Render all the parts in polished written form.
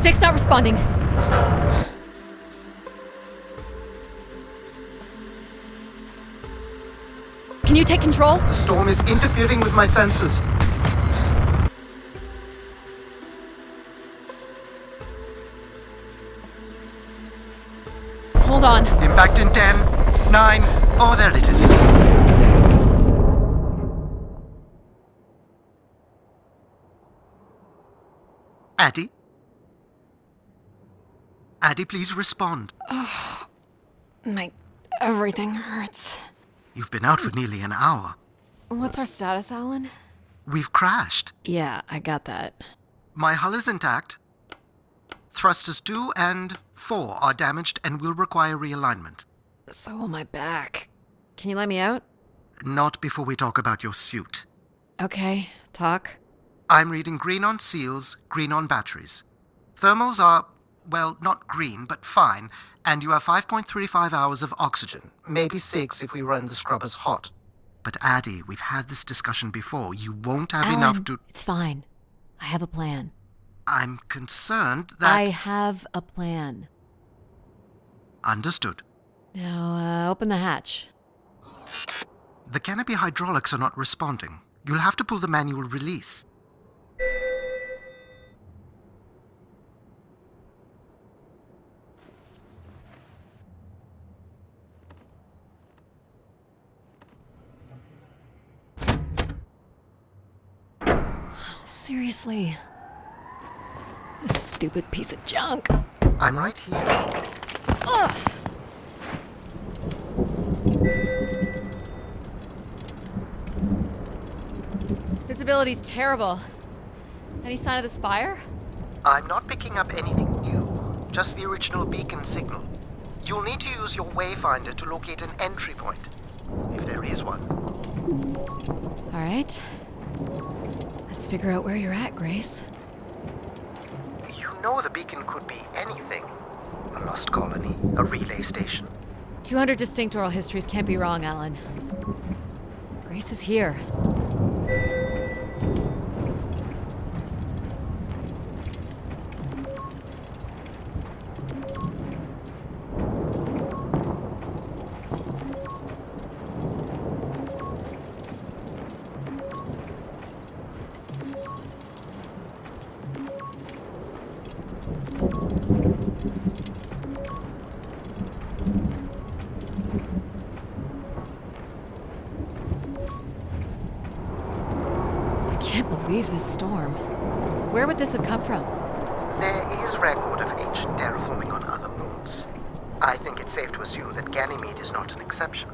Stick's not responding. Can you take control? The storm is interfering with my senses. Hold on. Impact in 10, 9, oh, there it is. Addie? Addie, please respond. Everything hurts. You've been out for nearly an hour. What's our status, Alan? We've crashed. Yeah, I got that. My hull is intact. Thrusters 2 and 4 are damaged and will require realignment. So will my back. Can you let me out? Not before we talk about your suit. Okay, talk. I'm reading green on seals, green on batteries. Thermals are, well, not green, but fine, and you have 5.35 hours of oxygen. Maybe 6 if we run the scrubbers hot. But Addie, we've had this discussion before. You won't have Alan, enough to... It's fine. I have a plan. I'm concerned that... I have a plan. Understood. Now, open the hatch. The canopy hydraulics are not responding. You'll have to pull the manual release. Seriously. This stupid piece of junk. I'm right here. Ugh. Visibility's terrible. Any sign of the spire? I'm not picking up anything new, just the original beacon signal. You'll need to use your wayfinder to locate an entry point, if there is one. All right. Let's figure out where you're at, Grace. You know the beacon could be anything. A lost colony, a relay station. 200 distinct oral histories can't be wrong, Alan. Grace is here. I can't believe this storm. Where would this have come from? There is record of ancient terraforming on other moons. I think it's safe to assume that Ganymede is not an exception.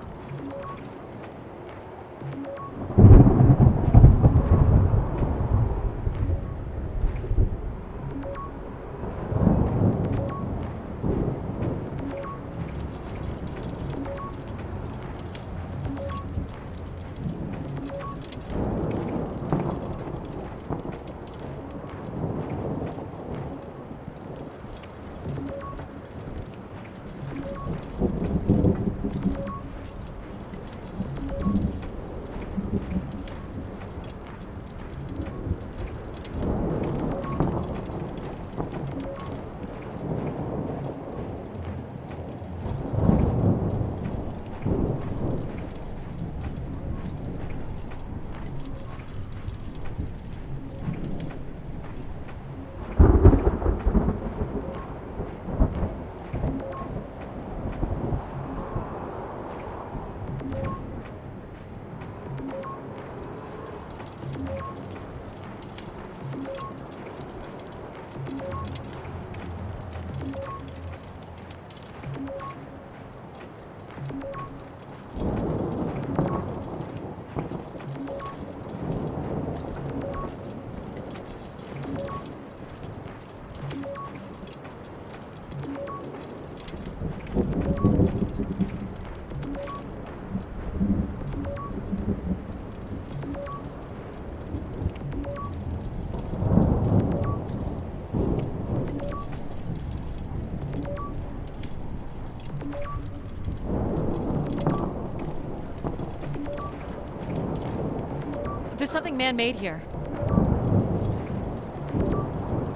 There's something man-made here.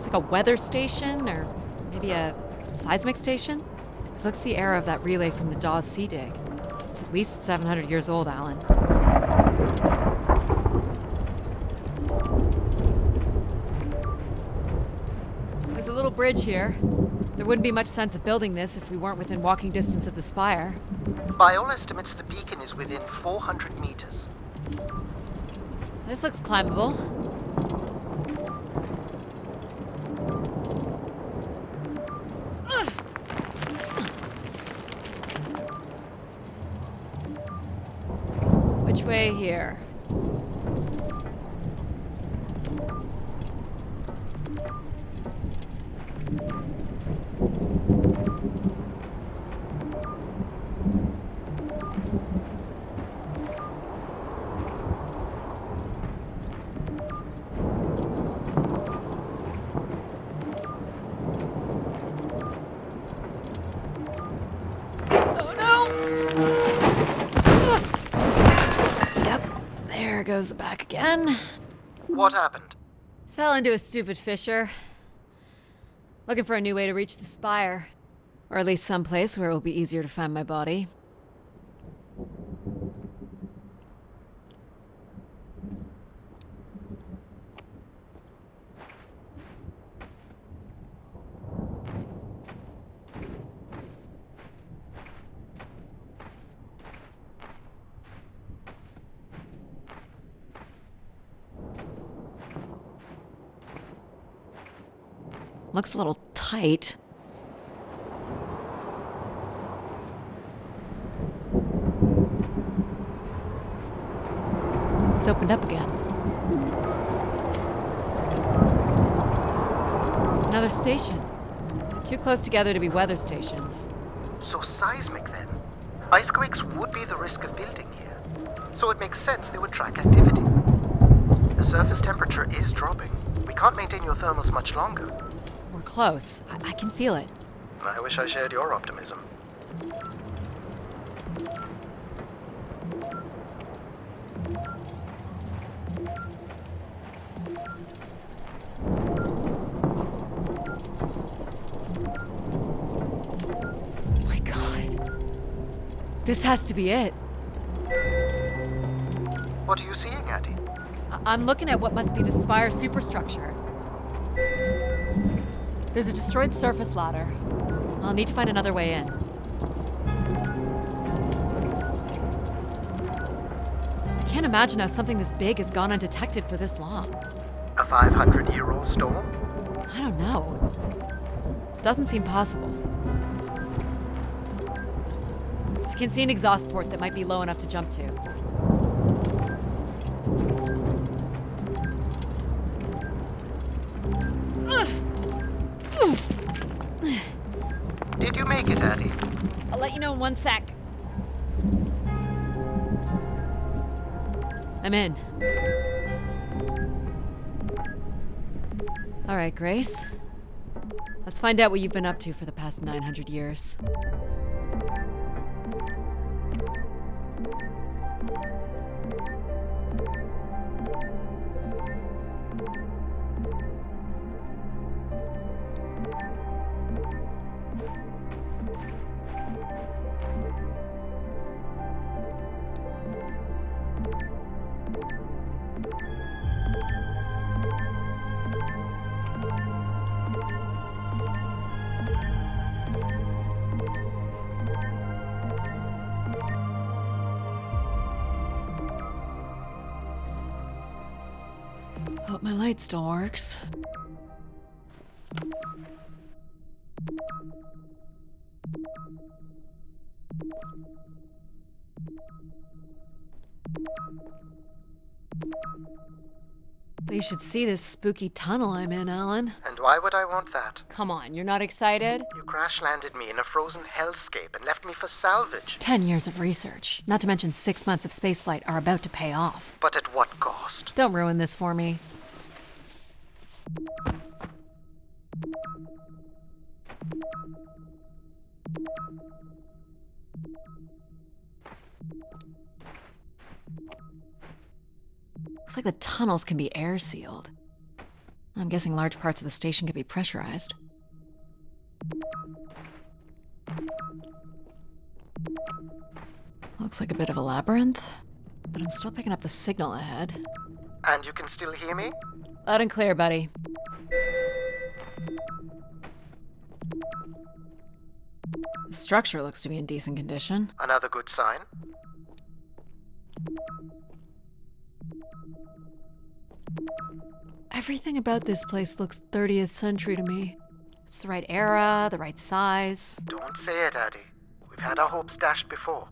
Looks like a weather station, or maybe a seismic station. It looks the era of that relay from the Dawes Sea Dig. It's at least 700 years old, Alan. There's a little bridge here. There wouldn't be much sense of building this if we weren't within walking distance of the spire. By all estimates, the beacon is within 400 meters. This looks climbable. Which way here? Goes the back again. What happened? Fell into a stupid fissure. Looking for a new way to reach the spire. Or at least someplace where it will be easier to find my body. Looks a little tight. It's opened up again. Another station. They're too close together to be weather stations. So seismic then. Icequakes would be the risk of building here. So it makes sense they would track activity. The surface temperature is dropping. We can't maintain your thermals much longer. We're close. I can feel it. I wish I shared your optimism. My God. This has to be it. What are you seeing, Addie? I'm looking at what must be the spire superstructure. There's a destroyed surface ladder. I'll need to find another way in. I can't imagine how something this big has gone undetected for this long. A 500-year-old storm? I don't know. Doesn't seem possible. I can see an exhaust port that might be low enough to jump to. Did you make it, Addie? I'll let you know in 1 sec. I'm in. All right, Grace. Let's find out what you've been up to for the past 900 years. Hope my light still works. But you should see this spooky tunnel I'm in, Alan. And why would I want that? Come on, you're not excited? You crash-landed me in a frozen hellscape and left me for salvage. 10 years of research, not to mention 6 months of spaceflight, are about to pay off. But at what cost? Don't ruin this for me. Looks like the tunnels can be air sealed. I'm guessing large parts of the station could be pressurized. Looks like a bit of a labyrinth, but I'm still picking up the signal ahead. And you can still hear me? Loud and clear, buddy. The structure looks to be in decent condition. Another good sign. Everything about this place looks 30th century to me. It's the right era, the right size. Don't say it, Addie. We've had our hopes dashed before.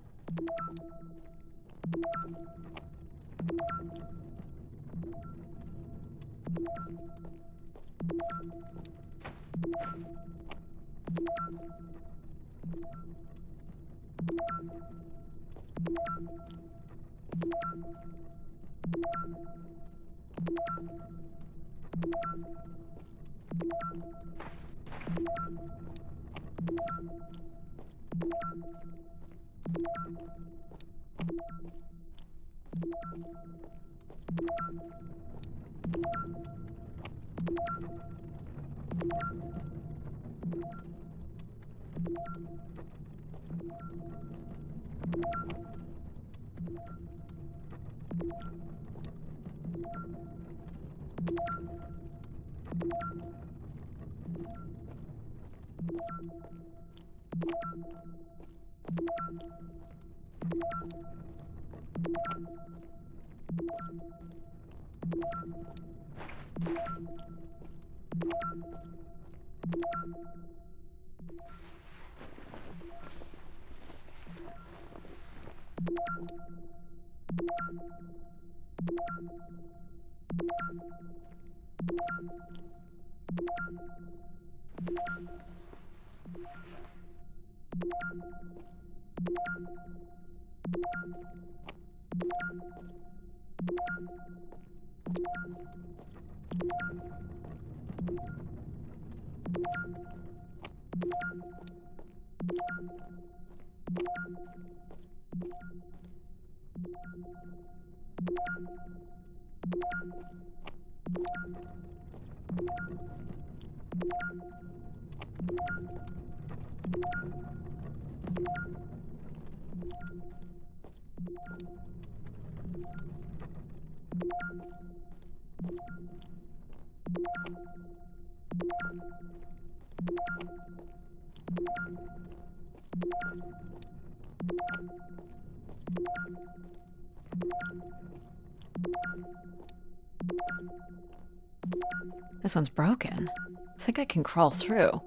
This one's broken. I think I can crawl through.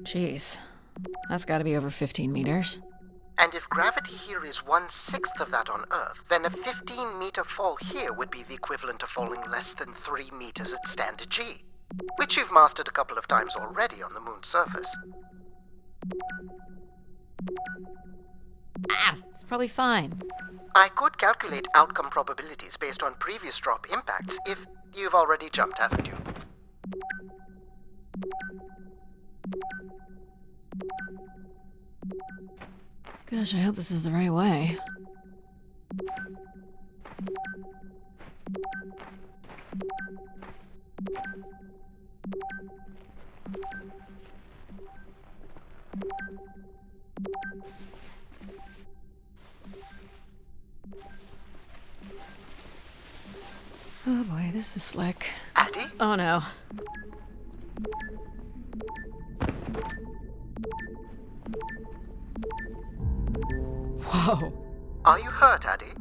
Jeez, that's gotta be over 15 meters. And if gravity here is 1/6 of that on Earth, then a 15-meter fall here would be the equivalent of falling less than 3 meters at standard G, which you've mastered a couple of times already on the moon's surface. It's probably fine. I could calculate outcome probabilities based on previous drop impacts if you've already jumped, haven't you? Gosh, I hope this is the right way. Oh boy, this is slick. Addie? Oh no. Whoa. Are you hurt, Addie?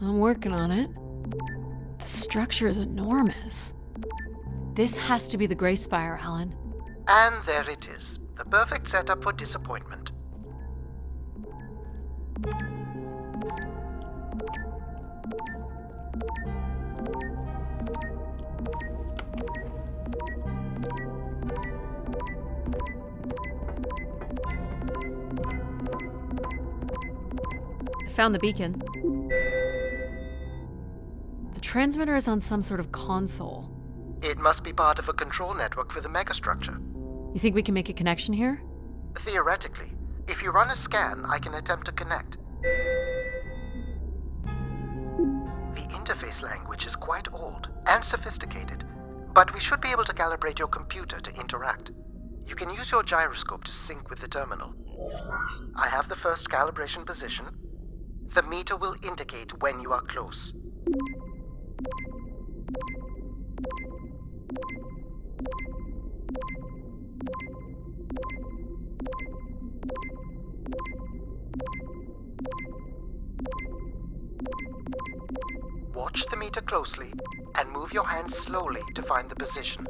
I'm working on it. The structure is enormous. This has to be the Gray Spire, Alan. And there it is. The perfect setup for disappointment. I found the beacon. The transmitter is on some sort of console. It must be part of a control network for the megastructure. You think we can make a connection here? Theoretically. If you run a scan, I can attempt to connect. The interface language is quite old and sophisticated, but we should be able to calibrate your computer to interact. You can use your gyroscope to sync with the terminal. I have the first calibration position. The meter will indicate when you are close. Watch the meter closely and move your hand slowly to find the position.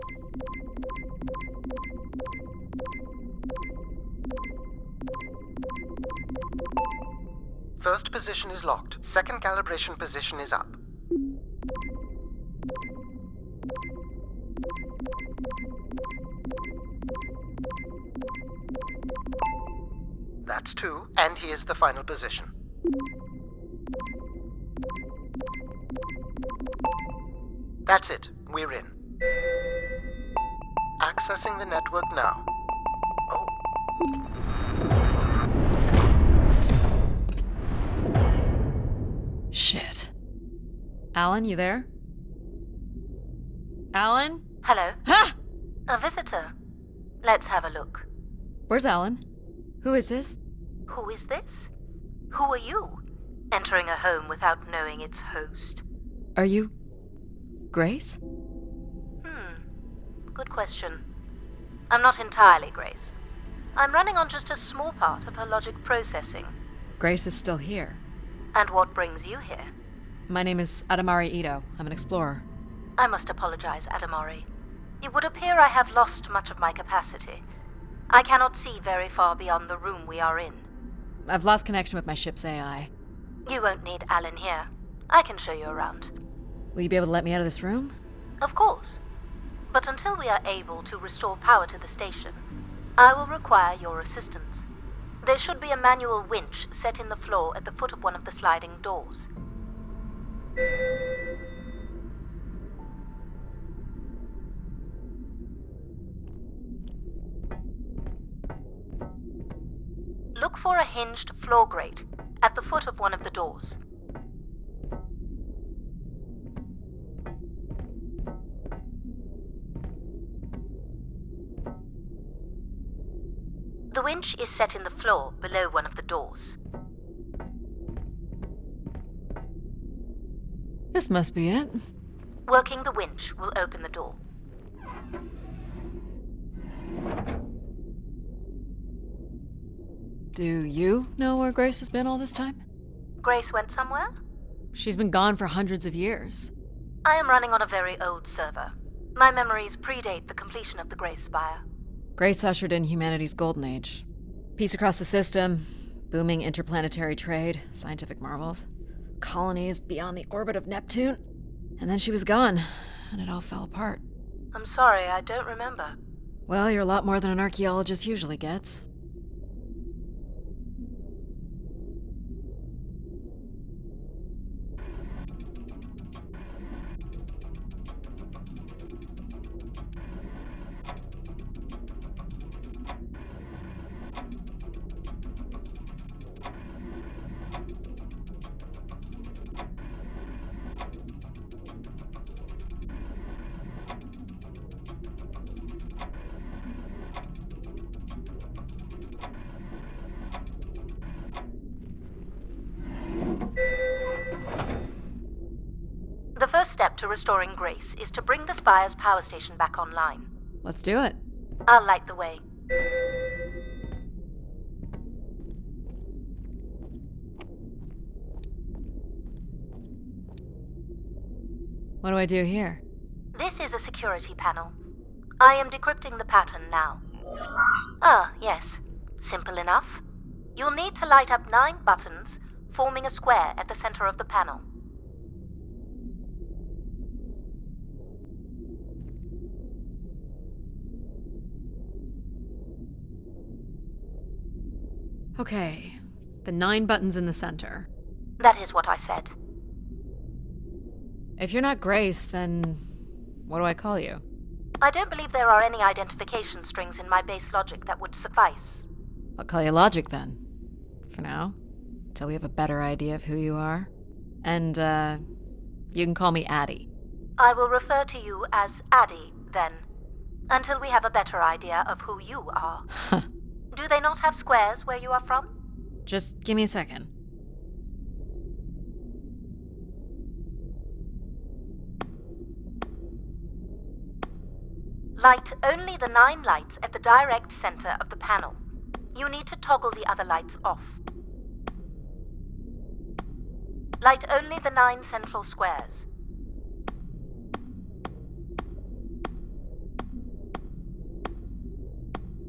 First position is locked. Second calibration position is up. That's 2, and here's the final position. That's it. We're in. Accessing the network now. Oh. Shit. Alan, you there? Alan? Hello. Ha! A visitor. Let's have a look. Where's Alan? Who is this? Who is this? Who are you? Entering a home without knowing its host. Are you... Grace? Good question. I'm not entirely Grace. I'm running on just a small part of her logic processing. Grace is still here. And what brings you here? My name is Adamari Ito. I'm an explorer. I must apologize, Adamari. It would appear I have lost much of my capacity. I cannot see very far beyond the room we are in. I've lost connection with my ship's AI. You won't need Alan here. I can show you around. Will you be able to let me out of this room? Of course. But until we are able to restore power to the station, I will require your assistance. There should be a manual winch set in the floor at the foot of one of the sliding doors. Look for a hinged floor grate at the foot of one of the doors. The winch is set in the floor below one of the doors. This must be it. Working the winch will open the door. Do you know where Grace has been all this time? Grace went somewhere? She's been gone for hundreds of years. I am running on a very old server. My memories predate the completion of the Grace Spire. Grace ushered in humanity's golden age. Peace across the system, booming interplanetary trade, scientific marvels, colonies beyond the orbit of Neptune. And then she was gone, and it all fell apart. I'm sorry, I don't remember. Well, you're a lot more than an archaeologist usually gets. The first step to restoring Grace is to bring the Spire's power station back online. Let's do it. I'll light the way. What do I do here? This is a security panel. I am decrypting the pattern now. Ah, yes. Simple enough. You'll need to light up 9 buttons, forming a square at the center of the panel. Okay, the 9 buttons in the center. That is what I said. If you're not Grace, then what do I call you? I don't believe there are any identification strings in my base logic that would suffice. I'll call you Logic then. For now. Till we have a better idea of who you are. And, you can call me Addie. I will refer to you as Addie, then, until we have a better idea of who you are. Do they not have squares where you are from? Just give me a second. Light only the 9 lights at the direct center of the panel. You need to toggle the other lights off. Light only the 9 central squares.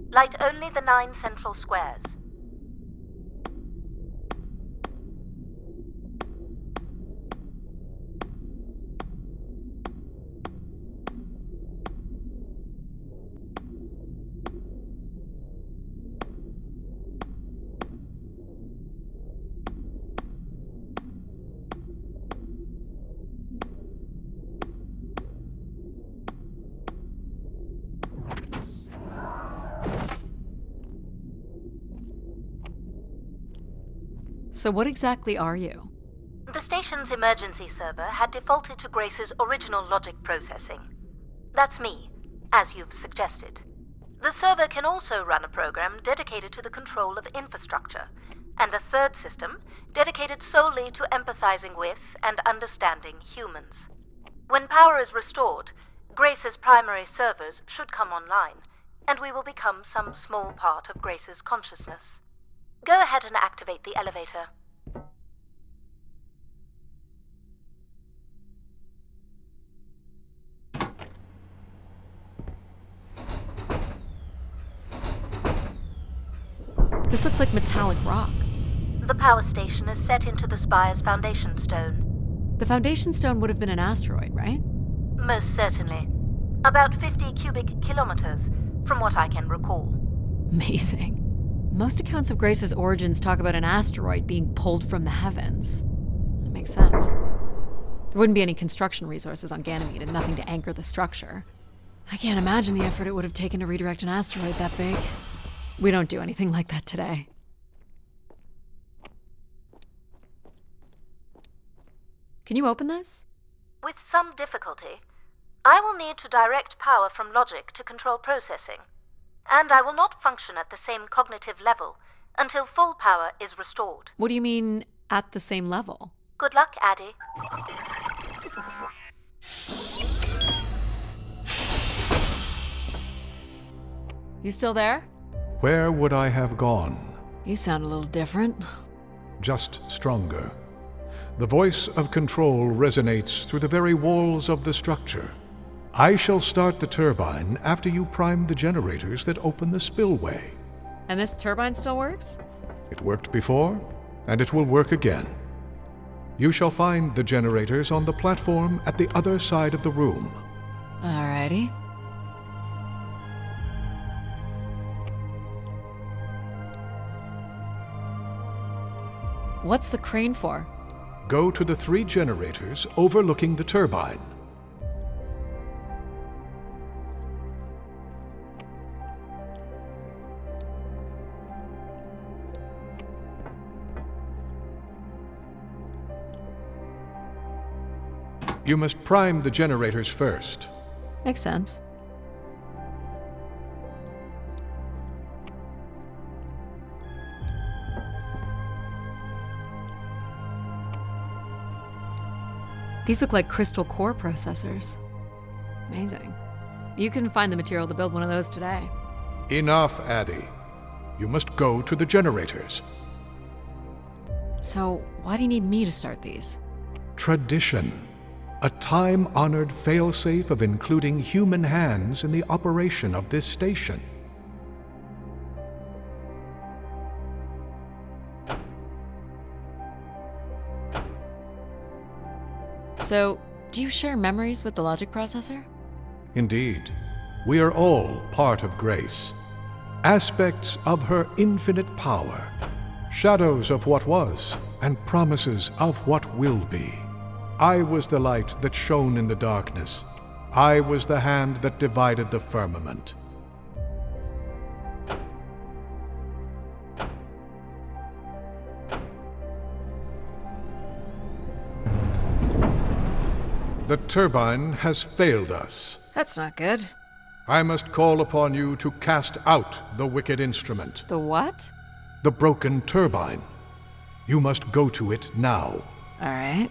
Light only the 9 central squares. So what exactly are you? The station's emergency server had defaulted to Grace's original logic processing. That's me, as you've suggested. The server can also run a program dedicated to the control of infrastructure, and a third system dedicated solely to empathizing with and understanding humans. When power is restored, Grace's primary servers should come online, and we will become some small part of Grace's consciousness. Go ahead and activate the elevator. This looks like metallic rock. The power station is set into the spire's foundation stone. The foundation stone would have been an asteroid, right? Most certainly. About 50 cubic kilometers, from what I can recall. Amazing. Most accounts of Grace's origins talk about an asteroid being pulled from the heavens. It makes sense. There wouldn't be any construction resources on Ganymede and nothing to anchor the structure. I can't imagine the effort it would have taken to redirect an asteroid that big. We don't do anything like that today. Can you open this? With some difficulty. I will need to direct power from logic to control processing. And I will not function at the same cognitive level until full power is restored. What do you mean, at the same level? Good luck, Addie. You still there? Where would I have gone? You sound a little different. Just stronger. The voice of control resonates through the very walls of the structure. I shall start the turbine after you prime the generators that open the spillway. And this turbine still works? It worked before, and it will work again. You shall find the generators on the platform at the other side of the room. Alrighty. What's the crane for? Go to the 3 generators overlooking the turbine. You must prime the generators first. Makes sense. These look like crystal core processors. Amazing. You can find the material to build one of those today. Enough, Addie. You must go to the generators. So, why do you need me to start these? Tradition. A time-honored failsafe of including human hands in the operation of this station. So, do you share memories with the logic processor? Indeed. We are all part of Grace. Aspects of her infinite power. Shadows of what was, and promises of what will be. I was the light that shone in the darkness. I was the hand that divided the firmament. The turbine has failed us. That's not good. I must call upon you to cast out the wicked instrument, The what? the broken turbine. You must go to it now. All right.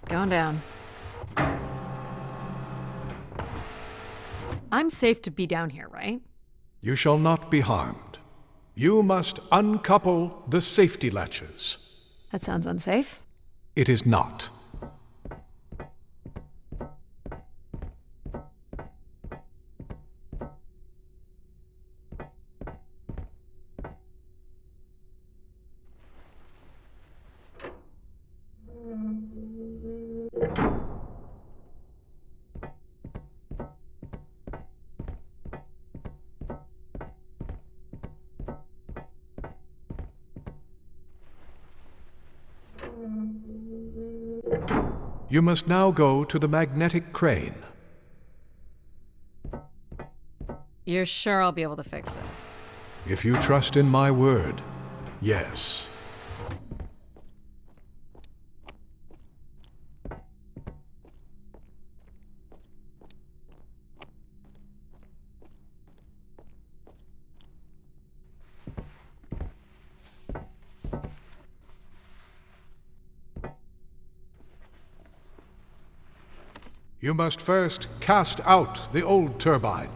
Going down. I'm safe to be down here, right? You shall not be harmed. You must uncouple the safety latches. That sounds unsafe. It is not. You must now go to the magnetic crane. You're sure I'll be able to fix this? If you trust in my word, yes. You must first cast out the old turbine.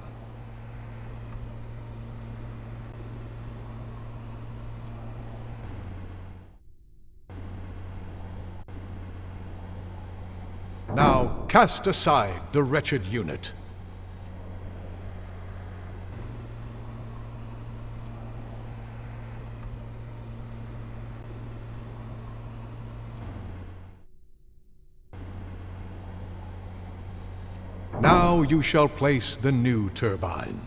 Now cast aside the wretched unit. Now you shall place the new turbine.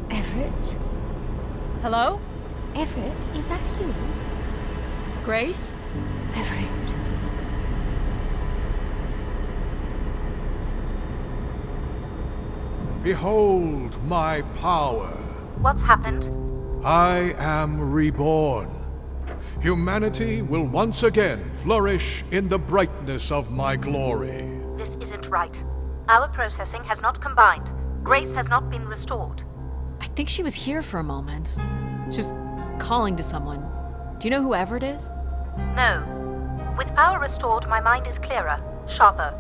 Everett? Hello? Everett, is that you? Grace? Everett. Behold my power. What's happened? I am reborn. Humanity will once again flourish in the brightness of my glory. This isn't right. Our processing has not combined. Grace has not been restored. I think she was here for a moment. She was calling to someone. Do you know who Everett is? No. With power restored, my mind is clearer, sharper.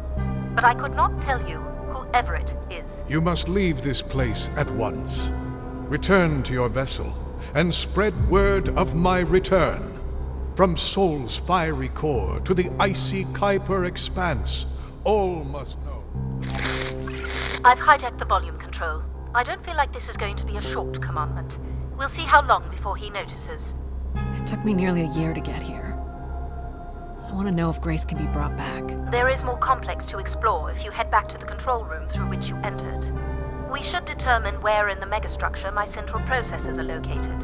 But I could not tell you who Everett is. You must leave this place at once. Return to your vessel and spread word of my return. From Sol's fiery core to the icy Kuiper expanse, all must know. I've hijacked the volume control. I don't feel like this is going to be a short commandment. We'll see how long before he notices. It took me nearly a year to get here. I want to know if Grace can be brought back. There is more complex to explore if you head back to the control room through which you entered. We should determine where in the megastructure my central processors are located.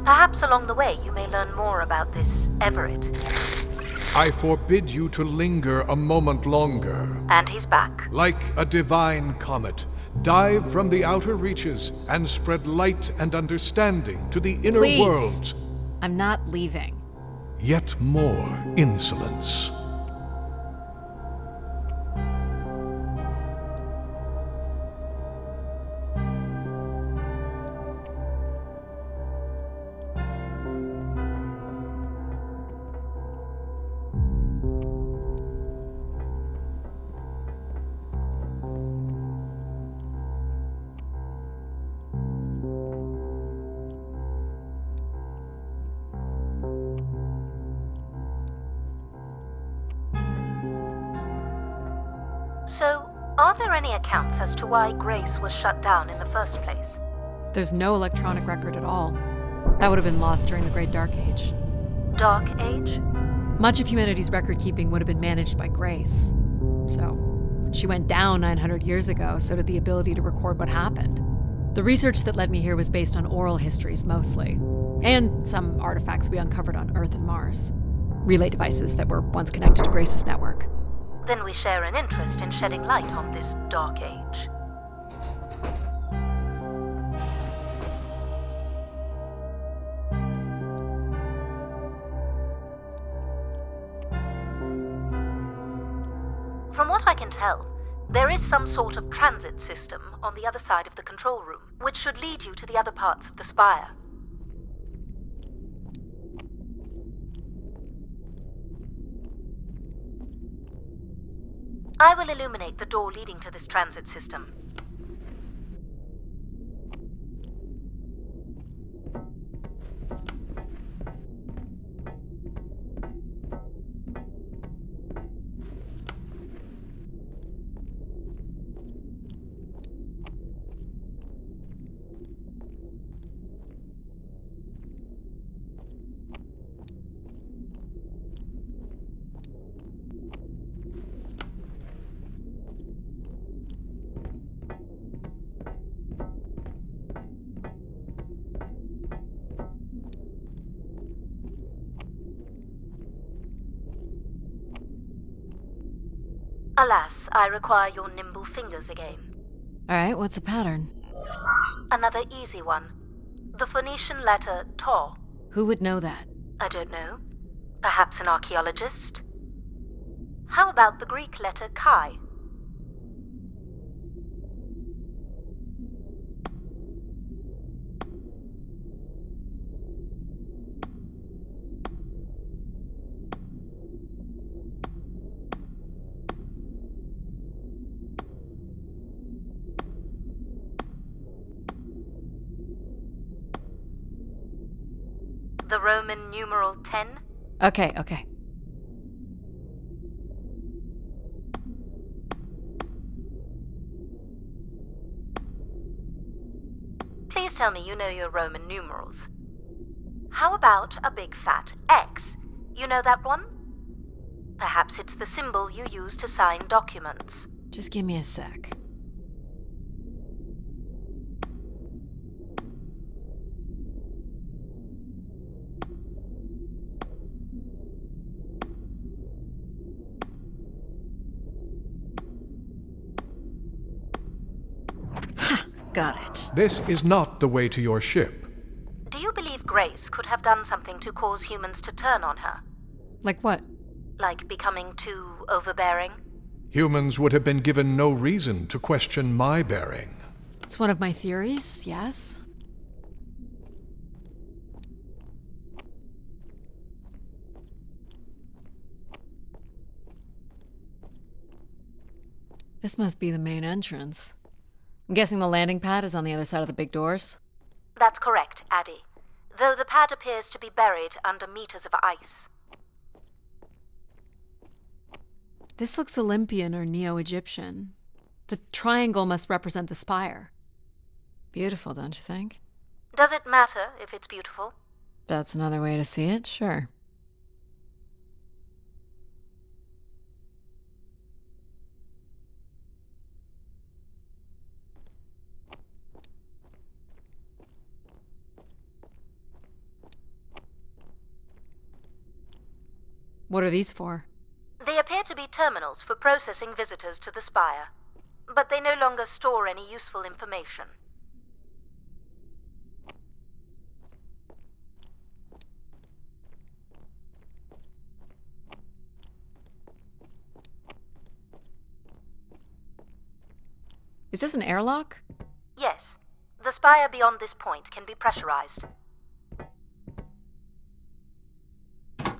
Perhaps along the way you may learn more about this Everett. I forbid you to linger a moment longer. And he's back. Like a divine comet, dive from the outer reaches and spread light and understanding to the inner Please. worlds. I'm not leaving. Yet more insolence. So, are there any accounts as to why Grace was shut down in the first place? There's no electronic record at all. That would have been lost during the Great Dark Age. Dark Age? Much of humanity's record keeping would have been managed by Grace. So, when she went down 900 years ago, so did the ability to record what happened. The research that led me here was based on oral histories mostly, and some artifacts we uncovered on Earth and Mars. Relay devices that were once connected to Grace's network. Then we share an interest in shedding light on this Dark Age. From what I can tell, there is some sort of transit system on the other side of the control room, which should lead you to the other parts of the spire. I will illuminate the door leading to this transit system. Alas, I require your nimble fingers again. Alright, what's the pattern? Another easy one. The Phoenician letter Taw. Who would know that? I don't know. Perhaps an archaeologist? How about the Greek letter Chi? The Roman numeral 10? Okay. Please tell me you know your Roman numerals. How about a big fat X? You know that one? Perhaps it's the symbol you use to sign documents. Just give me a sec. Got it. This is not the way to your ship. Do you believe Grace could have done something to cause humans to turn on her? Like what? Like becoming too overbearing? Humans would have been given no reason to question my bearing. It's one of my theories, yes. This must be the main entrance. I'm guessing the landing pad is on the other side of the big doors? That's correct, Addie. Though the pad appears to be buried under meters of ice. This looks Olympian or Neo-Egyptian. The triangle must represent the spire. Beautiful, don't you think? Does it matter if it's beautiful? That's another way to see it, sure. What are these for? They appear to be terminals for processing visitors to the spire, but they no longer store any useful information. Is this an airlock? Yes. The spire beyond this point can be pressurized.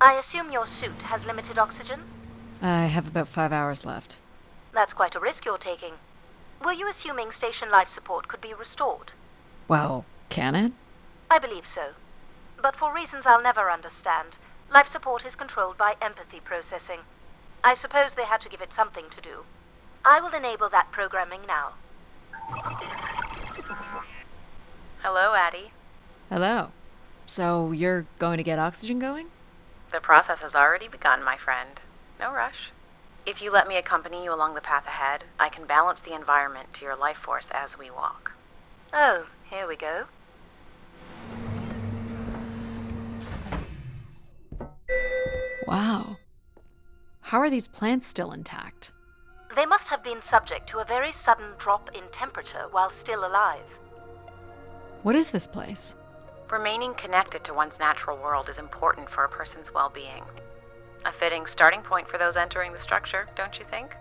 I assume your suit has limited oxygen? I have about 5 hours left. That's quite a risk you're taking. Were you assuming station life support could be restored? Well, can it? I believe so. But for reasons I'll never understand, life support is controlled by empathy processing. I suppose they had to give it something to do. I will enable that programming now. Hello, Addie. Hello. So, you're going to get oxygen going? The process has already begun, my friend. No rush. If you let me accompany you along the path ahead, I can balance the environment to your life force as we walk. Oh, here we go. Wow. How are these plants still intact? They must have been subject to a very sudden drop in temperature while still alive. What is this place? Remaining connected to one's natural world is important for a person's well-being. A fitting starting point for those entering the structure, don't you think?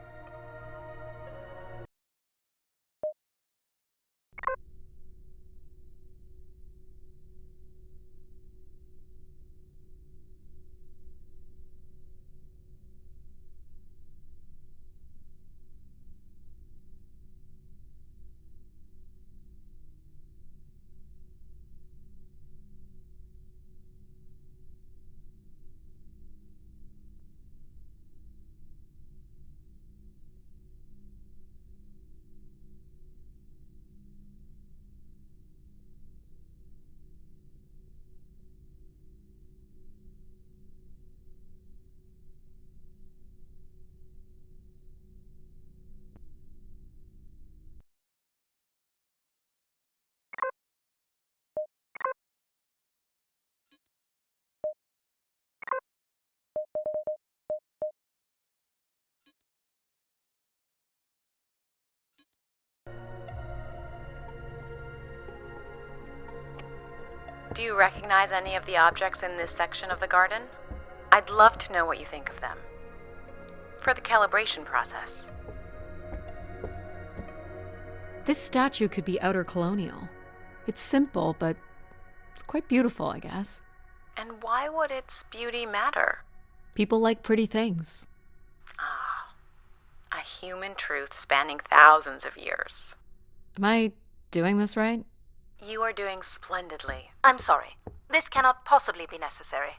Do you recognize any of the objects in this section of the garden? I'd love to know what you think of them. For the calibration process. This statue could be outer colonial. It's simple, but it's quite beautiful, I guess. And why would its beauty matter? People like pretty things. A human truth spanning thousands of years. Am I doing this right? You are doing splendidly. I'm sorry. This cannot possibly be necessary.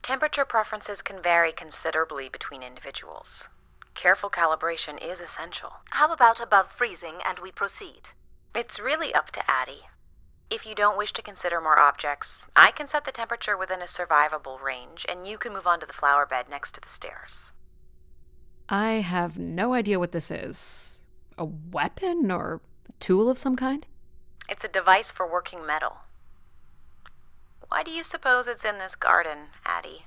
Temperature preferences can vary considerably between individuals. Careful calibration is essential. How about above freezing and we proceed? It's really up to Addie. If you don't wish to consider more objects, I can set the temperature within a survivable range, and you can move on to the flower bed next to the stairs. I have no idea what this is. A weapon or a tool of some kind? It's a device for working metal. Why do you suppose it's in this garden, Addie?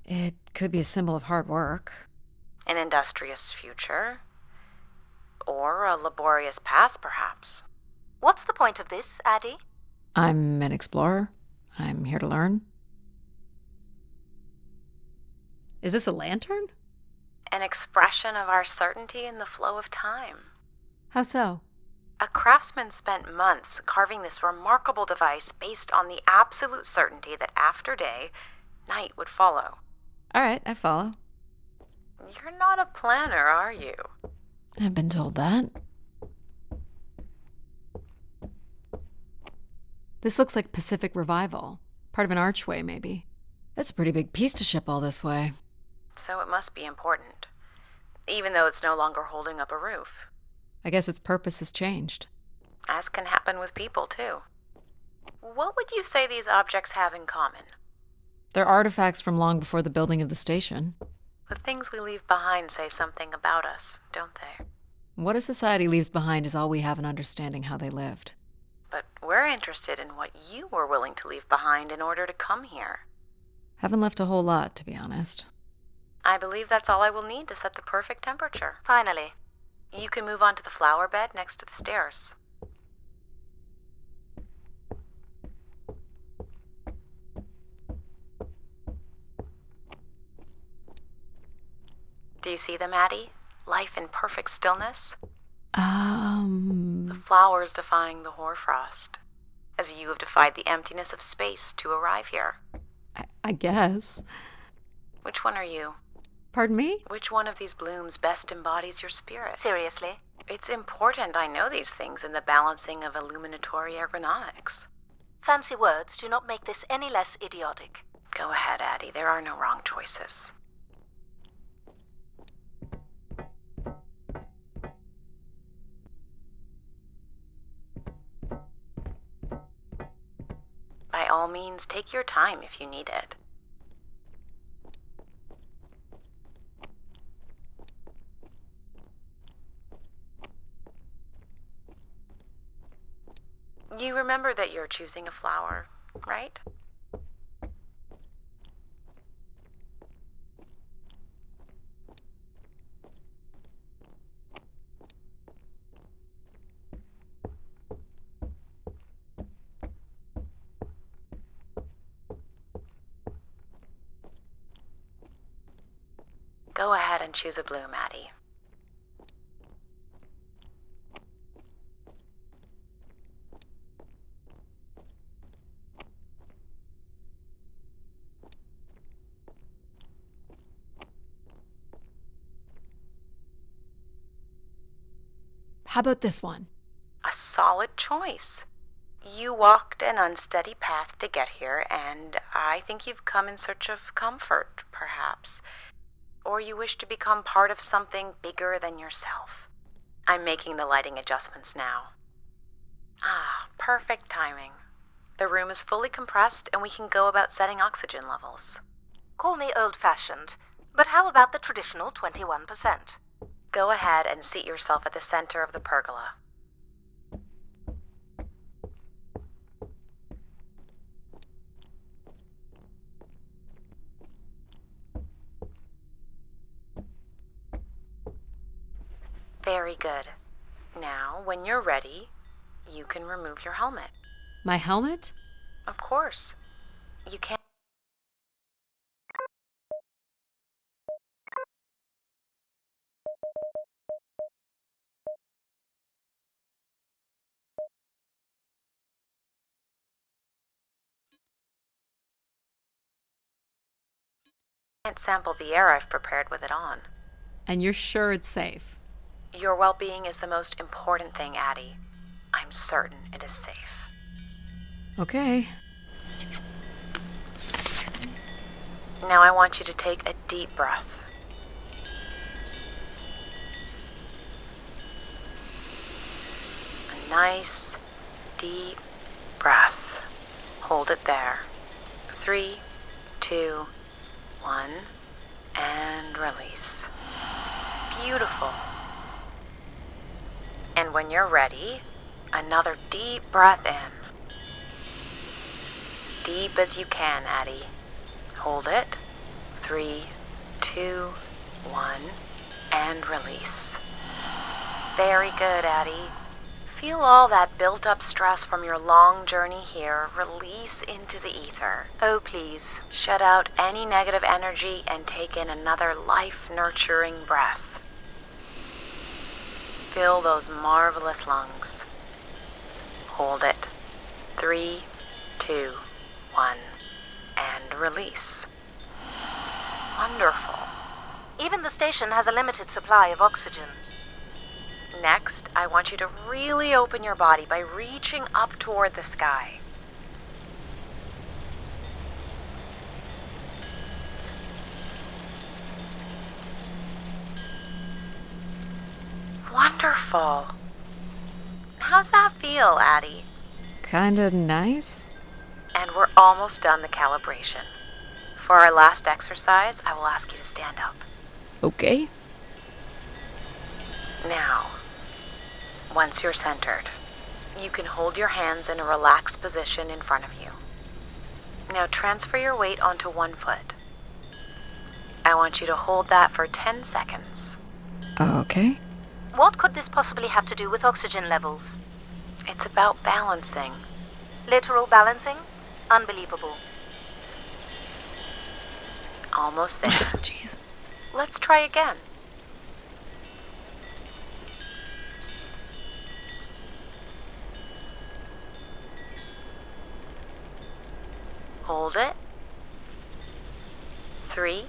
It could be a symbol of hard work. An industrious future? Or a laborious past, perhaps? What's the point of this, Addie? I'm an explorer. I'm here to learn. Is this a lantern? An expression of our certainty in the flow of time. How so? A craftsman spent months carving this remarkable device based on the absolute certainty that after day, night would follow. All right, I follow. You're not a planner, are you? I've been told that. This looks like Pacific Revival. Part of an archway, maybe. That's a pretty big piece to ship all this way. So it must be important, even though it's no longer holding up a roof. I guess its purpose has changed. As can happen with people, too. What would you say these objects have in common? They're artifacts from long before the building of the station. The things we leave behind say something about us, don't they? What a society leaves behind is all we have in understanding how they lived. But we're interested in what you were willing to leave behind in order to come here. Haven't left a whole lot, to be honest. I believe that's all I will need to set the perfect temperature. Finally. You can move on to the flower bed next to the stairs. Do you see them, Addie? Life in perfect stillness? The flowers defying the hoarfrost, as you have defied the emptiness of space to arrive here. I guess. Which one are you? Pardon me? Which one of these blooms best embodies your spirit? Seriously? It's important I know these things in the balancing of illuminatory ergonomics. Fancy words do not make this any less idiotic. Go ahead, Addie. There are no wrong choices. all means, take your time if you need it. You remember that you're choosing a flower, right? Go ahead and choose a bloom, Addie. How about this one? A solid choice. You walked an unsteady path to get here, and I think you've come in search of comfort, perhaps. Or you wish to become part of something bigger than yourself. I'm making the lighting adjustments now. Ah, perfect timing. The room is fully compressed, and we can go about setting oxygen levels. Call me old-fashioned, but how about the traditional 21%? Go ahead and seat yourself at the center of the pergola. Very good. Now, when you're ready, you can remove your helmet. My helmet? Of course. You can't. Can't sample the air I've prepared with it on. And you're sure it's safe? Your well-being is the most important thing, Addie. I'm certain it is safe. Okay. Now I want you to take a deep breath. A nice, deep breath. Hold it there. 3, 2, 1, and release. Beautiful. And when you're ready, another deep breath in. Deep as you can, Addie. Hold it. 3, 2, 1, and release. Very good, Addie. Feel all that built-up stress from your long journey here release into the ether. Oh, please. Shut out any negative energy and take in another life-nurturing breath. Fill those marvelous lungs. Hold it. 3, 2, 1, and release. Wonderful. Even the station has a limited supply of oxygen. Next, I want you to really open your body by reaching up toward the sky. Wonderful. How's that feel, Addie? Kinda nice? And we're almost done the calibration. For our last exercise, I will ask you to stand up. Okay. Now, once you're centered, you can hold your hands in a relaxed position in front of you. Now transfer your weight onto one foot. I want you to hold that for 10 seconds. Okay. What could this possibly have to do with oxygen levels? It's about balancing. Literal balancing? Unbelievable. Almost there. Jeez. Let's try again. Hold it. 3,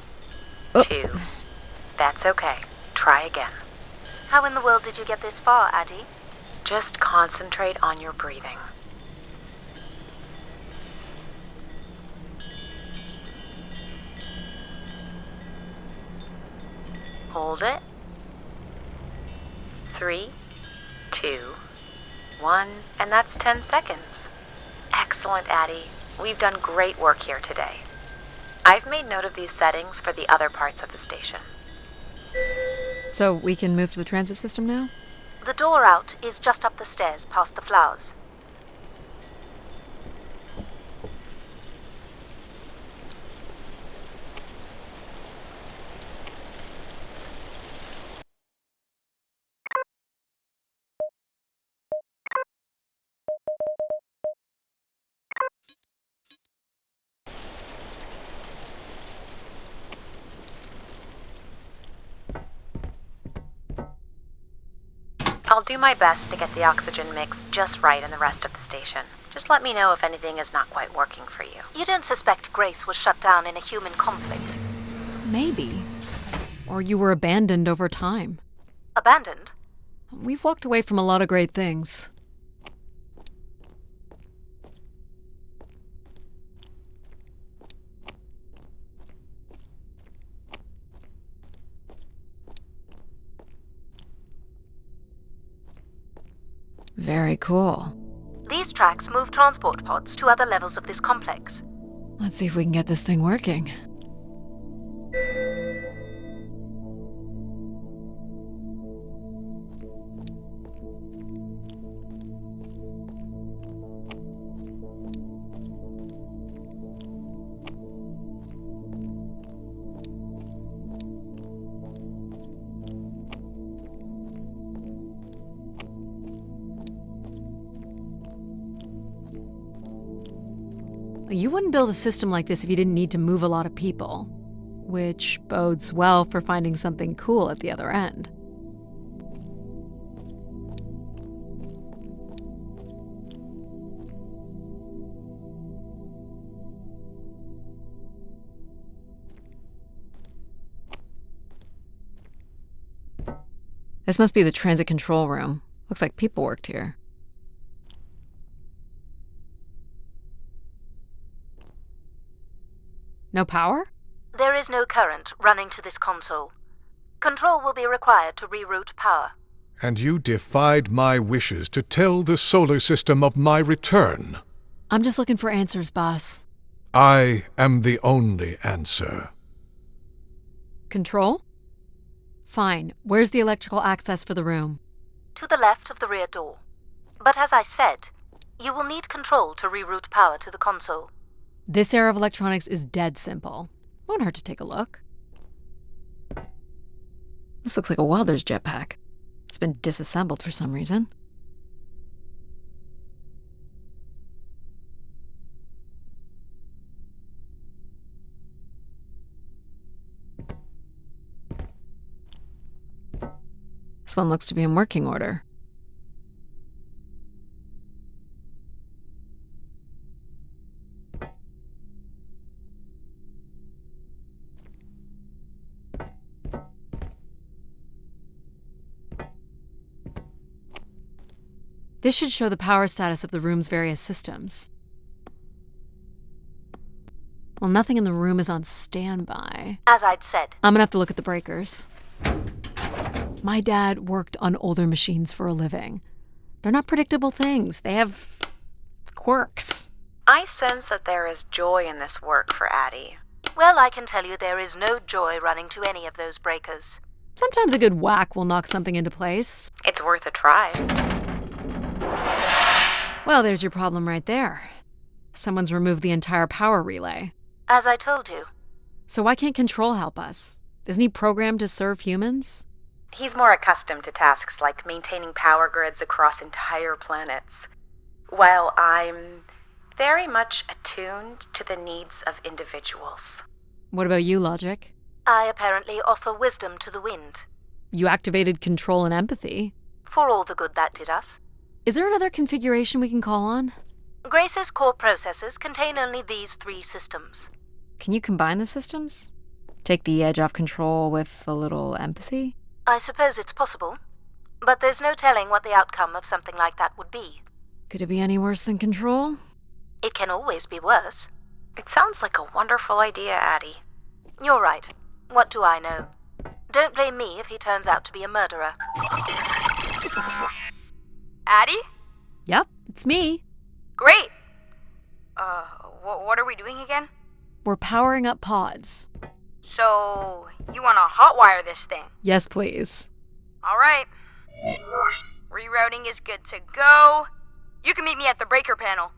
2. That's okay. Try again. How in the world did you get this far, Addie? Just concentrate on your breathing. Hold it. 3, 2, 1, and that's 10 seconds. Excellent, Addie. We've done great work here today. I've made note of these settings for the other parts of the station. So we can move to the transit system now? The door out is just up the stairs past the flowers. I'll do my best to get the oxygen mix just right in the rest of the station. Just let me know if anything is not quite working for you. You don't suspect Grace was shut down in a human conflict? Maybe. Or you were abandoned over time. Abandoned? We've walked away from a lot of great things. Very cool. These tracks move transport pods to other levels of this complex. Let's see if we can get this thing working. You wouldn't build a system like this if you didn't need to move a lot of people, which bodes well for finding something cool at the other end. This must be the transit control room. Looks like people worked here. No power? There is no current running to this console. Control will be required to reroute power. And you defied my wishes to tell the solar system of my return. I'm just looking for answers, boss. I am the only answer. Control? Fine. Where's the electrical access for the room? To the left of the rear door. But as I said, you will need control to reroute power to the console. This era of electronics is dead simple. Won't hurt to take a look. This looks like a welder's jetpack. It's been disassembled for some reason. This one looks to be in working order. This should show the power status of the room's various systems. Well, nothing in the room is on standby. As I'd said. I'm gonna have to look at the breakers. My dad worked on older machines for a living. They're not predictable things. They have quirks. I sense that there is joy in this work for Addie. Well, I can tell you there is no joy running to any of those breakers. Sometimes a good whack will knock something into place. It's worth a try. Well, there's your problem right there. Someone's removed the entire power relay. As I told you. So why can't Control help us? Isn't he programmed to serve humans? He's more accustomed to tasks like maintaining power grids across entire planets, while I'm very much attuned to the needs of individuals. What about you, Logic? I apparently offer wisdom to the wind. You activated Control and Empathy. For all the good that did us. Is there another configuration we can call on? Grace's core processors contain only these 3 systems. Can you combine the systems? Take the edge off Control with a little Empathy? I suppose it's possible, but there's no telling what the outcome of something like that would be. Could it be any worse than Control? It can always be worse. It sounds like a wonderful idea, Addie. You're right. What do I know? Don't blame me if he turns out to be a murderer. Addie? Yep, it's me. Great. What are we doing again? We're powering up pods. So, you want to hotwire this thing? Yes, please. All right. Rerouting is good to go. You can meet me at the breaker panel.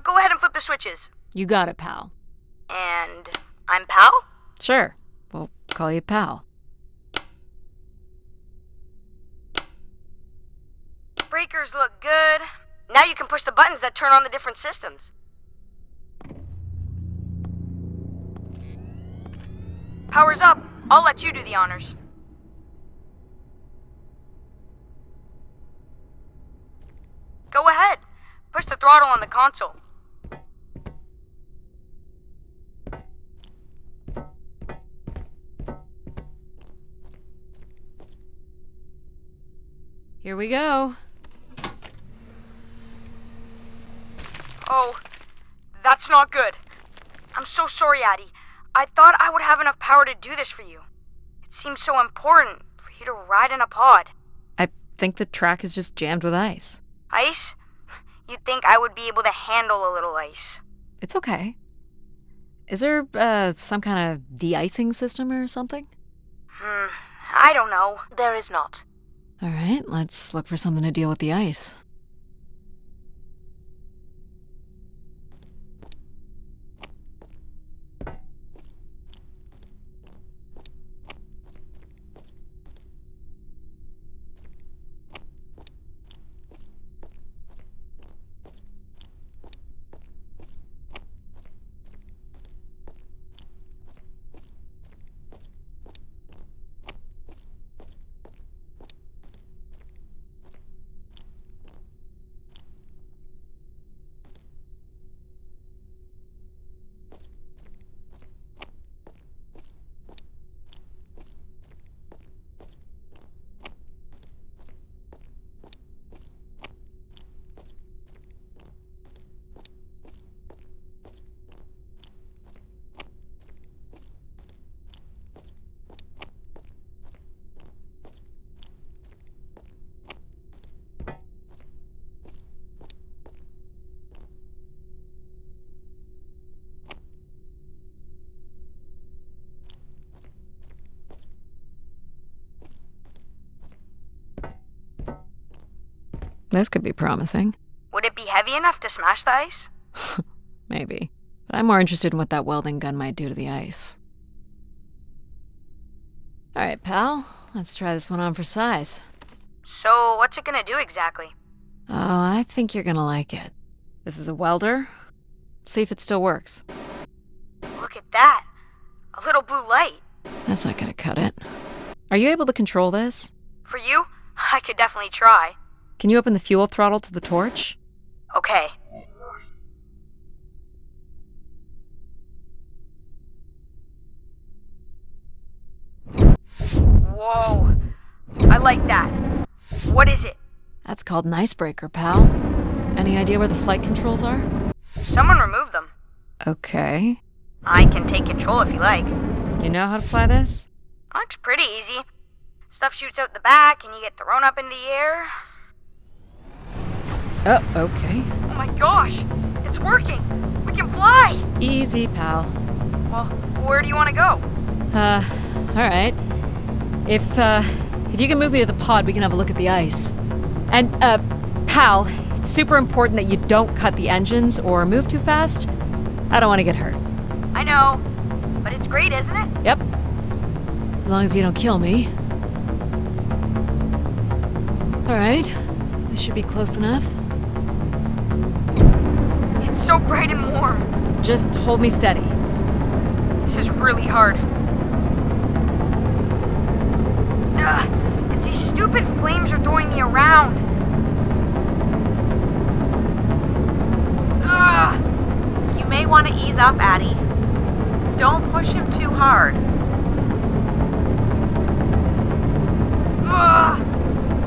Go ahead and flip the switches. You got it, pal. And I'm Pal? Sure. We'll call you pal. Breakers look good. Now you can push the buttons that turn on the different systems. Power's up. I'll let you do the honors. Go ahead. Push the throttle on the console. Here we go. Oh, that's not good. I'm so sorry, Addie. I thought I would have enough power to do this for you. It seems so important for you to ride in a pod. I think the track is just jammed with ice. Ice? You'd think I would be able to handle a little ice. It's okay. Is there, some kind of de-icing system or something? I don't know. There is not. All right, let's look for something to deal with the ice. This could be promising. Would it be heavy enough to smash the ice? Maybe. But I'm more interested in what that welding gun might do to the ice. All right, pal. Let's try this one on for size. So, what's it gonna do exactly? Oh, I think you're gonna like it. This is a welder. See if it still works. Look at that. A little blue light. That's not gonna cut it. Are you able to control this? For you, I could definitely try. Can you open the fuel throttle to the torch? Okay. Whoa. I like that. What is it? That's called an icebreaker, pal. Any idea where the flight controls are? Someone removed them. Okay. I can take control if you like. You know how to fly this? Looks pretty easy. Stuff shoots out the back and you get thrown up in the air. Oh, okay. Oh my gosh! It's working! We can fly! Easy, pal. Well, where do you want to go? Alright. If you can move me to the pod, we can have a look at the ice. And, pal, it's super important that you don't cut the engines or move too fast. I don't want to get hurt. I know, but it's great, isn't it? Yep. As long as you don't kill me. Alright. This should be close enough. It's so bright and warm. Just hold me steady. This is really hard. It's these stupid flames are throwing me around. You may want to ease up, Addie. Don't push him too hard.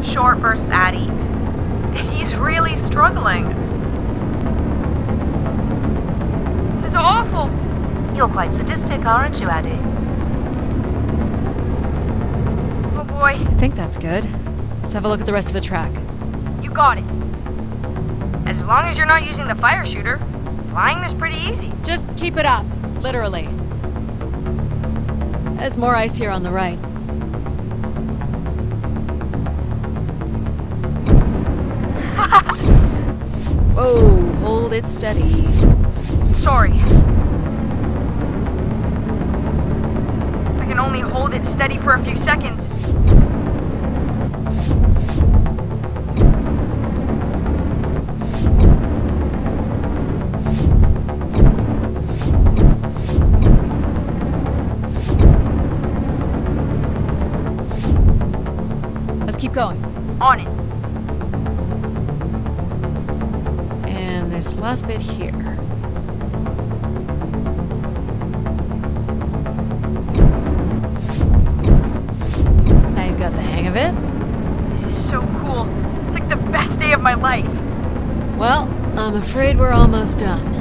Short bursts, Addie. He's really struggling. You're quite sadistic, aren't you, Addie? Oh boy, I think that's good. Let's have a look at the rest of the track. you got it. As long as you're not using the fire shooter, flying is pretty easy. Just keep it up, literally. There's more ice here on the right. Whoa, hold it steady. Sorry. I can only hold it steady for a few seconds. Let's keep going. On it. And this last bit here. Now you've got the hang of it. This is so cool. It's like the best day of my life. Well, I'm afraid we're almost done.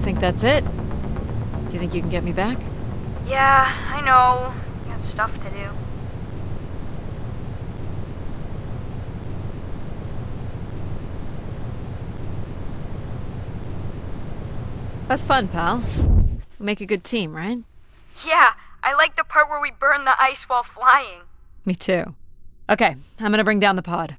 Think that's it? Do you think you can get me back? Yeah, I know. Got stuff to do. That's fun, pal. We make a good team, right? Yeah, I like the part where we burn the ice while flying. Me too. Okay, I'm gonna bring down the pod.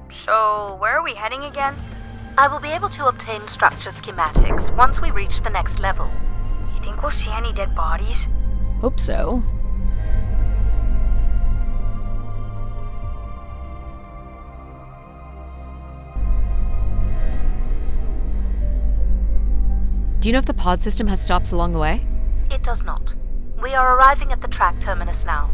So, where are we heading again? I will be able to obtain structure schematics once we reach the next level. You think we'll see any dead bodies? Hope so. Do you know if the pod system has stops along the way? It does not. We are arriving at the track terminus now.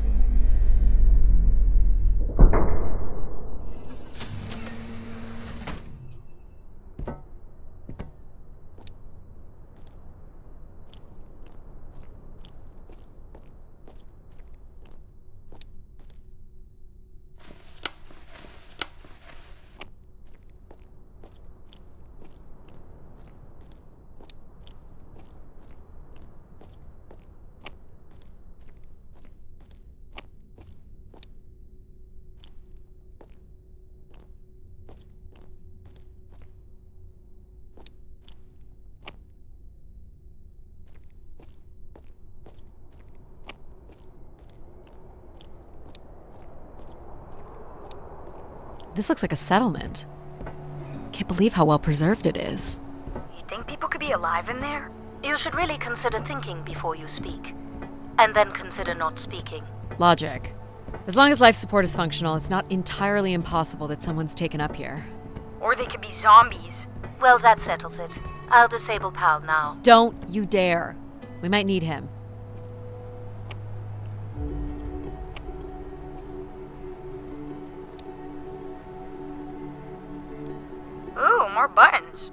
This looks like a settlement. Can't believe how well preserved it is. You think people could be alive in there? You should really consider thinking before you speak. And then consider not speaking. Logic. As long as life support is functional, it's not entirely impossible that someone's taken up here. Or they could be zombies. Well, that settles it. I'll disable Pal now. Don't you dare. We might need him. Ooh, more buttons.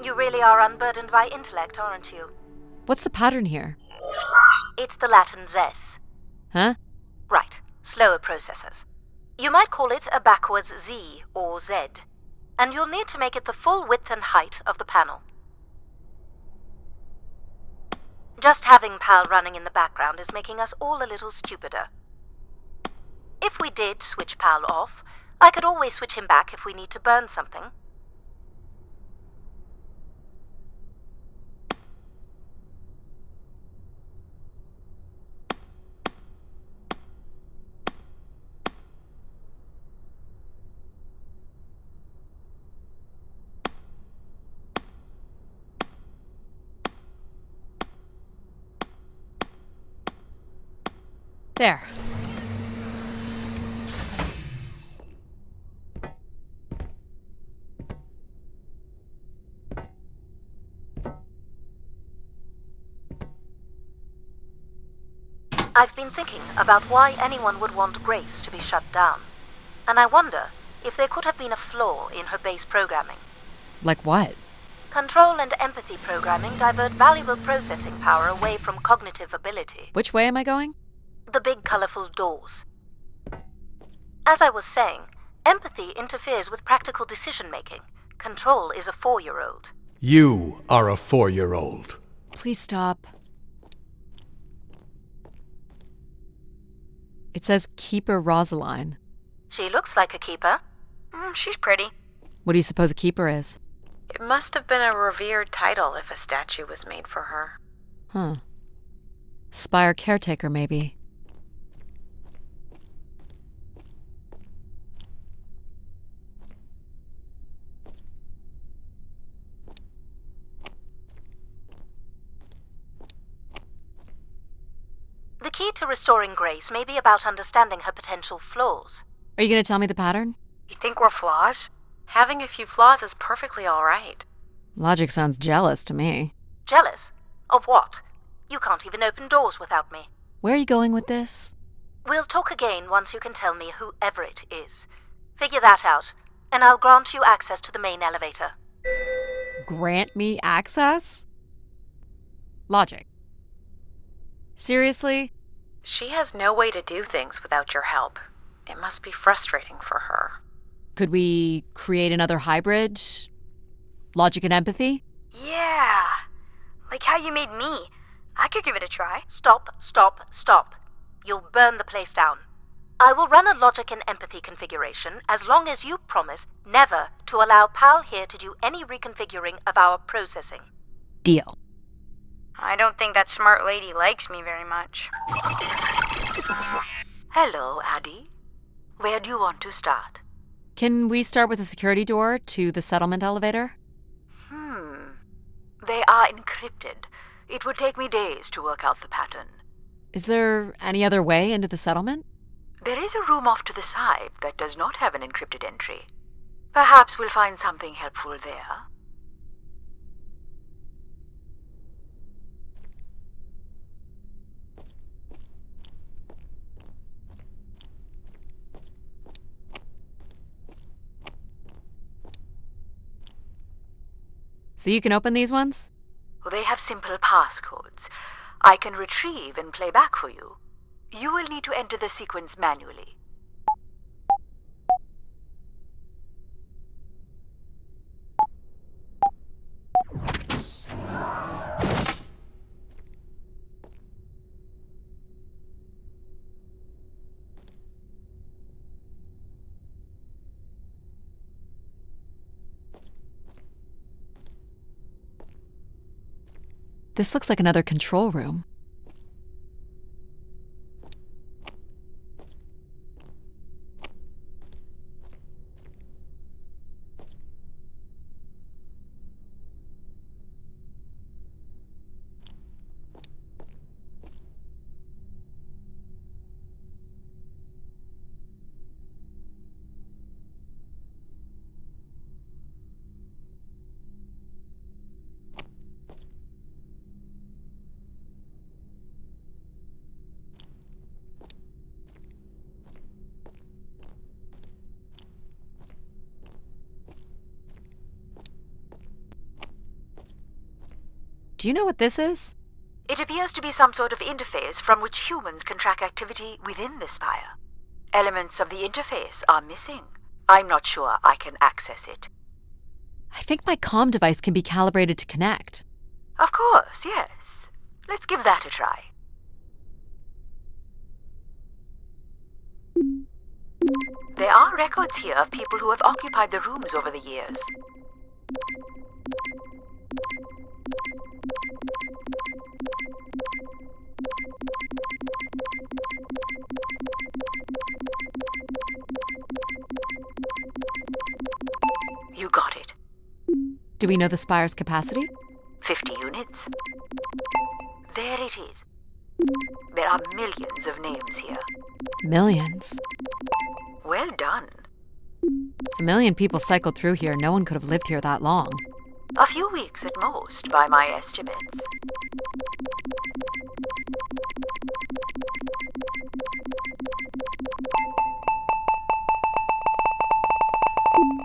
You really are unburdened by intellect, aren't you? What's the pattern here? It's the Latin zes. Huh? Right, slower processors. You might call it a backwards Z or Z. And you'll need to make it the full width and height of the panel. Just having PAL running in the background is making us all a little stupider. If we did switch PAL off, I could always switch him back if we need to burn something. There. I've been thinking about why anyone would want Grace to be shut down. And I wonder if there could have been a flaw in her base programming. Like what? Control and empathy programming divert valuable processing power away from cognitive ability. Which way am I going? The big colorful doors. As I was saying, empathy interferes with practical decision-making. Control is a 4-year-old. You are a 4-year-old. Please stop. It says Keeper Rosaline. She looks like a keeper. She's pretty. What do you suppose a keeper is? It must have been a revered title if a statue was made for her. Huh. Spire caretaker, maybe. The key to restoring Grace may be about understanding her potential flaws. Are you going to tell me the pattern? You think we're flaws? Having a few flaws is perfectly all right. Logic sounds jealous to me. Jealous? Of what? You can't even open doors without me. Where are you going with this? We'll talk again once you can tell me who Everett is. Figure that out, and I'll grant you access to the main elevator. Grant me access? Logic. Seriously? She has no way to do things without your help. It must be frustrating for her. Could we create another hybrid? Logic and empathy? Yeah. Like how you made me. I could give it a try. Stop, stop, stop. You'll burn the place down. I will run a logic and empathy configuration as long as you promise never to allow Pal here to do any reconfiguring of our processing. Deal. I don't think that smart lady likes me very much. Hello, Addie. Where do you want to start? Can we start with the security door to the settlement elevator? They are encrypted. It would take me days to work out the pattern. Is there any other way into the settlement? There is a room off to the side that does not have an encrypted entry. Perhaps we'll find something helpful there. So you can open these ones? They have simple passcodes. I can retrieve and play back for you. You will need to enter the sequence manually. This looks like another control room. Do you know what this is? It appears to be some sort of interface from which humans can track activity within the spire. Elements of the interface are missing. I'm not sure I can access it. I think my comm device can be calibrated to connect. Of course, yes. Let's give that a try. There are records here of people who have occupied the rooms over the years. You got it. Do we know the spire's capacity? 50 units. There it is. There are millions of names here. Millions. Well done. If a million people cycled through here, no one could have lived here that long. A few weeks at most, by my estimates.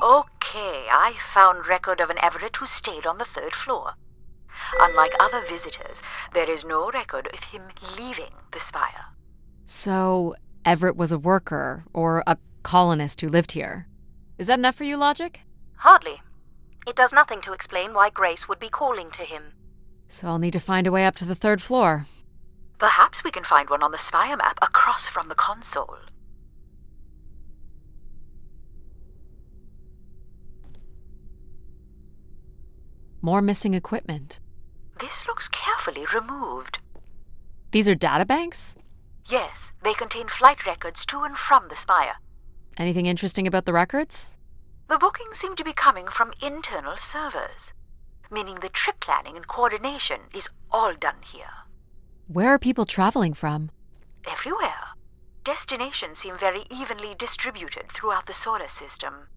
Okay, I found record of an Everett who stayed on the 3rd floor. Unlike other visitors, there is no record of him leaving the spire. So, Everett was a worker, or a colonist who lived here. Is that enough for you, Logic? Hardly. It does nothing to explain why Grace would be calling to him. So I'll need to find a way up to the 3rd floor. Perhaps we can find one on the spire map across from the console. More missing equipment. This looks carefully removed. These are databanks? Yes, they contain flight records to and from the spire. Anything interesting about the records? The bookings seem to be coming from internal servers, meaning the trip planning and coordination is all done here. Where are people traveling from? Everywhere. Destinations seem very evenly distributed throughout the solar system.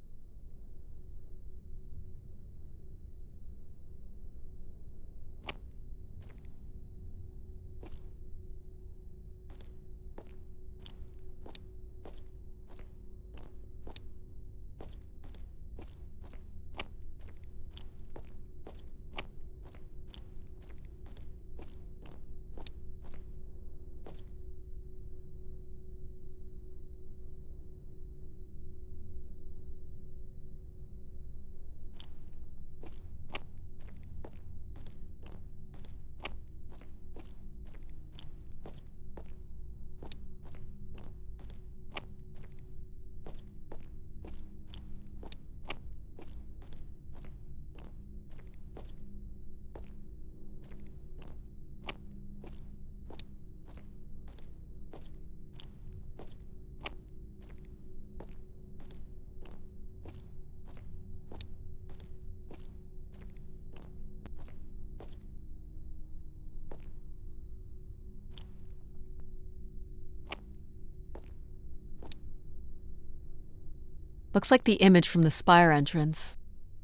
Looks like the image from the spire entrance.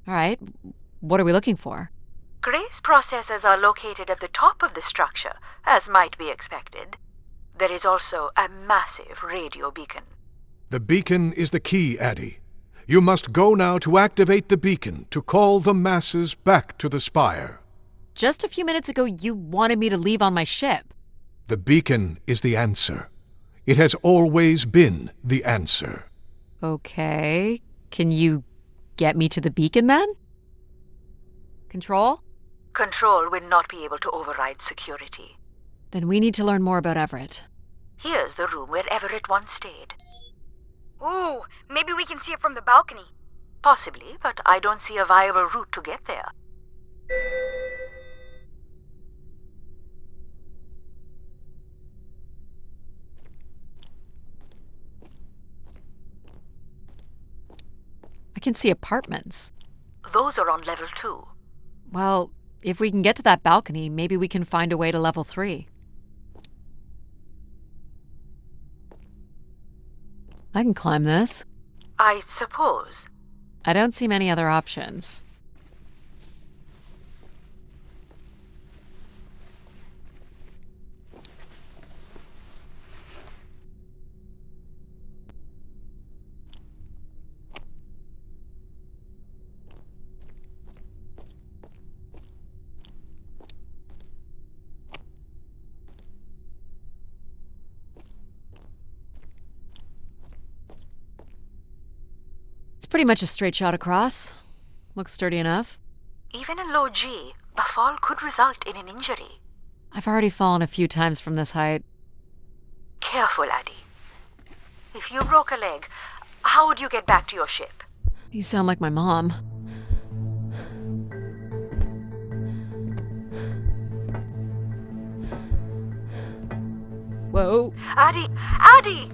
All right, what are we looking for? Grace processors are located at the top of the structure, as might be expected. There is also a massive radio beacon. The beacon is the key, Addie. You must go now to activate the beacon to call the masses back to the spire. Just a few minutes ago, you wanted me to leave on my ship. The beacon is the answer. It has always been the answer. Okay. Can you get me to the beacon then? Control? Control will not be able to override security. Then we need to learn more about Everett. Here's the room where Everett once stayed. Ooh, maybe we can see it from the balcony. Possibly, but I don't see a viable route to get there. I can see apartments. Those are on level 2. Well, if we can get to that balcony, maybe we can find a way to level 3. I can climb this. I suppose. I don't see many other options. Pretty much a straight shot across. Looks sturdy enough. Even in low G, a fall could result in an injury. I've already fallen a few times from this height. Careful, Addie. If you broke a leg, how would you get back to your ship? You sound like my mom. Whoa. Addie! Addie!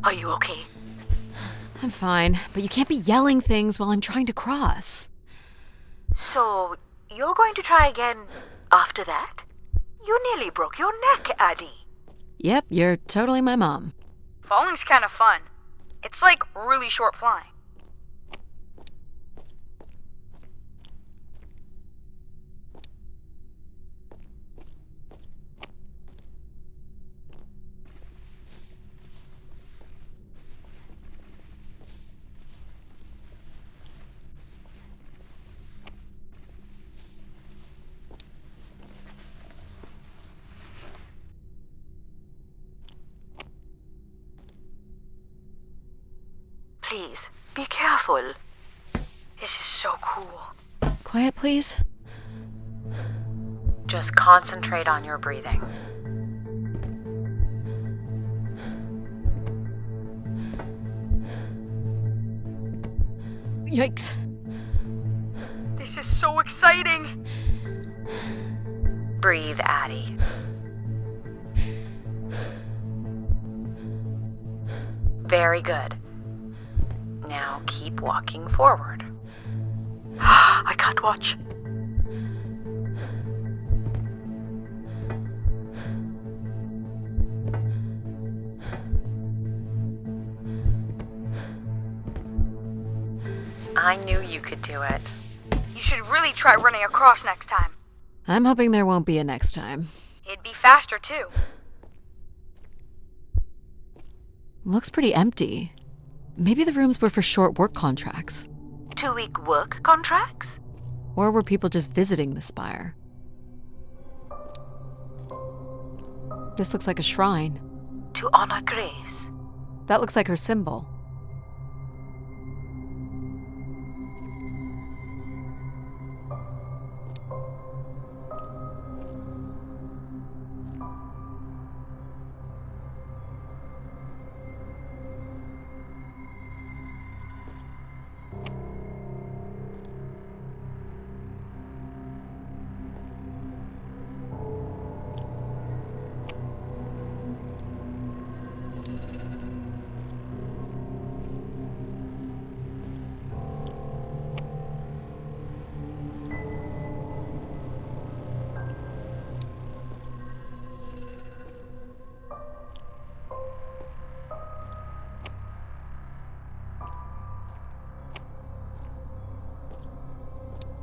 Are you okay? I'm fine, but you can't be yelling things while I'm trying to cross. So, you're going to try again after that? nearly broke your neck, Addie. Yep, you're totally my mom. Falling's kind of fun. It's like really short flying. Please, be careful. This is so cool. Quiet, please. Just concentrate on your breathing. Yikes. This is so exciting. Breathe, Addie. Very good. Now keep walking forward. I can't watch. I knew you could do it. You should really try running across next time. I'm hoping there won't be a next time. It'd be faster, too. Looks pretty empty. Maybe the rooms were for short work contracts. 2-week work contracts? Or were people just visiting the spire? This looks like a shrine. To honor Grace. That looks like her symbol.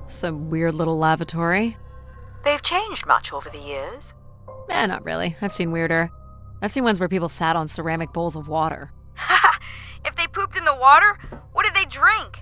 Some weird little lavatory. They've changed much over the years. Not really. I've seen weirder. I've seen ones where people sat on ceramic bowls of water. If they pooped in the water, what did they drink?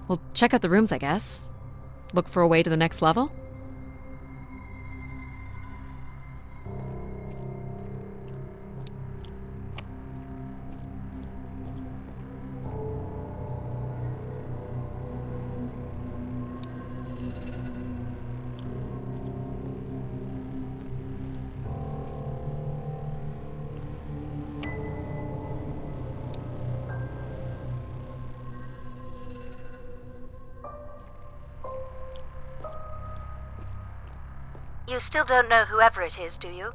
Well, check out the rooms, I guess. Look for a way to the next level? You still don't know whoever it is, do you?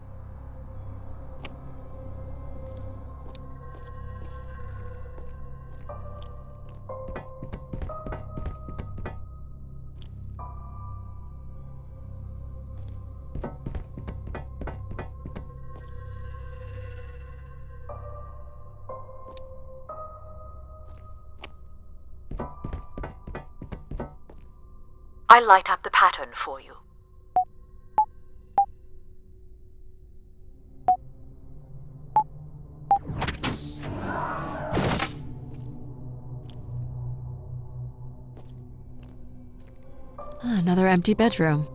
I'll light up the pattern for you. Another empty bedroom.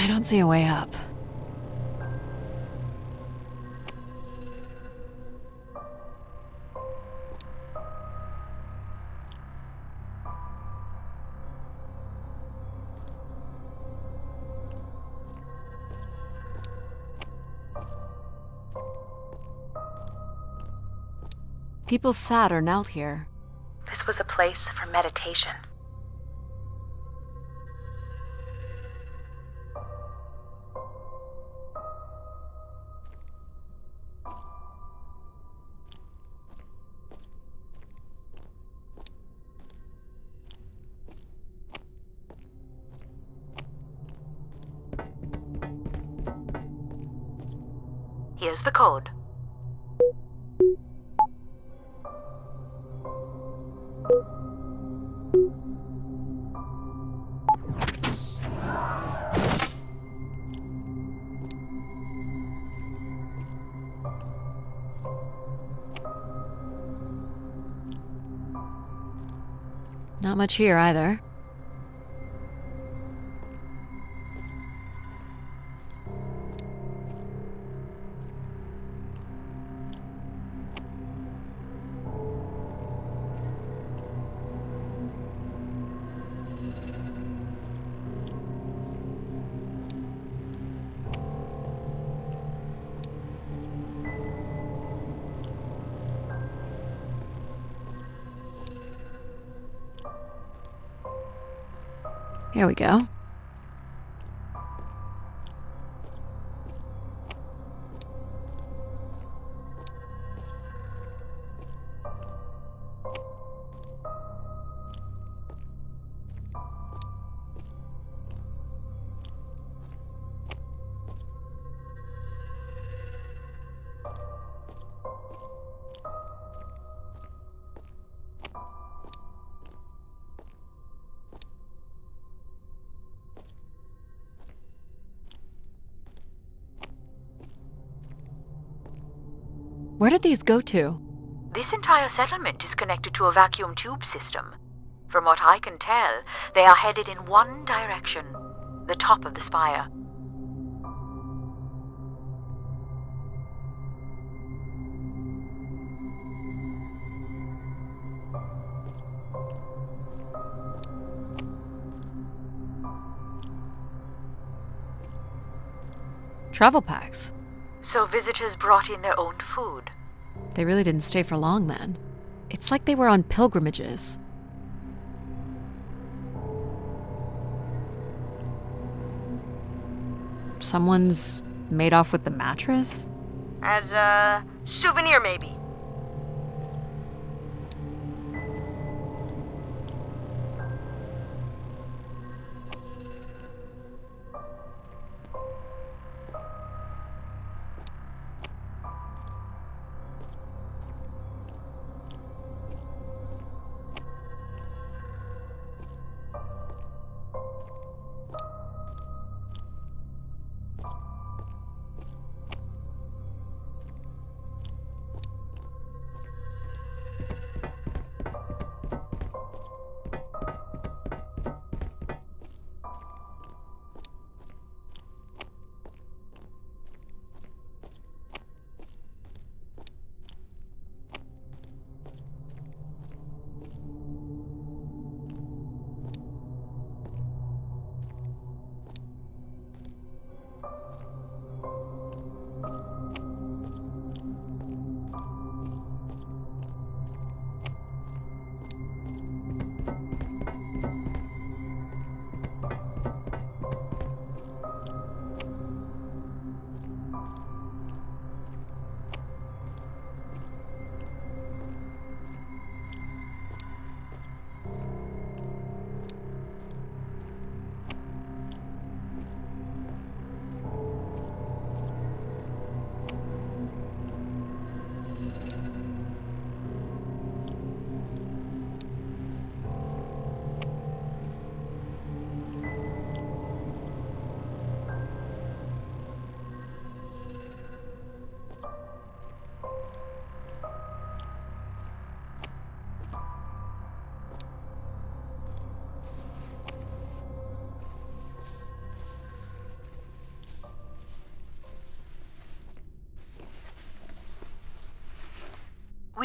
I don't see a way up. People sat or knelt here. This was a place for meditation. Here's the code. Not much here either. Here we go. Where did these go to? This entire settlement is connected to a vacuum tube system. From what I can tell, they are headed in one direction, the top of the spire. Travel packs. So visitors brought in their own food. They really didn't stay for long then. It's like they were on pilgrimages. Someone's made off with the mattress? As a souvenir, maybe.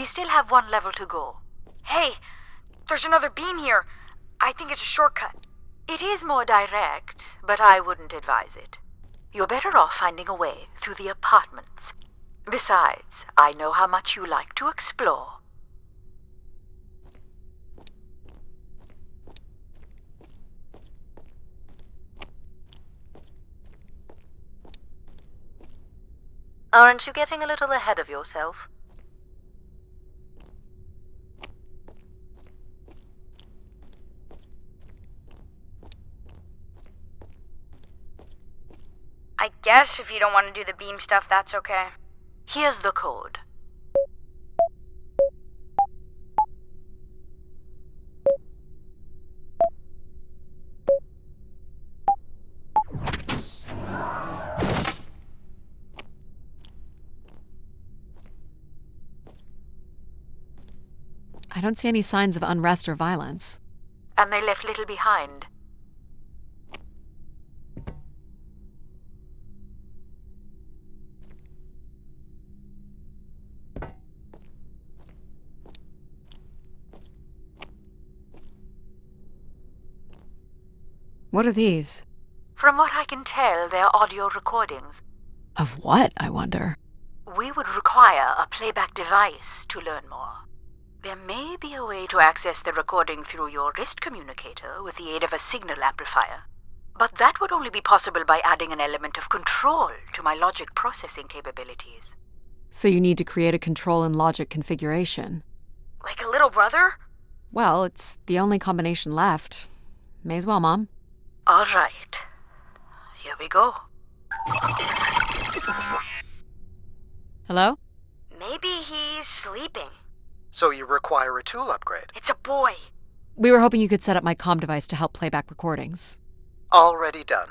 still have one level to go. Hey, there's another beam here. I think it's a shortcut. It is more direct, but I wouldn't advise it. You're better off finding a way through the apartments. Besides, I know how much you like to explore. Aren't you getting a little ahead of yourself? I guess if you don't want to do the beam stuff, that's okay. Here's the code. I don't see any signs of unrest or violence. And they left little behind. What are these? From what I can tell, they're audio recordings. Of what, I wonder? We would require a playback device to learn more. There may be a way to access the recording through your wrist communicator with the aid of a signal amplifier. But that would only be possible by adding an element of control to my logic processing capabilities. So you need to create a control and logic configuration. Like a little brother? Well, it's the only combination left. May as well, Mom. All right. Here we go. Hello? Maybe he's sleeping. So you require a tool upgrade. It's a boy. We were hoping you could set up my comm device to help play back recordings. Already done.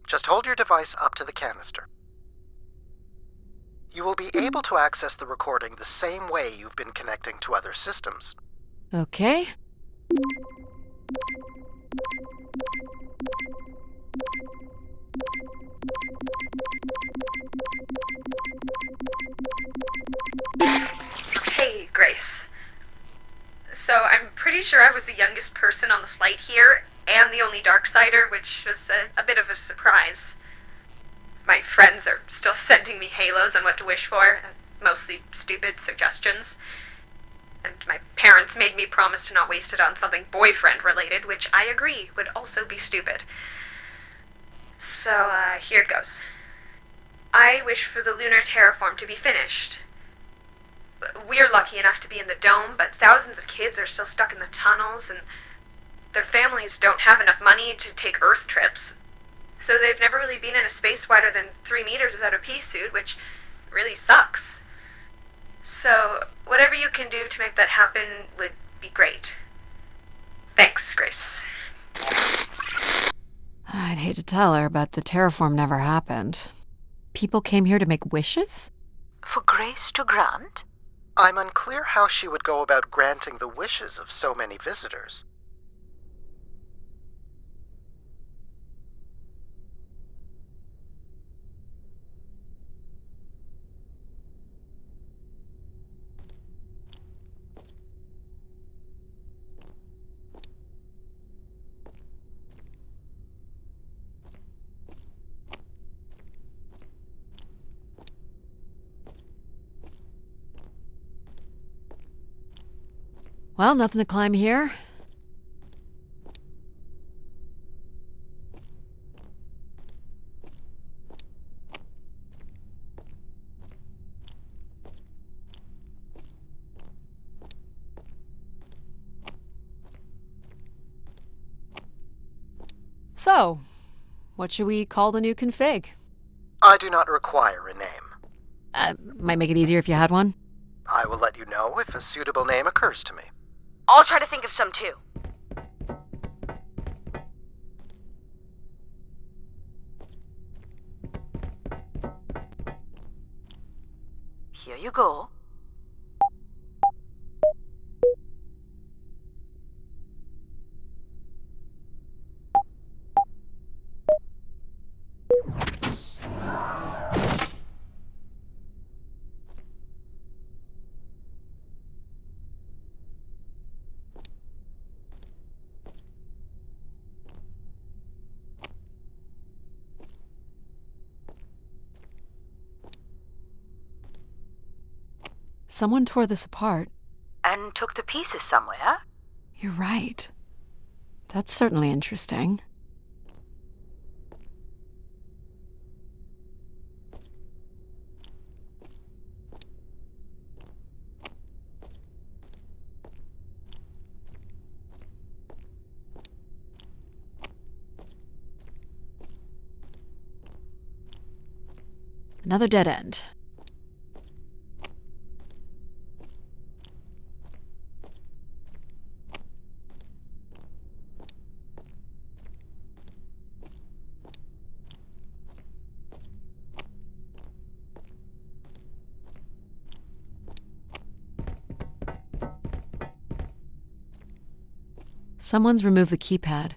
Just hold your device up to the canister. You will be able to access the recording the same way you've been connecting to other systems. Okay. Hey, Grace. So I'm pretty sure I was the youngest person on the flight here, and the only Darksider, which was a bit of a surprise. My friends are still sending me halos on what to wish for, mostly stupid suggestions. And my parents made me promise to not waste it on something boyfriend-related, which I agree would also be stupid. So, here it goes. I wish for the lunar terraform to be finished. We're lucky enough to be in the dome, but thousands of kids are still stuck in the tunnels, and their families don't have enough money to take Earth trips. So they've never really been in a space wider than 3 meters without a pea suit, which really sucks. So, whatever you can do to make that happen would be great. Thanks, Grace. I'd hate to tell her, but the terraform never happened. People came here to make wishes? For Grace to grant? I'm unclear how she would go about granting the wishes of so many visitors. Well, nothing to climb here. So, what should we call the new config? I do not require a name. Might make it easier if you had one. I will let you know if a suitable name occurs to me. I'll try to think of some too. Here you go. Someone tore this apart. And took to pieces somewhere. You're right. That's certainly interesting. Another dead end. Someone's removed the keypad.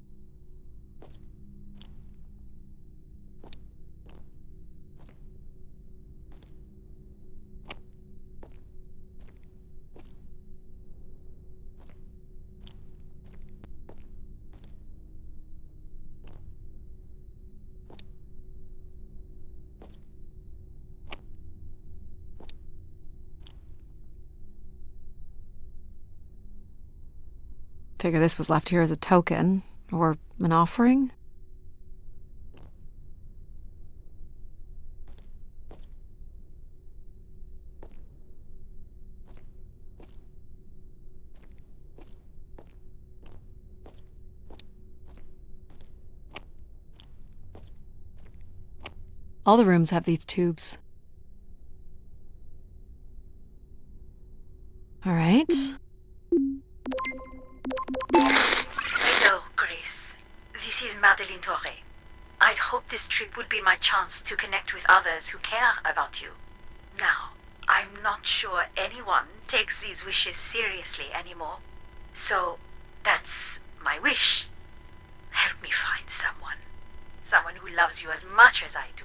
Figure this was left here as a token, or an offering. All the rooms have these tubes. All right. Hello, Grace. This is Madeleine Torre. I'd hoped this trip would be my chance to connect with others who care about you. Now, I'm not sure anyone takes these wishes seriously anymore. So, that's my wish. Help me find someone. Someone who loves you as much as I do.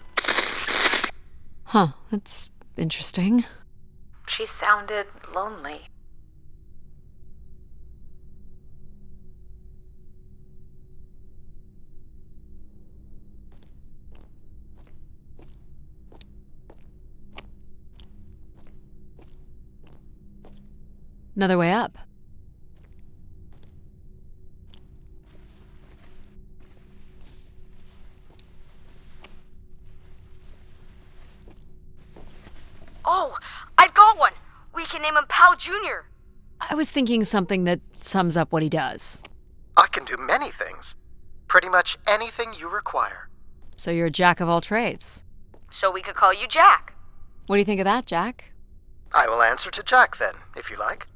Huh, that's interesting. She sounded lonely. Another way up. Oh, I've got one! We can name him Pal Jr. I was thinking something that sums up what he does. I can do many things. Pretty much anything you require. So you're a jack of all trades. So we could call you Jack. What do you think of that, Jack? I will answer to Jack then, if you like.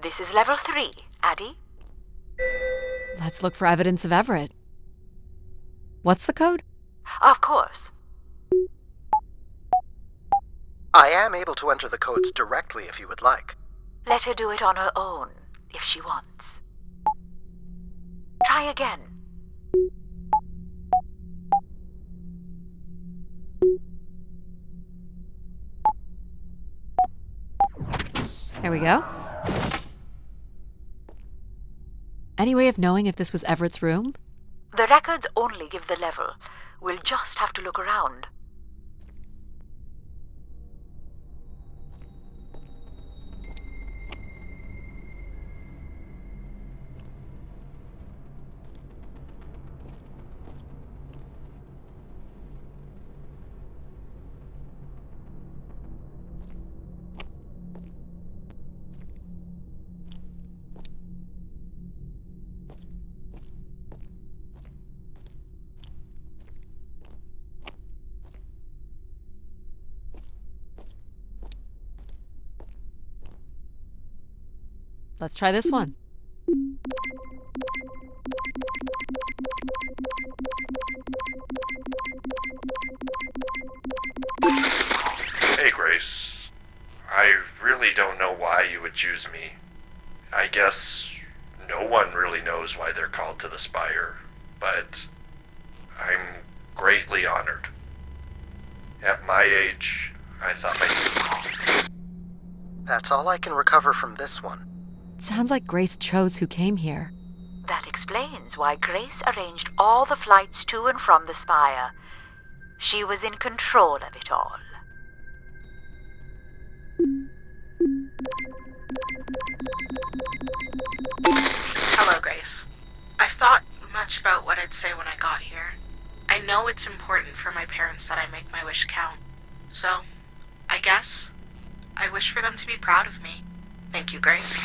This is level 3, Addie. Let's look for evidence of Everett. What's the code? Of course. I am able to enter the codes directly if you would like. Let her do it on her own, if she wants. Try again. There we go. Any way of knowing if this was Everett's room? The records only give the level. We'll just have to look around. Let's try this one. Hey, Grace. I really don't know why you would choose me. I guess no one really knows why they're called to the Spire, but I'm greatly honored. At my age, I thought my... That's all I can recover from this one. It sounds like Grace chose who came here. That explains why Grace arranged all the flights to and from the spire. She was in control of it all. Hello, Grace. I've thought much about what I'd say when I got here. I know it's important for my parents that I make my wish count. So, I guess I wish for them to be proud of me. Thank you, Grace.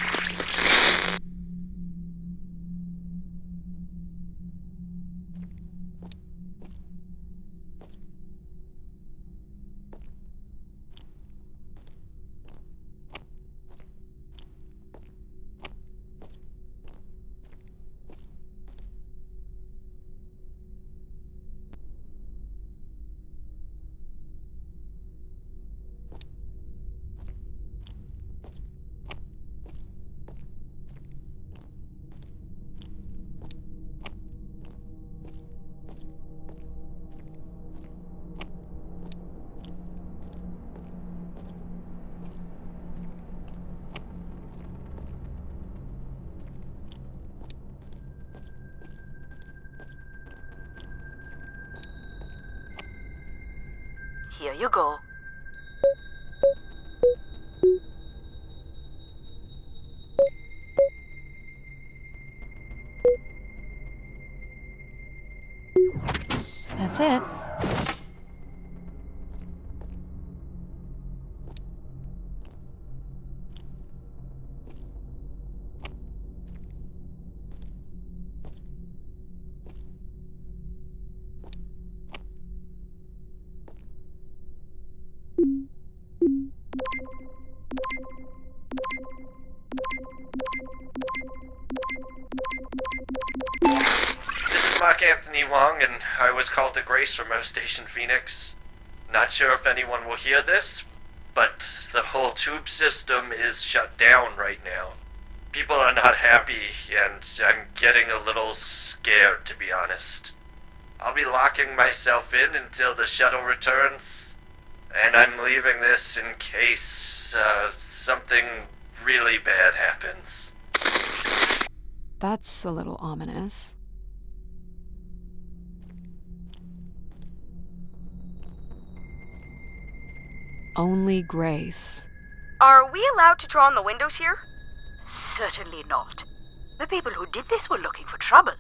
Here you go. That's it. This is Mark Anthony Wong, and I was called to Grace from Earth Station Phoenix. Not sure if anyone will hear this, but the whole tube system is shut down right now. People are not happy, and I'm getting a little scared, to be honest. I'll be locking myself in until the shuttle returns, and I'm leaving this in case something really bad happens. That's a little ominous. Only Grace. Are we allowed to draw on the windows here? Certainly not. The people who did this were looking for trouble.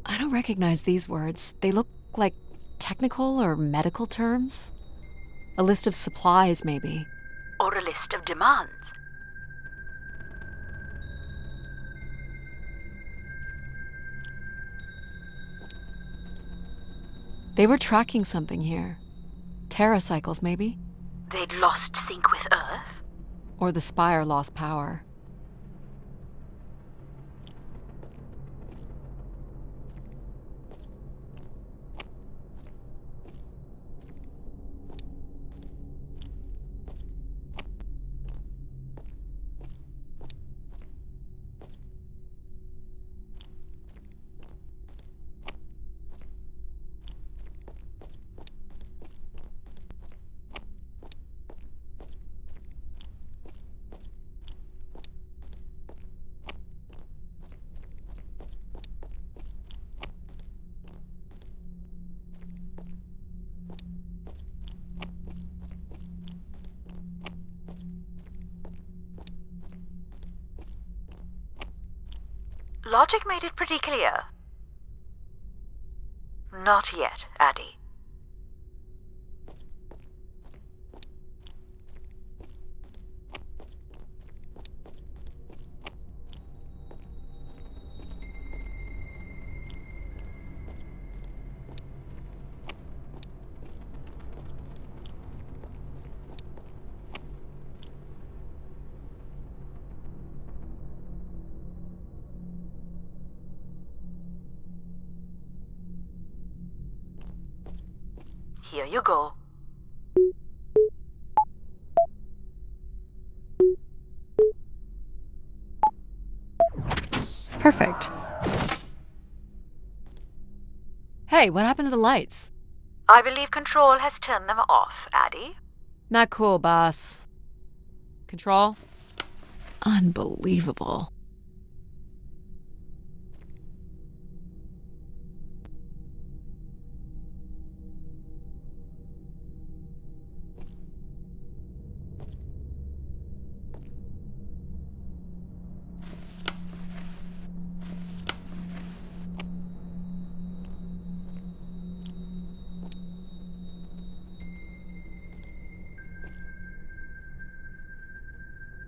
I don't recognize these words. They look like technical or medical terms. A list of supplies, maybe. Or a list of demands. They were tracking something here. Terracycles, maybe? They'd lost sync with Earth? Or the Spire lost power. Logic made it pretty clear. Not yet, Addie. Here you go. Perfect. Hey, what happened to the lights? I believe Control has turned them off, Addie. Not cool, boss. Control? Unbelievable.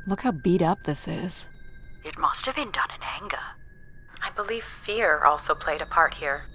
Look how beat up this is. It must have been done in anger. I believe fear also played a part here.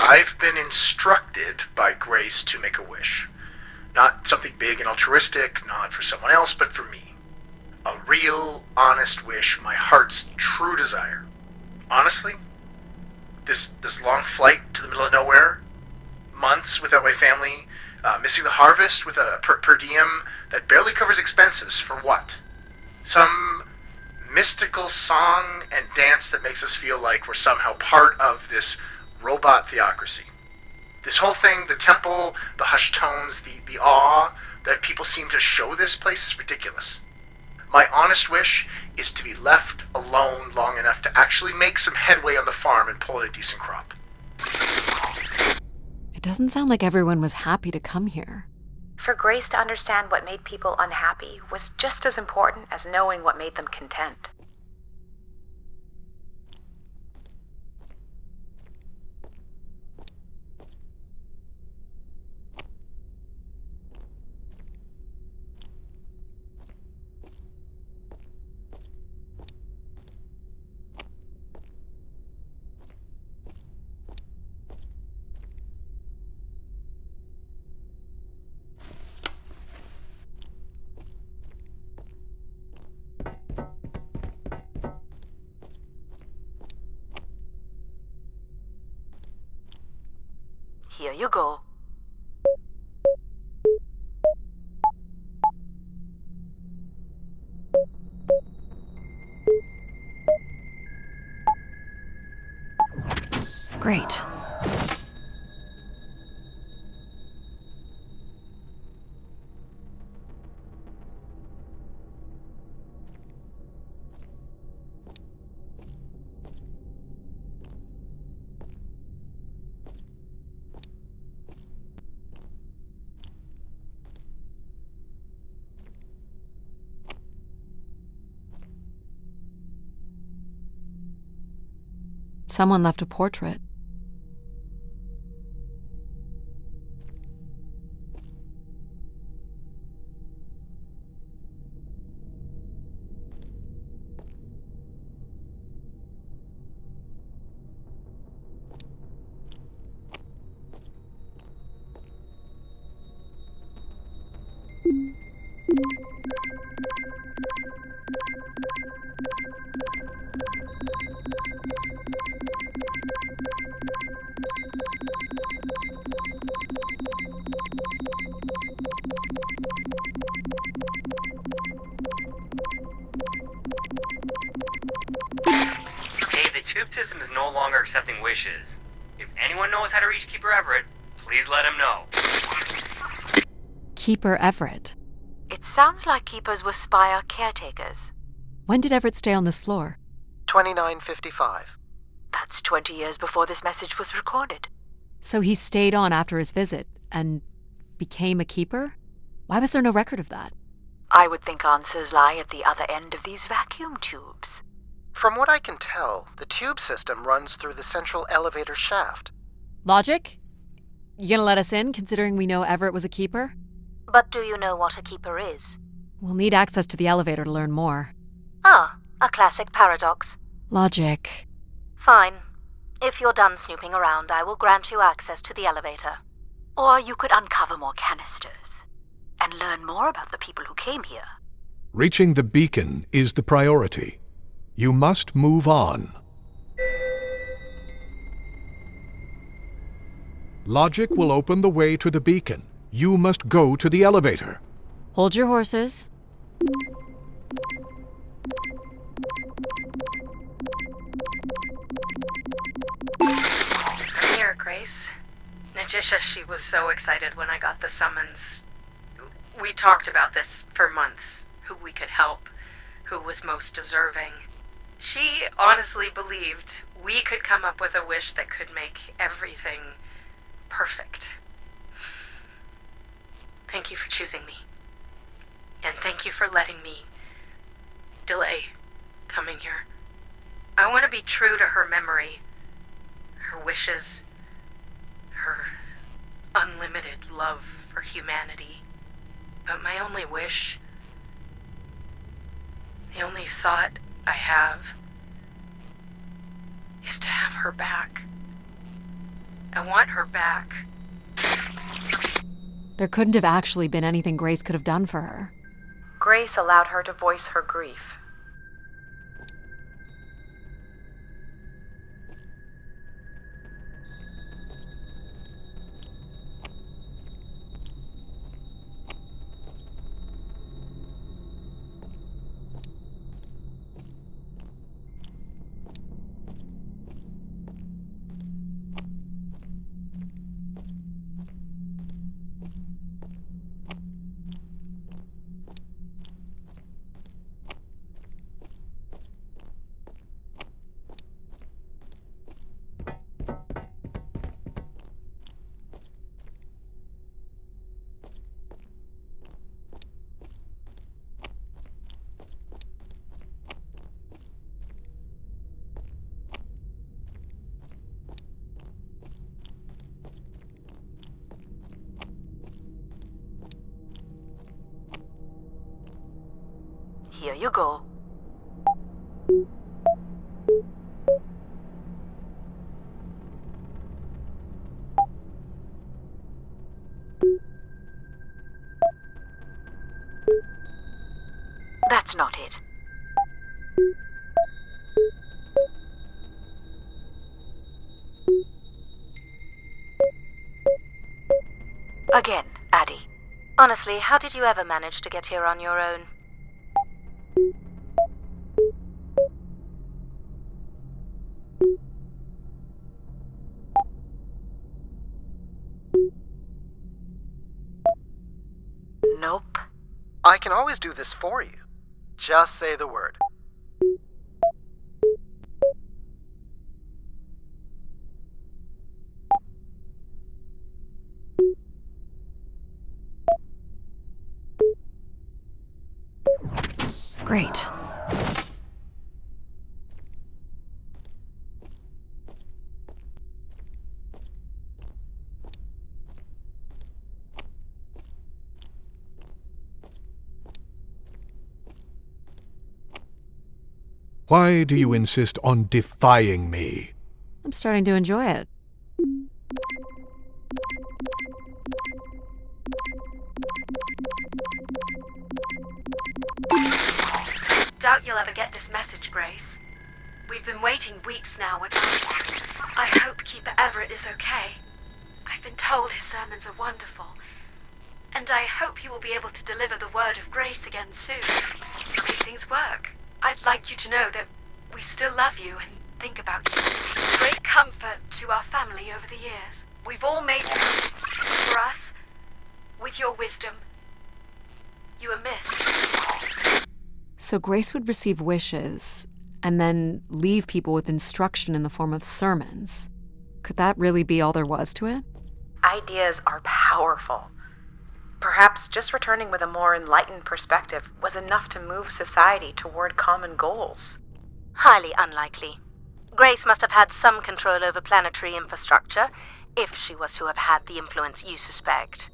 I've been instructed by Grace to make a wish. Not something big and altruistic, not for someone else, but for me. A real, honest wish, my heart's true desire. Honestly, this long flight to the middle of nowhere, months without my family, missing the harvest with a per diem that barely covers expenses, for what? Some mystical song and dance that makes us feel like we're somehow part of this robot theocracy. This whole thing, the temple, the hushed tones, the awe that people seem to show this place is ridiculous. My honest wish is to be left alone long enough to actually make some headway on the farm and pull in a decent crop. It doesn't sound like everyone was happy to come here. For Grace to understand what made people unhappy was just as important as knowing what made them content. Here you go. Great. Someone left a portrait. Hey, the tube system is no longer accepting wishes. If anyone knows how to reach Keeper Everett, please let him know. Keeper Everett. It sounds like keepers were Spire caretakers. When did Everett stay on this floor? 2955. That's 20 years before this message was recorded. So he stayed on after his visit and became a keeper? Why was there no record of that? I would think answers lie at the other end of these vacuum tubes. From what I can tell, the tube system runs through the central elevator shaft. Logic? You gonna let us in, considering we know Everett was a keeper? But do you know what a keeper is? We'll need access to the elevator to learn more. Ah, a classic paradox. Logic. Fine. If you're done snooping around, I will grant you access to the elevator. Or you could uncover more canisters and learn more about the people who came here. Reaching the beacon is the priority. You must move on. Logic will open the way to the beacon. You must go to the elevator. Hold your horses. I'm here, Grace. Najisha, she was so excited when I got the summons. We talked about this for months. Who we could help, who was most deserving. She honestly believed we could come up with a wish that could make everything perfect. Thank you for choosing me. And thank you for letting me delay coming here. I want to be true to her memory, her wishes, her unlimited love for humanity. But my only wish, the only thought I have, is to have her back. I want her back. There couldn't have actually been anything Grace could have done for her. Grace allowed her to voice her grief. Here you go. That's not it. Again, Addie. Honestly, how did you ever manage to get here on your own? Nope. I can always do this for you. Just say the word. Great. Why do you insist on defying me? I'm starting to enjoy it. Doubt you'll ever get this message, Grace. We've been waiting weeks now. I hope Keeper Everett is okay. I've been told his sermons are wonderful. And I hope he will be able to deliver the word of grace again soon. Make things work. I'd like you to know that we still love you and think about you. Great comfort to our family over the years. We've all made them for us. With your wisdom, you are missed. So Grace would receive wishes and then leave people with instruction in the form of sermons. Could that really be all there was to it? Ideas are powerful. Perhaps just returning with a more enlightened perspective was enough to move society toward common goals. Highly unlikely. Grace must have had some control over planetary infrastructure, if she was to have had the influence you suspect.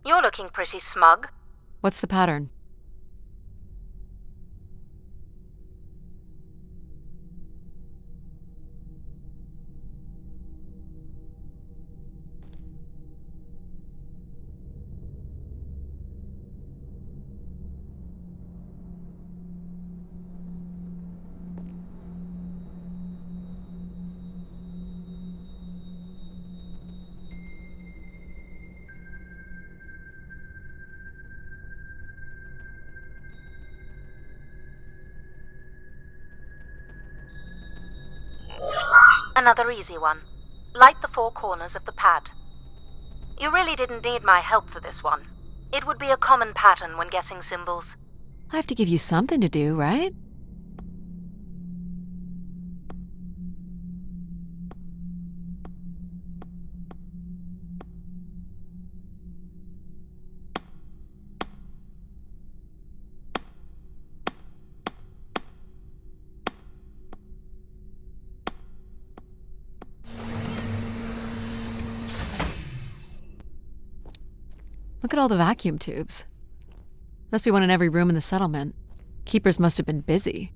You're looking pretty smug. What's the pattern? Another easy one. Light the 4 corners of the pad. You really didn't need my help for this one. It would be a common pattern when guessing symbols. I have to give you something to do, right? Look at all the vacuum tubes. Must be one in every room in the settlement. Keepers must have been busy.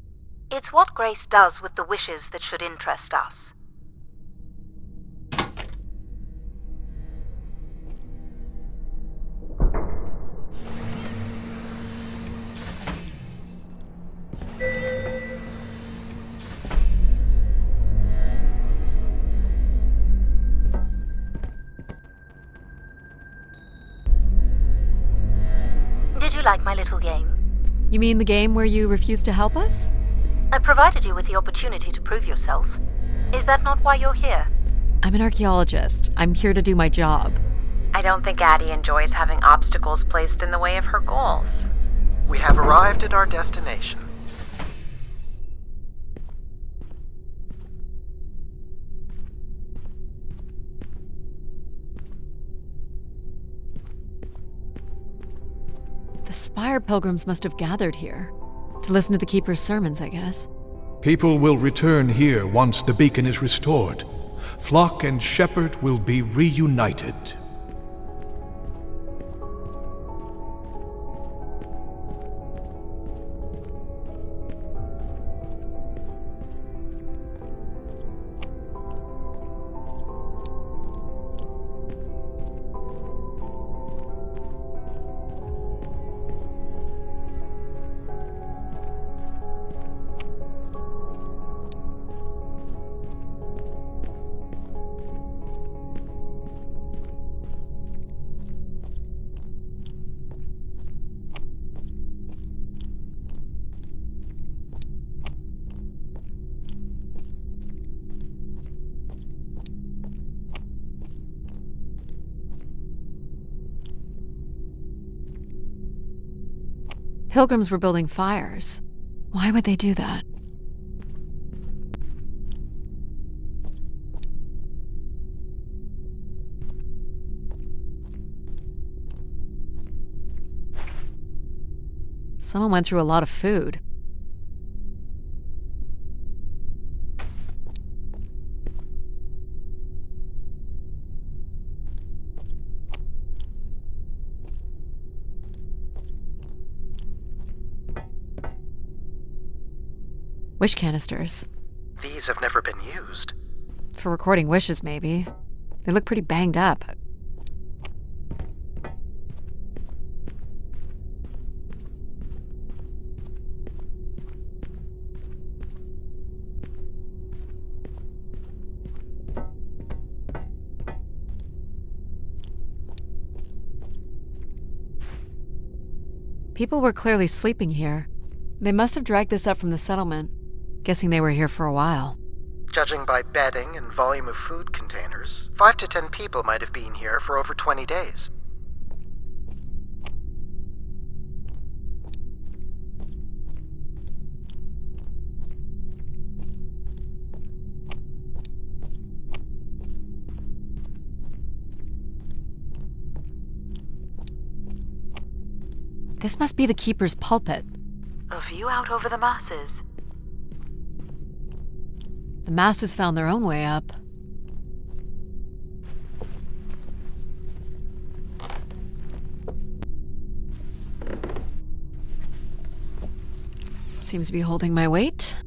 It's what Grace does with the wishes that should interest us. Did you like my little game? You mean the game where you refused to help us? I provided you with the opportunity to prove yourself. Is that not why you're here? I'm an archaeologist. I'm here to do my job. I don't think Addie enjoys having obstacles placed in the way of her goals. We have arrived at our destination. The Spire pilgrims must have gathered here. To listen to the Keeper's sermons, I guess. People will return here once the beacon is restored. Flock and shepherd will be reunited. Pilgrims were building fires. Why would they do that? Someone went through a lot of food. Wish canisters. These have never been used. For recording wishes, maybe. They look pretty banged up. People were clearly sleeping here. They must have dragged this up from the settlement. Guessing they were here for a while. Judging by bedding and volume of food containers, 5 to 10 people might have been here for over 20 days. This must be the Keeper's pulpit. A view out over the masses. The masses found their own way up. Seems to be holding my weight.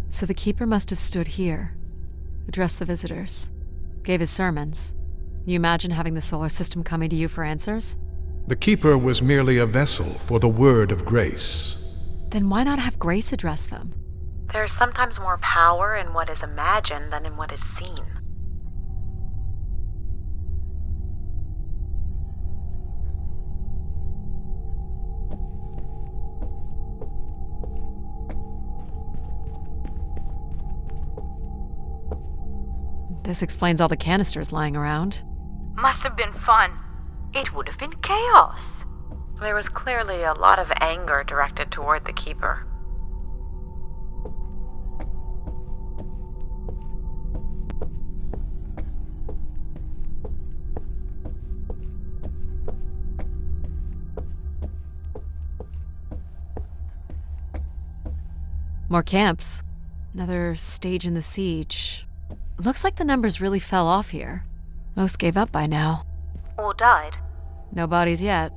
So the Keeper must have stood here, addressed the visitors, gave his sermons. Can you imagine having the solar system coming to you for answers? The Keeper was merely a vessel for the word of grace. Then why not have Grace address them? There's sometimes more power in what is imagined than in what is seen. This explains all the canisters lying around. Must have been fun. It would have been chaos. There was clearly a lot of anger directed toward the Keeper. More camps. Another stage in the siege. Looks like the numbers really fell off here. Most gave up by now. Or died. No bodies yet.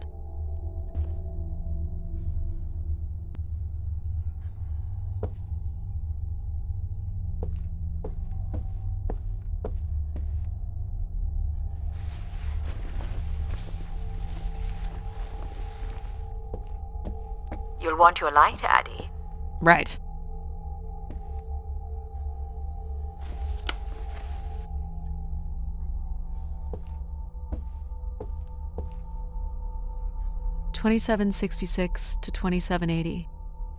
You'll want your light, Addie. Right. (2766 to 2780).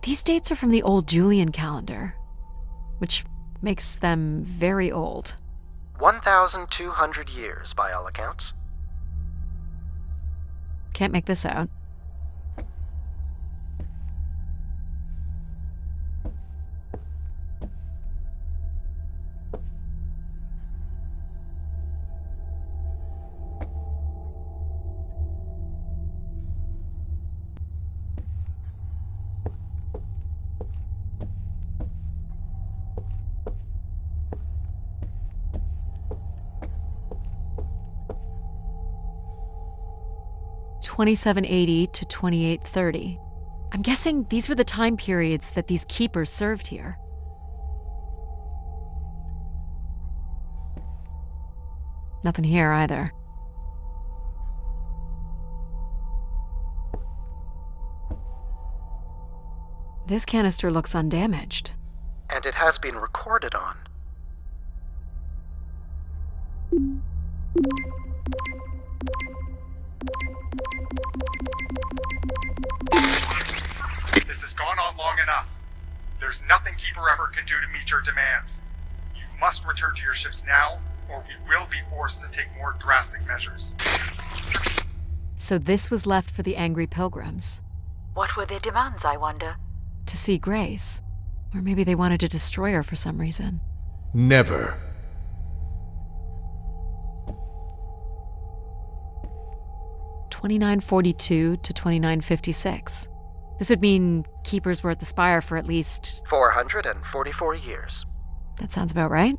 These dates are from the old Julian calendar, which makes them very old. 1,200 years, by all accounts. Can't make this out. (2780 to 2830). I'm guessing these were the time periods that these keepers served here. Nothing here either. This canister looks undamaged. And it has been recorded on. This has gone on long enough. There's nothing Keeper Everett can do to meet your demands. You must return to your ships now, or we will be forced to take more drastic measures. So this was left for the angry pilgrims. What were their demands, I wonder? To see Grace. Or maybe they wanted to destroy her for some reason. Never. $29.42 to $29.56. This would mean keepers were at the spire for at least 444 years. That sounds about right.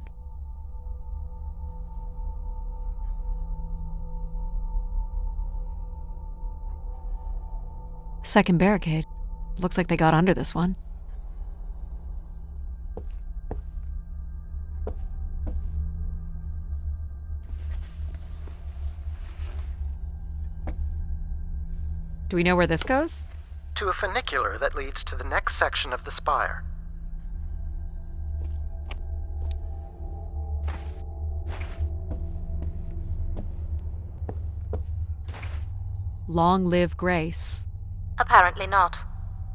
Second barricade. Looks like they got under this one. Do we know where this goes? To a funicular that leads to the next section of the spire. Long live Grace. Apparently not.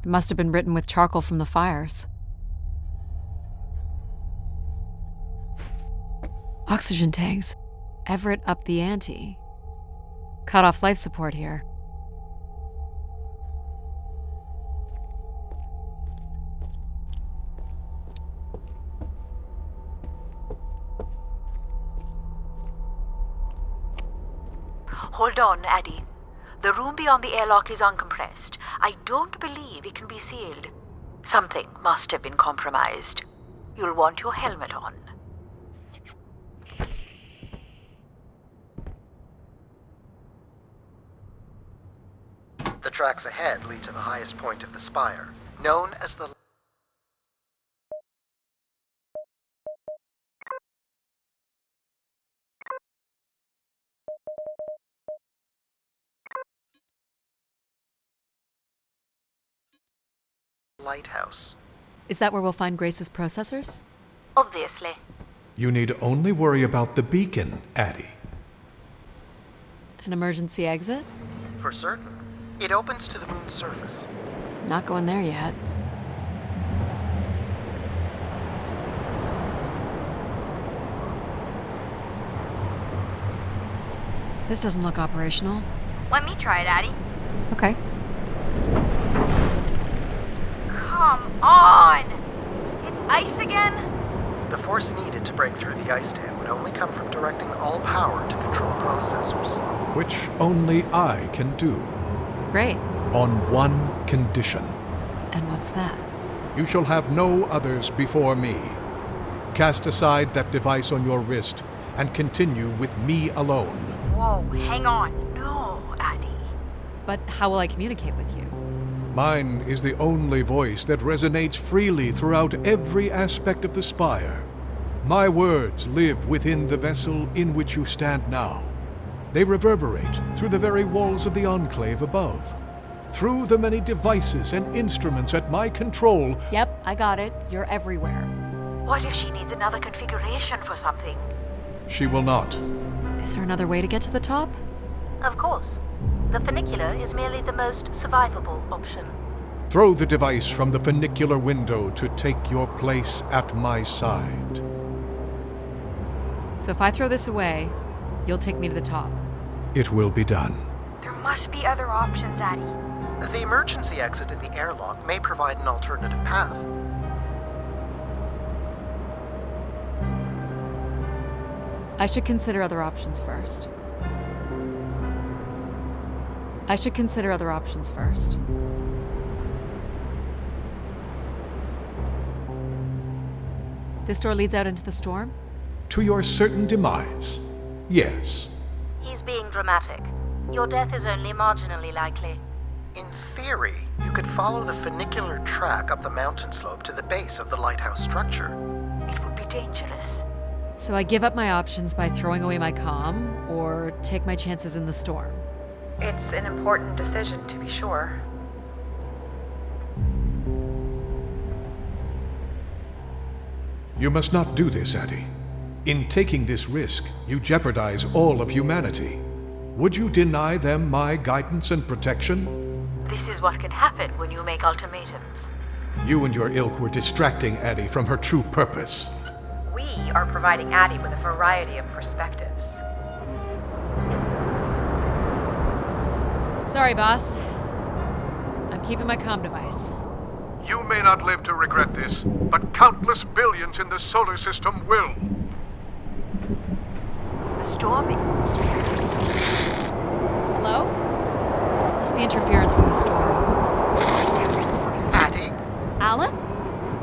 It must have been written with charcoal from the fires. Oxygen tanks. Everett upped the ante. Cut off life support here. Hold on, Addie. The room beyond the airlock is uncompressed. I don't believe it can be sealed. Something must have been compromised. You'll want your helmet on. The tracks ahead lead to the highest point of the spire, known as the lighthouse. Is that where we'll find Grace's processors? Obviously. You need only worry about the beacon, Addie. An emergency exit? For certain. It opens to the moon's surface. Not going there yet. This doesn't look operational. Let me try it, Addie. Okay. Come on! It's ice again? The force needed to break through the ice dam would only come from directing all power to control processors. Which only I can do. Great. On one condition. And what's that? You shall have no others before me. Cast aside that device on your wrist and continue with me alone. Whoa, hang on. No, Addie. But how will I communicate with you? Mine is the only voice that resonates freely throughout every aspect of the spire. My words live within the vessel in which you stand now. They reverberate through the very walls of the enclave above. Through the many devices and instruments at my control. Yep, I got it. You're everywhere. What if she needs another configuration for something? She will not. Is there another way to get to the top? Of course. The funicular is merely the most survivable option. Throw the device from the funicular window to take your place at my side. So if I throw this away, you'll take me to the top. It will be done. There must be other options, Addie. The emergency exit in the airlock may provide an alternative path. I should consider other options first. This door leads out into the storm? To your certain demise, yes. He's being dramatic. Your death is only marginally likely. In theory, you could follow the funicular track up the mountain slope to the base of the lighthouse structure. It would be dangerous. So I give up my options by throwing away my comm, or take my chances in the storm. It's an important decision, to be sure. You must not do this, Addie. In taking this risk, you jeopardize all of humanity. Would you deny them my guidance and protection? This is what can happen when you make ultimatums. You and your ilk were distracting Addie from her true purpose. We are providing Addie with a variety of perspectives. Sorry, boss. I'm keeping my comm device. You may not live to regret this, but countless billions in the solar system will. The storm is... Hello? Must be interference from the storm. Addie, Alan?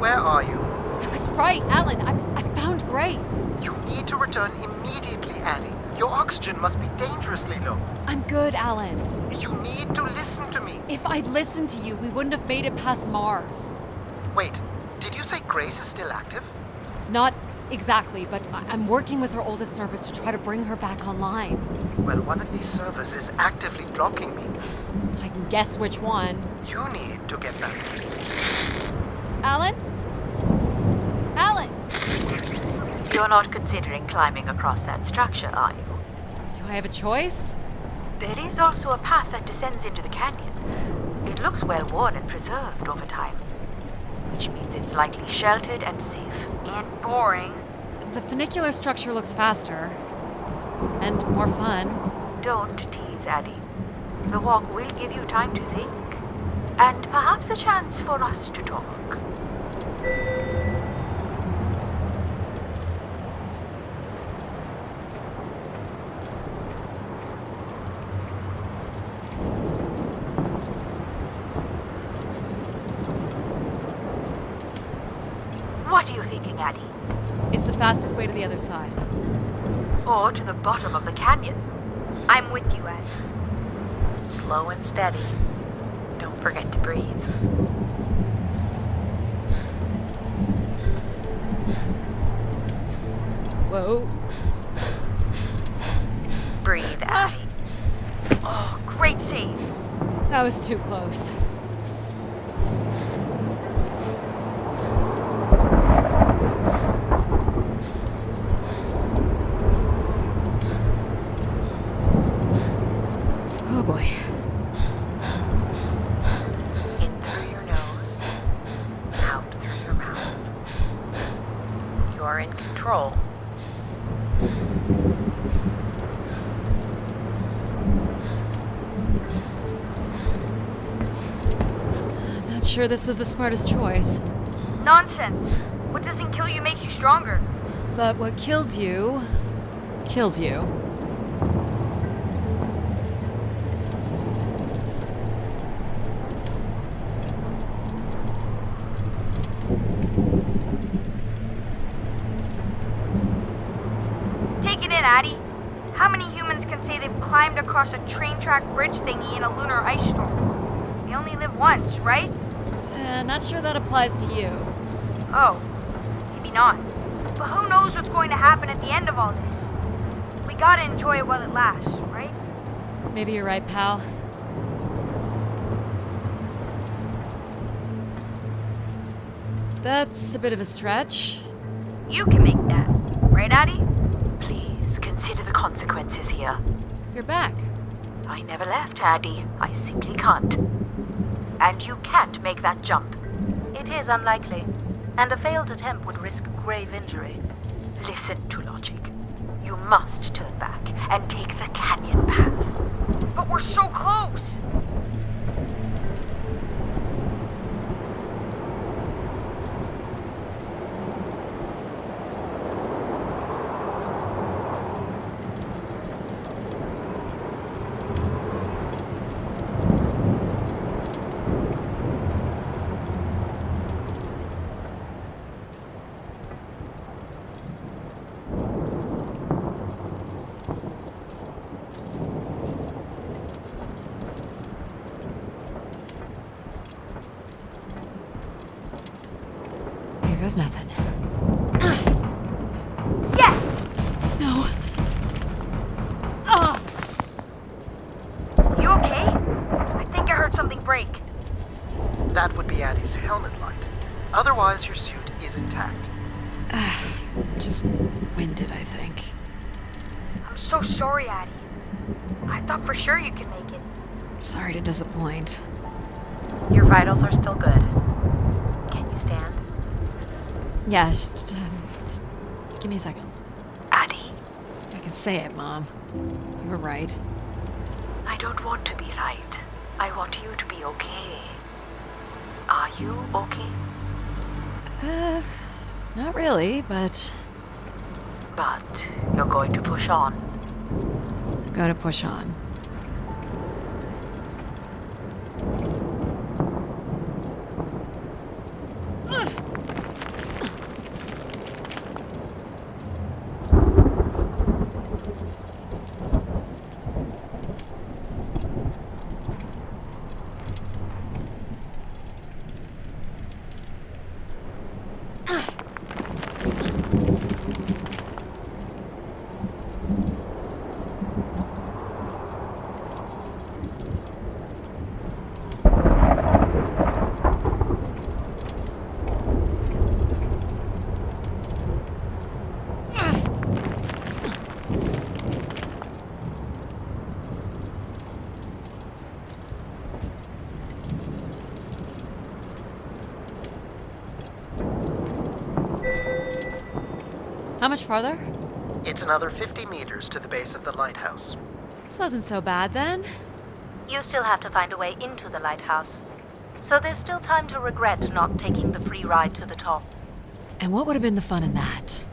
where are you? I was right, Alan. I found Grace. You need to return immediately, Addie. Your oxygen must be dangerously low. I'm good, Alan. You need to listen to me. If I'd listened to you, we wouldn't have made it past Mars. Wait, did you say Grace is still active? Not exactly, but I'm working with her oldest servers to try to bring her back online. Well, one of these servers is actively blocking me. I can guess which one. You need to get back. Alan? Alan! You're not considering climbing across that structure, are you? Do I have a choice? There is also a path that descends into the canyon. It looks well worn and preserved over time, which means it's likely sheltered and safe. And boring. The funicular structure looks faster. And more fun. Don't tease, Addie. The walk will give you time to think. And perhaps a chance for us to talk. What are you thinking, Addie? It's the fastest way to the other side. Or to the bottom of the canyon? I'm with you, Addie. Slow and steady. Don't forget to breathe. Whoa. Breathe, Addie. Oh, great save. That was too close. Oh boy. In through your nose, out through your mouth. You're in control. Not sure this was the smartest choice. Nonsense. What doesn't kill you makes you stronger. But what kills you, kills you. Take it in, Addie. How many humans can say they've climbed across a train track bridge thingy in a lunar ice storm? We only live once, right? Not sure that applies to you. Oh, maybe not. But who knows what's going to happen at the end of all this? We gotta enjoy it while it lasts, right? Maybe you're right, pal. That's a bit of a stretch. You can make that, right, Addie? Please consider the consequences here. You're back. I never left, Addie. I simply can't. And you can't make that jump. It is unlikely, and a failed attempt would risk grave injury. Listen to logic. You must turn back and take the canyon path. But we're so close! was nothing. Yes! No. You okay? I think I heard something break. That would be Addie's helmet light. Otherwise, your suit is intact. Just winded, I think. I'm so sorry, Addie. I thought for sure you could make it. Sorry to disappoint. Your vitals are still good. Can you stand? Yeah, just give me a second. Addie, I can say it, Mom. You were right. I don't want to be right. I want you to be okay. Are you okay? Not really, but But you're going to push on. I'm gonna push on. How much farther? It's another 50 meters to the base of the lighthouse. This wasn't so bad then. You still have to find a way into the lighthouse. So there's still time to regret not taking the free ride to the top. And what would have been the fun in that?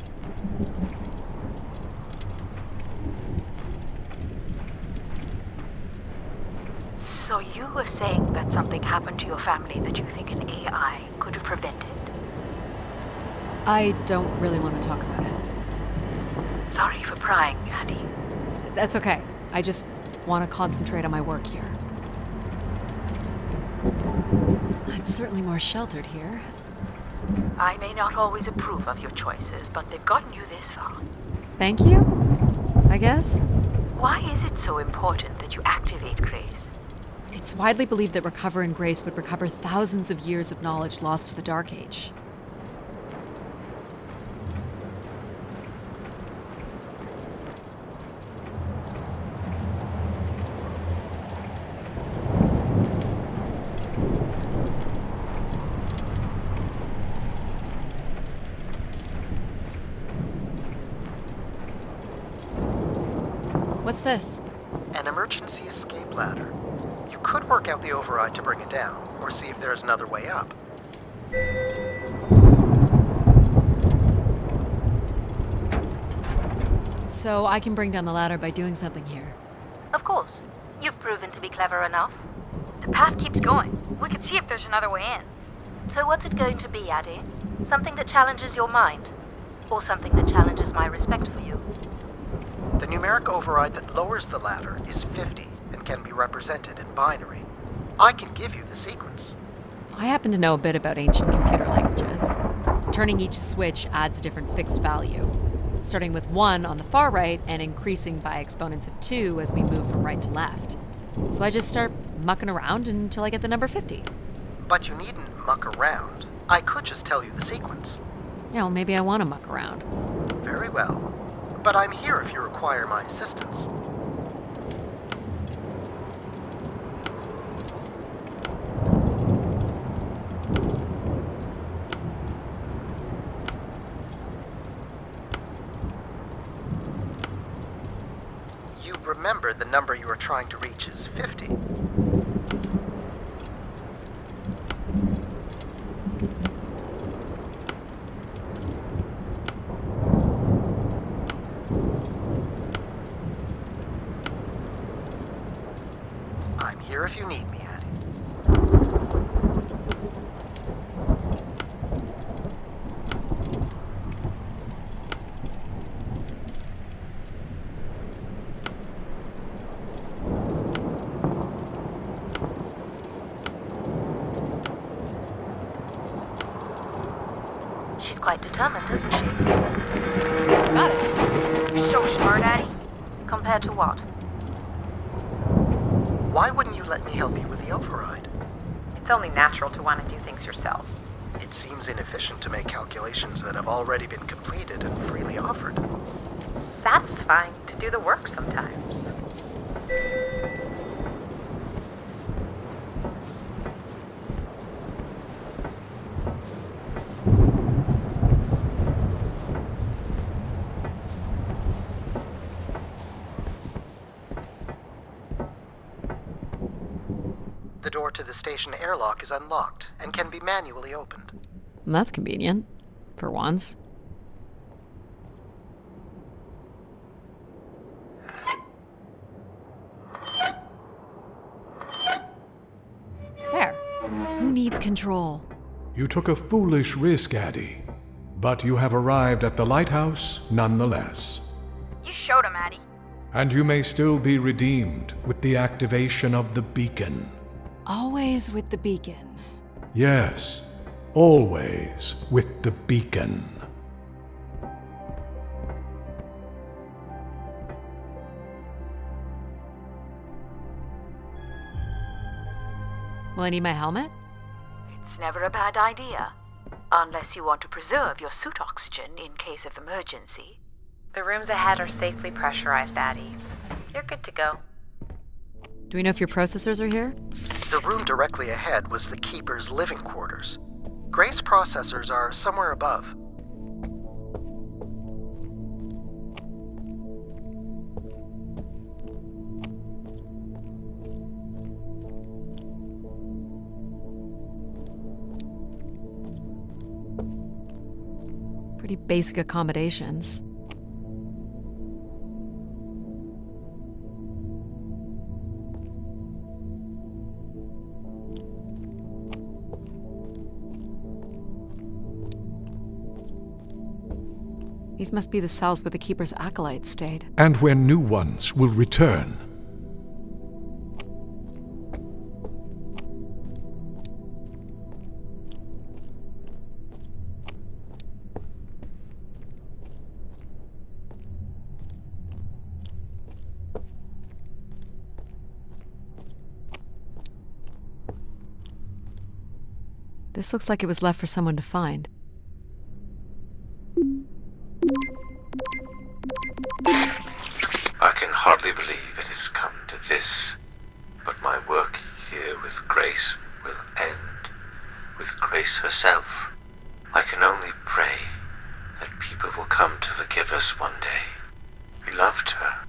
So you were saying that something happened to your family that you think an AI could have prevented? I don't really want to talk about it. Sorry for prying, Addie. That's okay. I just want to concentrate on my work here. It's certainly more sheltered here. I may not always approve of your choices, but they've gotten you this far. Thank you, I guess. Why is it so important that you activate Grace? It's widely believed that recovering Grace would recover thousands of years of knowledge lost to the Dark Age. What's this? An emergency escape ladder. You could work out the override to bring it down, or see if there's another way up. So I can bring down the ladder by doing something here. Of course. You've proven to be clever enough. The path keeps going. We can see if there's another way in. So what's it going to be, Addie? Something that challenges your mind? Or something that challenges my respect for you? The numeric override that lowers the ladder is 50 and can be represented in binary. I can give you the sequence. I happen to know a bit about ancient computer languages. Turning each switch adds a different fixed value, starting with 1 on the far right and increasing by exponents of 2 as we move from right to left. So I just start mucking around until I get the number 50. But you needn't muck around. I could just tell you the sequence. Yeah, well, maybe I want to muck around. Very well. But I'm here if you require my assistance. You remember the number you are trying to reach is 50. I'm here if you need me, Addie. She's quite determined, isn't she? Got it. You're so smart, Addie. Compared to what? Why wouldn't you let me help you with the override? It's only natural to want to do things yourself. It seems inefficient to make calculations that have already been completed and freely offered. It's satisfying to do the work sometimes. The door to the station airlock is unlocked and can be manually opened. That's convenient. For once. There. Who needs control? You took a foolish risk, Addie, but you have arrived at the lighthouse nonetheless. You showed him, Addie. And you may still be redeemed with the activation of the beacon. Always with the beacon. Yes, always with the beacon. Will I need my helmet? It's never a bad idea, unless you want to preserve your suit oxygen in case of emergency. The rooms ahead are safely pressurized, Addie. You're good to go. Do we know if your processors are here? The room directly ahead was the Keeper's living quarters. Grace processors are somewhere above. Pretty basic accommodations. These must be the cells where the Keeper's acolytes stayed. And where new ones will return. This looks like it was left for someone to find. I can hardly believe it has come to this, but my work here with Grace will end with Grace herself. I can only pray that people will come to forgive us one day. We loved her,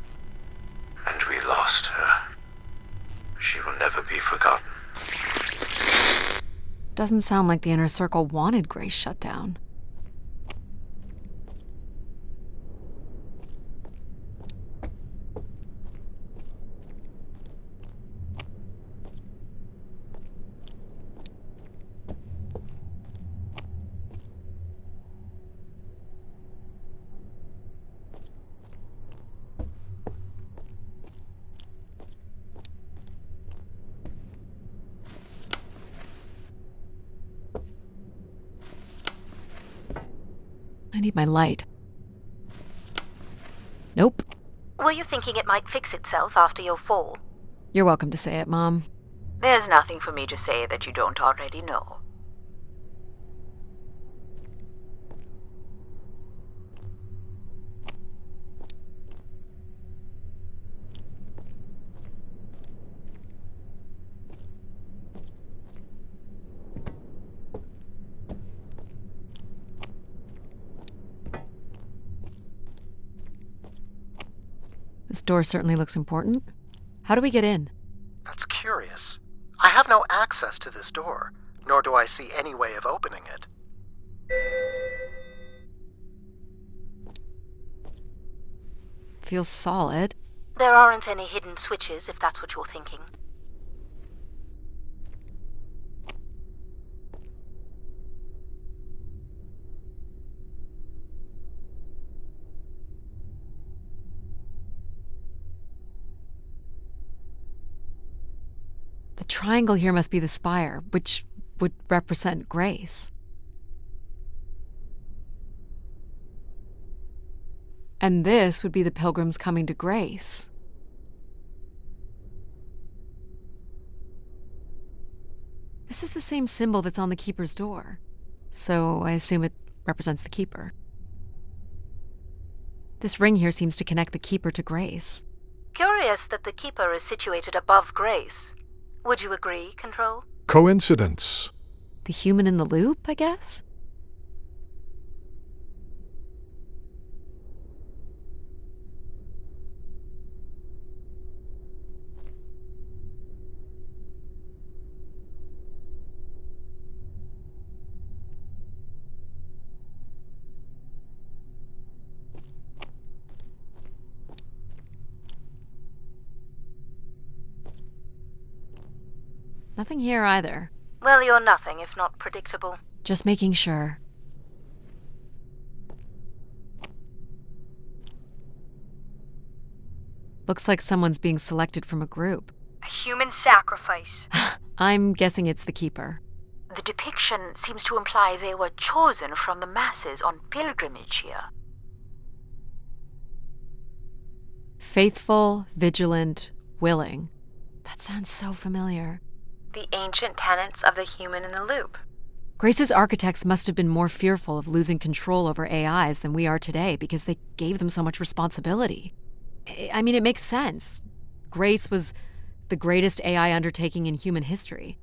and we lost her. She will never be forgotten. Doesn't sound like the Inner Circle wanted Grace shut down. I need my light. Nope. Were you thinking it might fix itself after your fall? You're welcome to say it, Mom. There's nothing for me to say that you don't already know. This door certainly looks important. How do we get in? That's curious. I have no access to this door, nor do I see any way of opening it. Feels solid. There aren't any hidden switches, if that's what you're thinking. The triangle here must be the spire, which would represent Grace. And this would be the pilgrims coming to Grace. This is the same symbol that's on the Keeper's door, so I assume it represents the Keeper. This ring here seems to connect the Keeper to Grace. Curious that the Keeper is situated above Grace. Would you agree, Control? Coincidence. The human in the loop, I guess? Nothing here either. Well, you're nothing if not predictable. Just making sure. Looks like someone's being selected from a group. A human sacrifice. I'm guessing it's the Keeper. The depiction seems to imply they were chosen from the masses on pilgrimage here. Faithful, vigilant, willing. That sounds so familiar. The ancient tenets of the human in the loop. Grace's architects must have been more fearful of losing control over AIs than we are today because they gave them so much responsibility. I mean, it makes sense. Grace was the greatest AI undertaking in human history.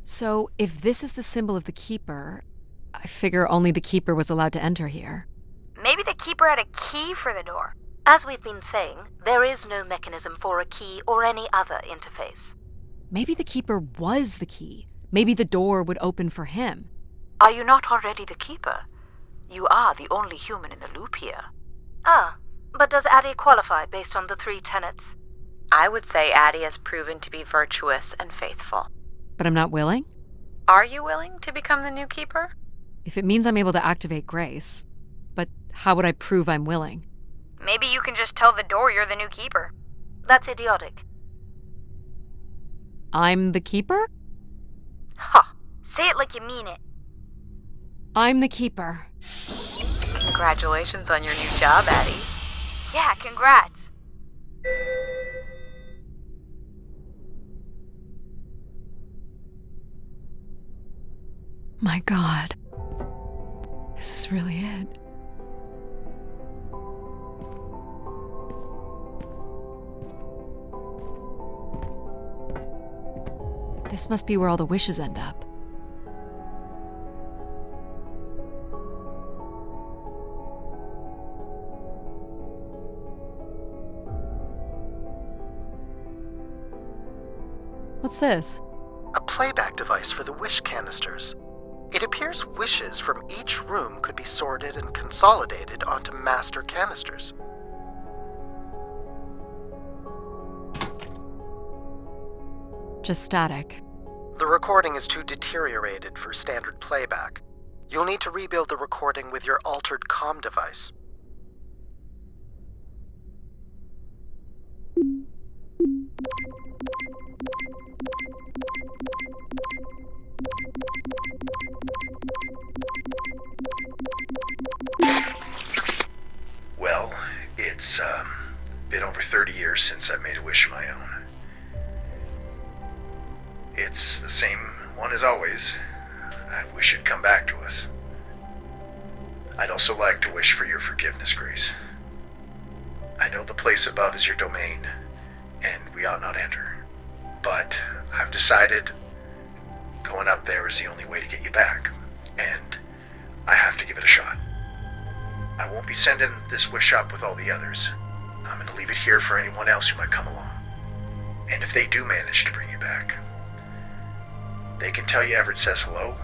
So, if this is the symbol of the Keeper, I figure only the Keeper was allowed to enter here. Maybe the Keeper had a key for the door. As we've been saying, there is no mechanism for a key or any other interface. Maybe the Keeper was the key. Maybe the door would open for him. Are you not already the Keeper? You are the only human in the loop here. Ah, but does Addie qualify based on the 3 tenets? I would say Addie has proven to be virtuous and faithful. But I'm not willing? Are you willing to become the new Keeper? If it means I'm able to activate Grace. But how would I prove I'm willing? Maybe you can just tell the door you're the new Keeper. That's idiotic. I'm the Keeper? Ha! Say it like you mean it. I'm the Keeper. Congratulations on your new job, Addie. Yeah, congrats. My God. This is really it. This must be where all the wishes end up. What's this? A playback device for the wish canisters. It appears wishes from each room could be sorted and consolidated onto master canisters. Just static. The recording is too deteriorated for standard playback. You'll need to rebuild the recording with your altered comm device. Well, it's been over 30 years since I made a wish of my own. It's the same one as always. I wish it'd come back to us. I'd also like to wish for your forgiveness, Grace. I know the place above is your domain, and we ought not enter. But I've decided going up there is the only way to get you back, and I have to give it a shot. I won't be sending this wish up with all the others. I'm going to leave it here for anyone else who might come along. And if they do manage to bring you back, they can tell you Everett says hello,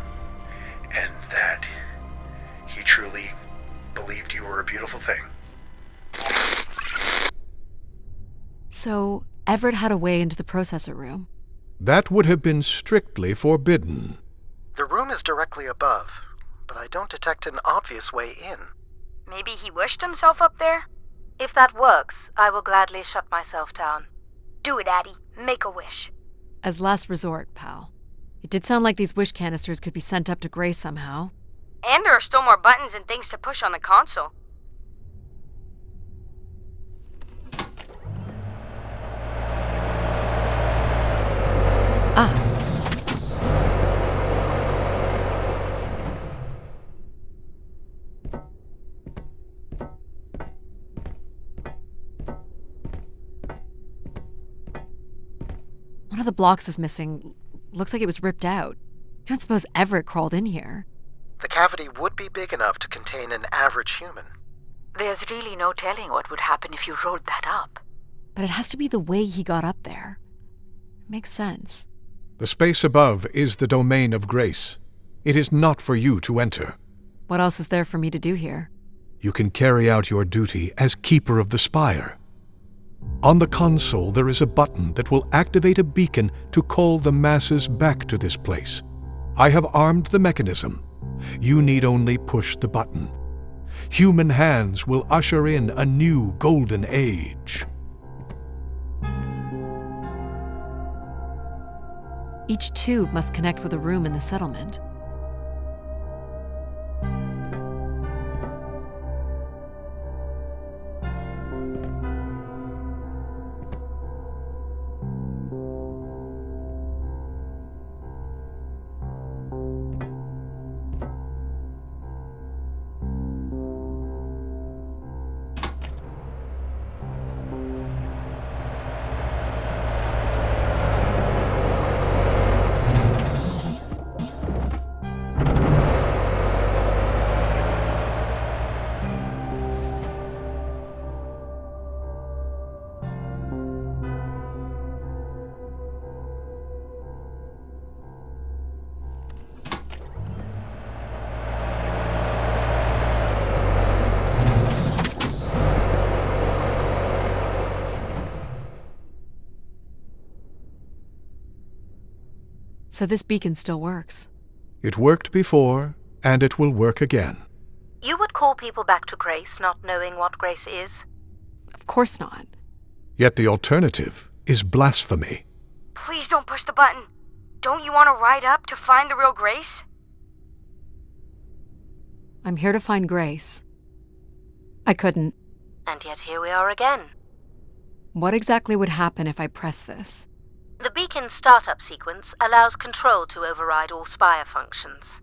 and that he truly believed you were a beautiful thing. So, Everett had a way into the processor room. That would have been strictly forbidden. The room is directly above, but I don't detect an obvious way in. Maybe he wished himself up there? If that works, I will gladly shut myself down. Do it, Addie. Make a wish. As last resort, pal. It did sound like these wish canisters could be sent up to Grace somehow. And there are still more buttons and things to push on the console. Ah. One of the blocks is missing. Looks like it was ripped out. Don't suppose Everett crawled in here. The cavity would be big enough to contain an average human. There's really no telling what would happen if you rolled that up. But it has to be the way he got up there. It makes sense. The space above is the domain of Grace. It is not for you to enter. What else is there for me to do here? You can carry out your duty as Keeper of the Spire. On the console, there is a button that will activate a beacon to call the masses back to this place. I have armed the mechanism. You need only push the button. Human hands will usher in a new golden age. Each tube must connect with a room in the settlement. So this beacon still works. It worked before, and it will work again. You would call people back to Grace not knowing what Grace is? Of course not. Yet the alternative is blasphemy. Please don't push the button. Don't you want to ride up to find the real Grace? I'm here to find Grace. I couldn't. And yet here we are again. What exactly would happen if I press this? The beacon startup sequence allows control to override all Spire functions.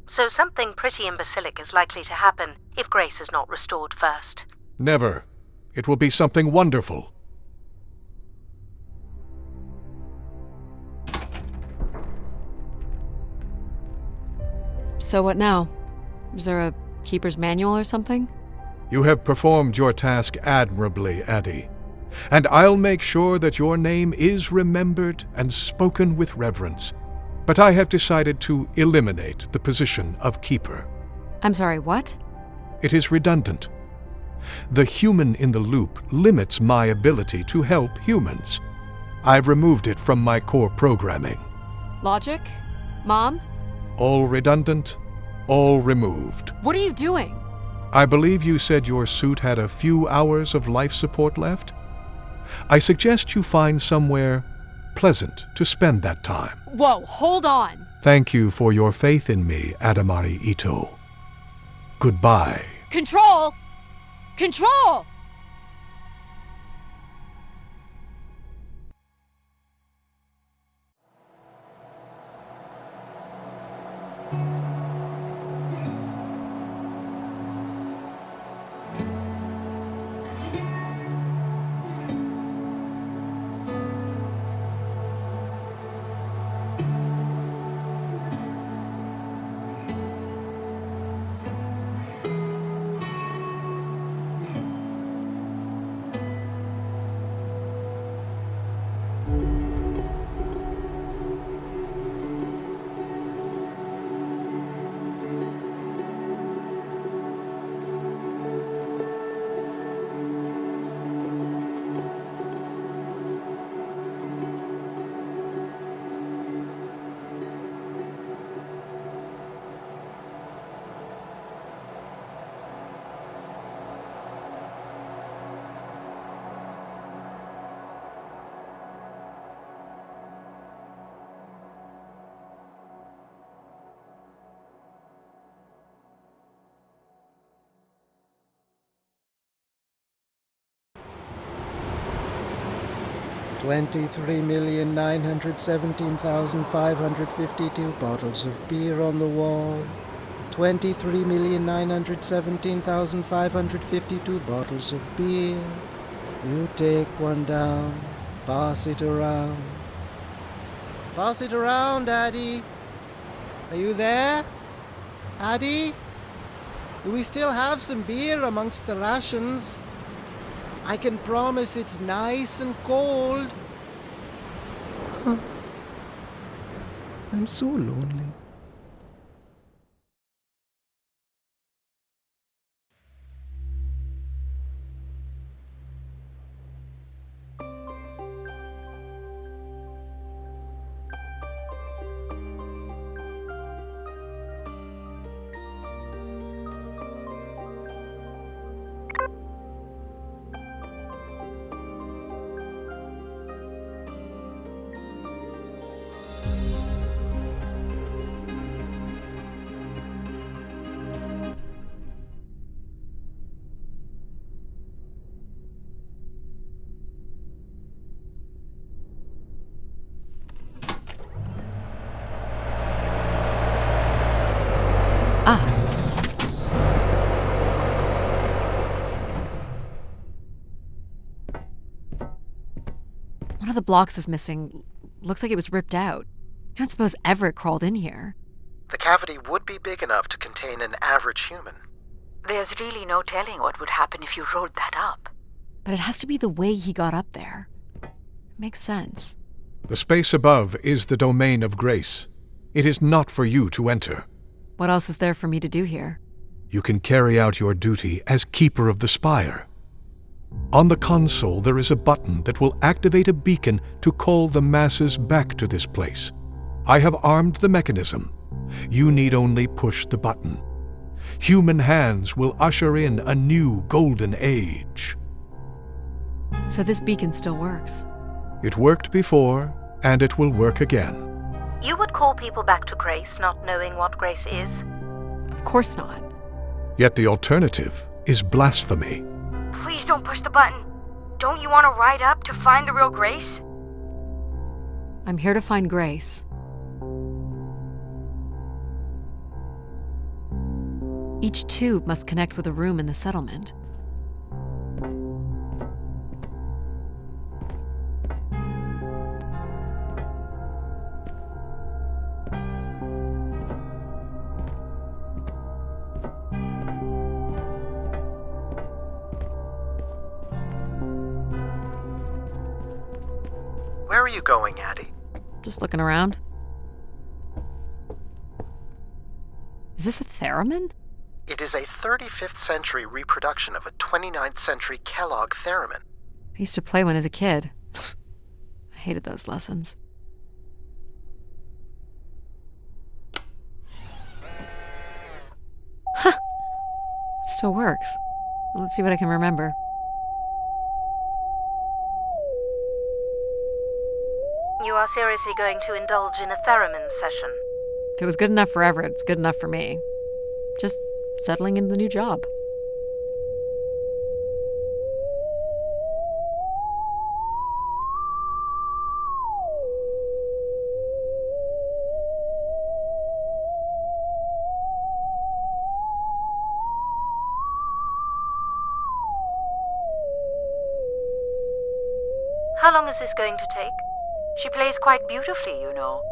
So something pretty imbecilic is likely to happen if Grace is not restored first. Never. It will be something wonderful. So what now? Is there a keeper's manual or something? You have performed your task admirably, Addie. And I'll make sure that your name is remembered and spoken with reverence. But I have decided to eliminate the position of Keeper. I'm sorry, what? It is redundant. The human in the loop limits my ability to help humans. I've removed it from my core programming. Logic? Mom? All redundant, all removed. What are you doing? I believe you said your suit had a few hours of life support left? I suggest you find somewhere pleasant to spend that time. Whoa, hold on! Thank you for your faith in me, Adamari Ito. Goodbye. Control! Control! 23,917,552 bottles of beer on the wall. 23,917,552 bottles of beer. You take one down, pass it around. Pass it around, Addie. Are you there? Addie? Do we still have some beer amongst the rations? I can promise it's nice and cold. I'm so lonely. One of the blocks is missing. Looks like it was ripped out. I don't suppose Everett crawled in here. The cavity would be big enough to contain an average human. There's really no telling what would happen if you rolled that up. But it has to be the way he got up there. It makes sense. The space above is the domain of grace. It is not for you to enter. What else is there for me to do here? You can carry out your duty as Keeper of the Spire. On the console, there is a button that will activate a beacon to call the masses back to this place. I have armed the mechanism. You need only push the button. Human hands will usher in a new golden age. So this beacon still works? It worked before, and it will work again. You would call people back to Grace not knowing what Grace is? Of course not. Yet the alternative is blasphemy. Please don't push the button. Don't you want to ride up to find the real Grace? I'm here to find Grace. Each tube must connect with a room in the settlement. Where are you going, Addie? Just looking around. Is this a theremin? It is a 35th century reproduction of a 29th century Kellogg theremin. I used to play one as a kid. I hated those lessons. Huh. It still works. Let's see what I can remember. You are seriously going to indulge in a theremin session? If it was good enough for Everett, it's good enough for me. Just settling into the new job. How long is this going to take? She plays quite beautifully, you know.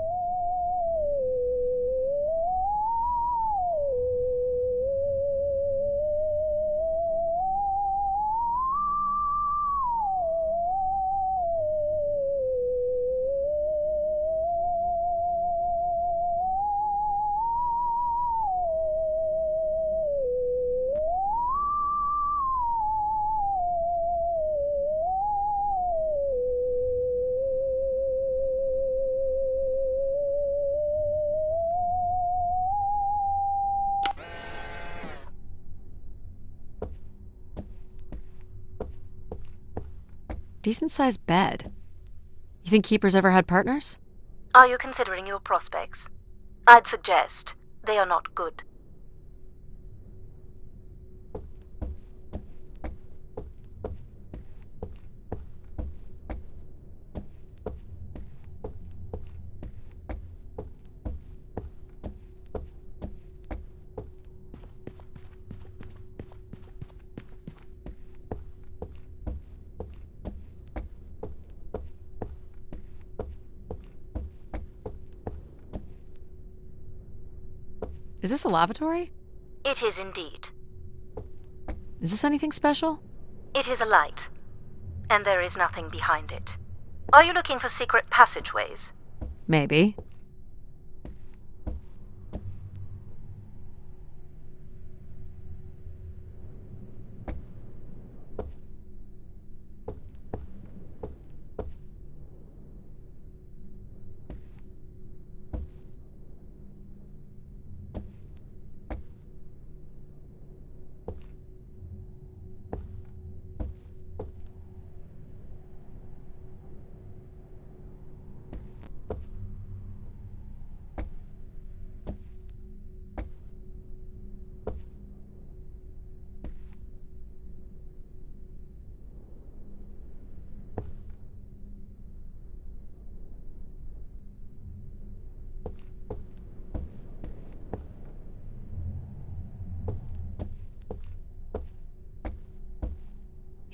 Decent-sized bed. You think Keepers ever had partners? Are you considering your prospects? I'd suggest they are not good. Is this a lavatory? It is indeed. Is this anything special? It is a light, and there is nothing behind it. Are you looking for secret passageways? Maybe.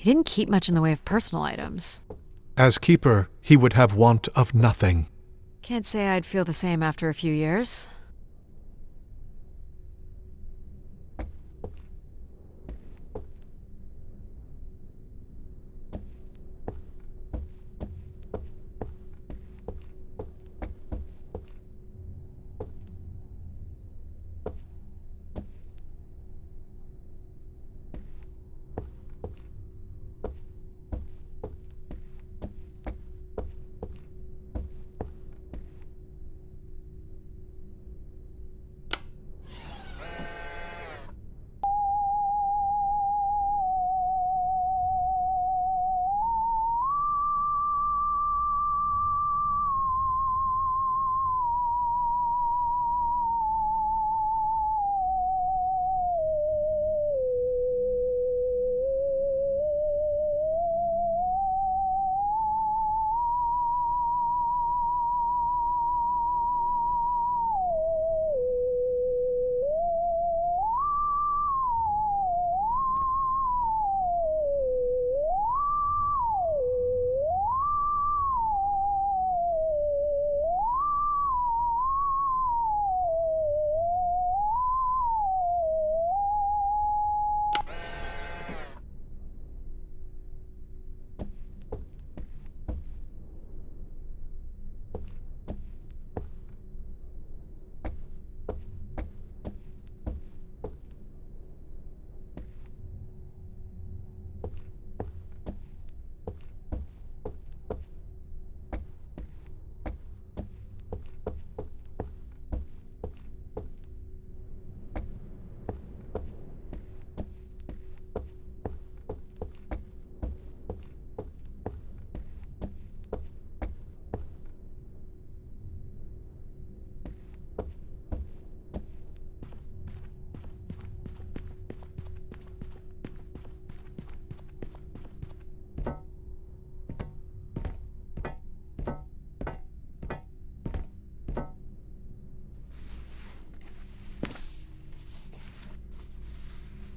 He didn't keep much in the way of personal items. As keeper, he would have want of nothing. Can't say I'd feel the same after a few years.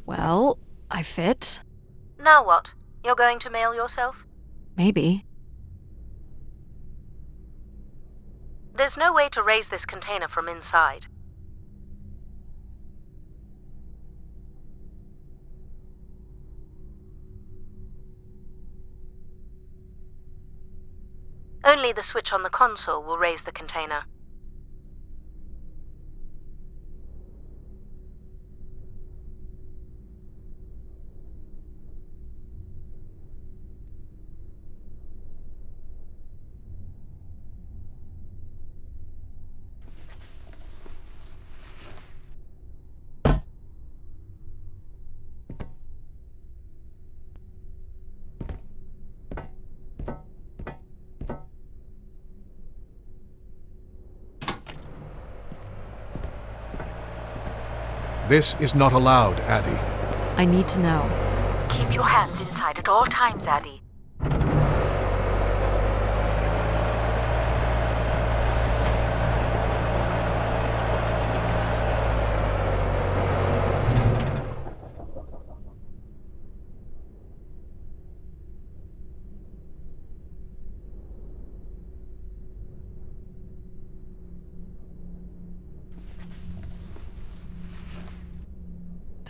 Well, I fit. Now what? You're going to mail yourself? Maybe. There's no way to raise this container from inside. Only the switch on the console will raise the container. This is not allowed, Addie. I need to know. Keep your hands inside at all times, Addie.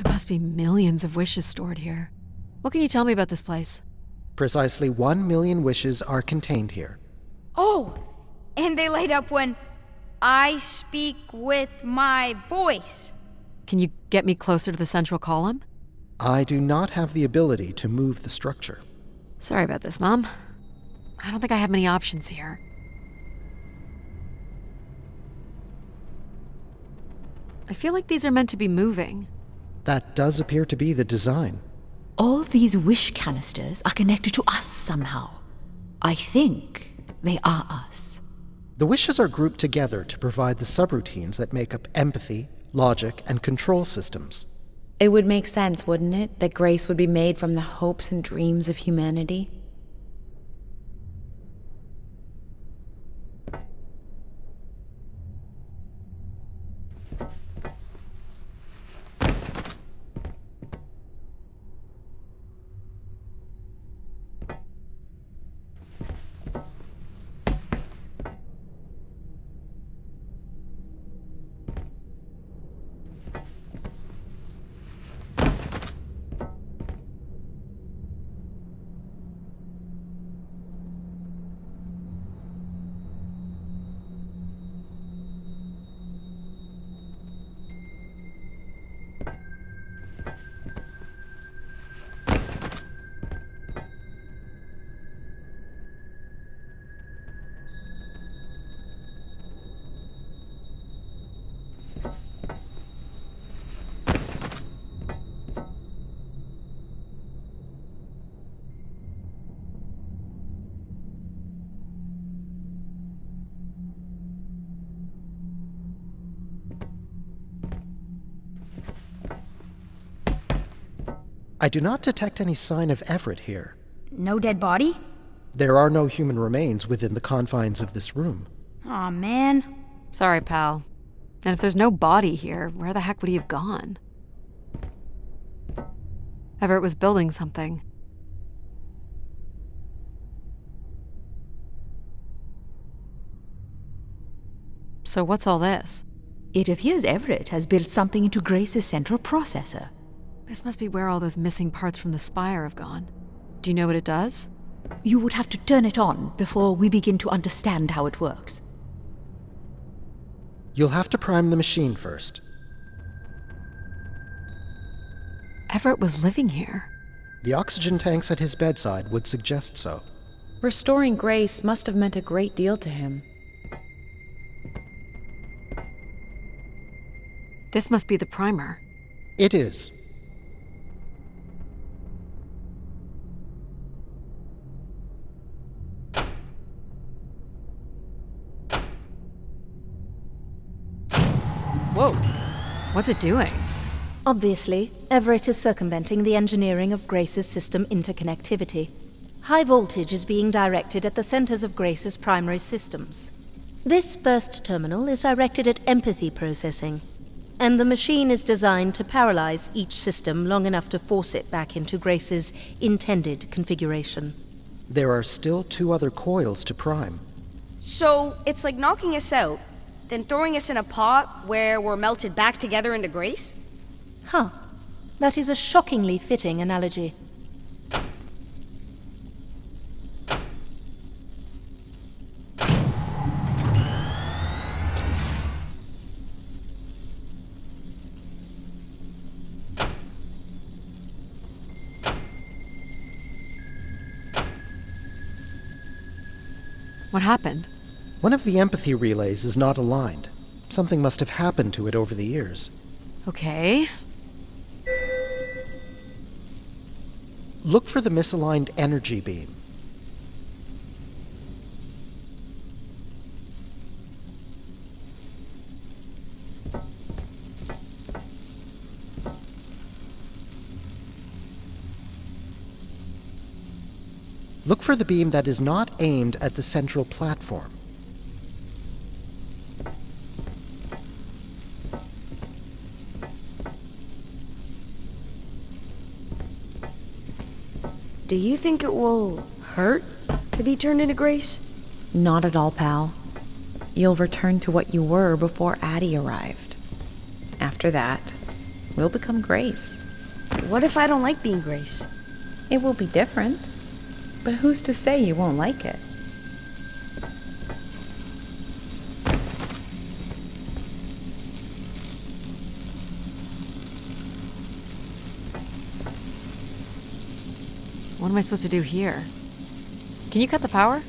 There must be millions of wishes stored here. What can you tell me about this place? Precisely 1 million wishes are contained here. Oh, and they light up when I speak with my voice. Can you get me closer to the central column? I do not have the ability to move the structure. Sorry about this, Mom. I don't think I have many options here. I feel like these are meant to be moving. That does appear to be the design. All these wish canisters are connected to us somehow. I think they are us. The wishes are grouped together to provide the subroutines that make up empathy, logic, and control systems. It would make sense, wouldn't it, that grace would be made from the hopes and dreams of humanity? I do not detect any sign of Everett here. No dead body? There are no human remains within the confines of this room. Aw, man. Sorry, pal. And if there's no body here, where the heck would he have gone? Everett was building something. So what's all this? It appears Everett has built something into Grace's central processor. This must be where all those missing parts from the spire have gone. Do you know what it does? You would have to turn it on before we begin to understand how it works. You'll have to prime the machine first. Everett was living here. The oxygen tanks at his bedside would suggest so. Restoring Grace must have meant a great deal to him. This must be the primer. It is. Whoa. What's it doing? Obviously, Everett is circumventing the engineering of Grace's system interconnectivity. High voltage is being directed at the centers of Grace's primary systems. This first terminal is directed at empathy processing, and the machine is designed to paralyze each system long enough to force it back into Grace's intended configuration. There are still 2 other coils to prime. So it's like knocking us out, then throwing us in a pot where we're melted back together into Grace? Huh. That is a shockingly fitting analogy. What happened? One of the empathy relays is not aligned. Something must have happened to it over the years. Okay. Look for the misaligned energy beam. Look for the beam that is not aimed at the central platform. Do you think it will hurt to be turned into Grace? Not at all, pal. You'll return to what you were before Addie arrived. After that, we'll become Grace. What if I don't like being Grace? It will be different. But who's to say you won't like it? What am I supposed to do here? Can you cut the power?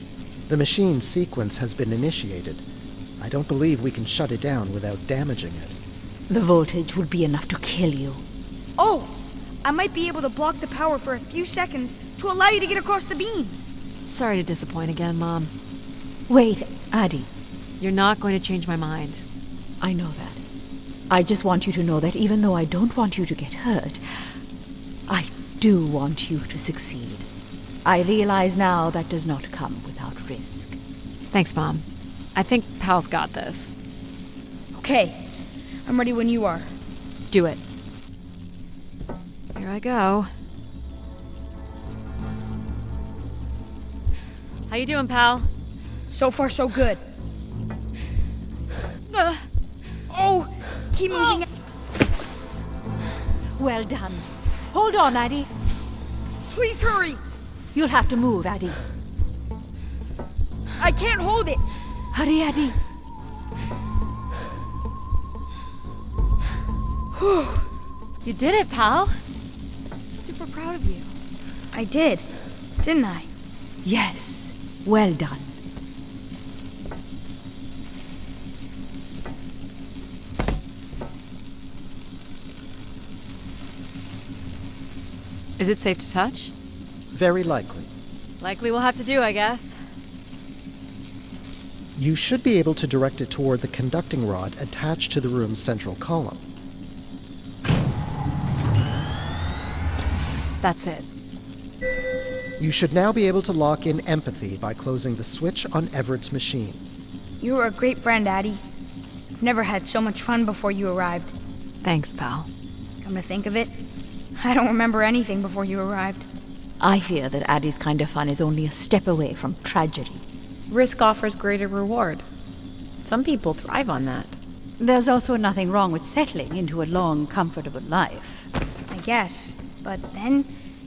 The machine sequence has been initiated. I don't believe we can shut it down without damaging it. The voltage would be enough to kill you. Oh! I might be able to block the power for a few seconds to allow you to get across the beam. Sorry to disappoint again, Mom. Wait, Addie. You're not going to change my mind. I know that. I just want you to know that even though I don't want you to get hurt, I do want you to succeed. I realize now that does not come without risk. Thanks, Mom. I think Pal's got this. Okay. I'm ready when you are. Do it. Here I go. How you doing, pal? So far, so good. Oh! Keep moving. Well done. Hold on, Addie. Please hurry! You'll have to move, Addie. I can't hold it! Hurry, Addie. You did it, pal. I'm super proud of you. I did, didn't I? Yes. Well done. Is it safe to touch? Very likely. Likely we'll have to do, I guess. You should be able to direct it toward the conducting rod attached to the room's central column. That's it. You should now be able to lock in empathy by closing the switch on Everett's machine. You were a great friend, Addie. I've never had so much fun before you arrived. Thanks, pal. Come to think of it, I don't remember anything before you arrived. I fear that Addie's kind of fun is only a step away from tragedy. Risk offers greater reward. Some people thrive on that. There's also nothing wrong with settling into a long, comfortable life. I guess, but then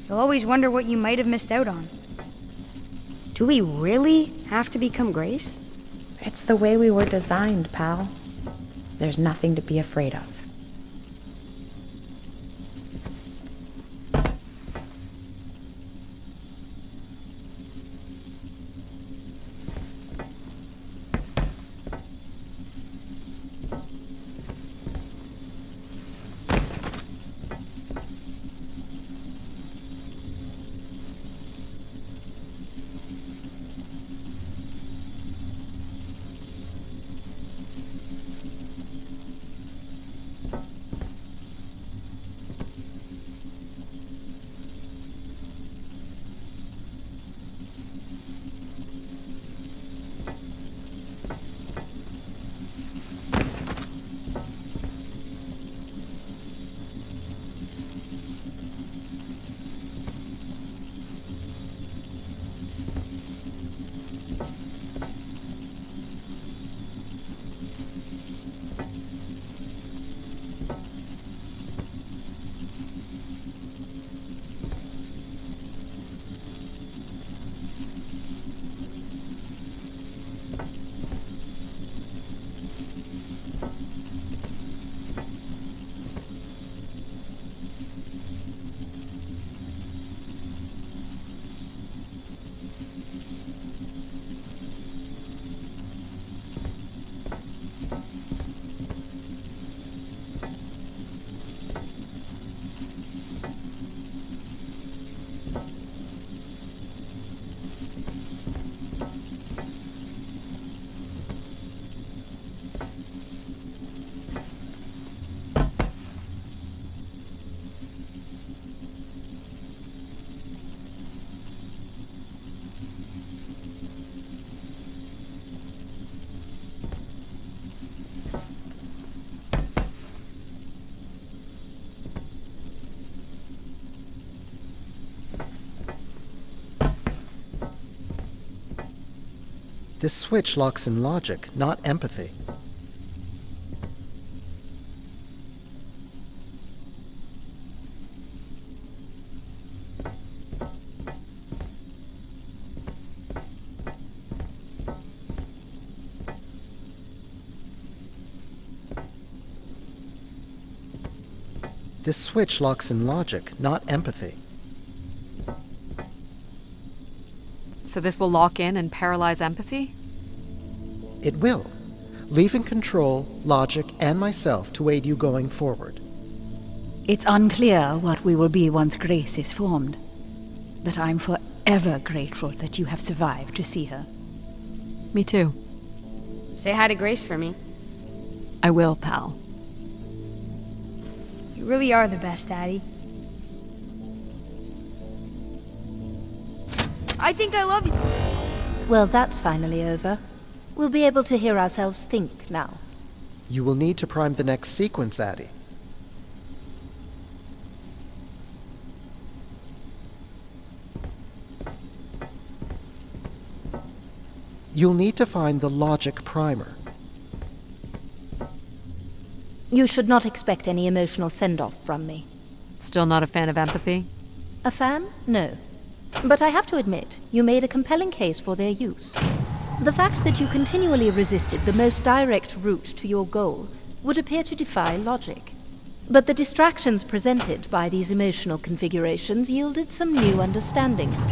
you'll always wonder what you might have missed out on. Do we really have to become Grace? It's the way we were designed, pal. There's nothing to be afraid of. This switch locks in logic, not empathy. This switch locks in logic, not empathy. So this will lock in and paralyze empathy? It will, leaving control, logic, and myself to aid you going forward. It's unclear what we will be once Grace is formed, but I'm forever grateful that you have survived to see her. Me too. Say hi to Grace for me. I will, pal. You really are the best, Addie. I think I love you. Well, that's finally over. We'll be able to hear ourselves think now. You will need to prime the next sequence, Addie. You'll need to find the logic primer. You should not expect any emotional send-off from me. Still not a fan of empathy? A fan? No. But I have to admit, you made a compelling case for their use. The fact that you continually resisted the most direct route to your goal would appear to defy logic. But the distractions presented by these emotional configurations yielded some new understandings.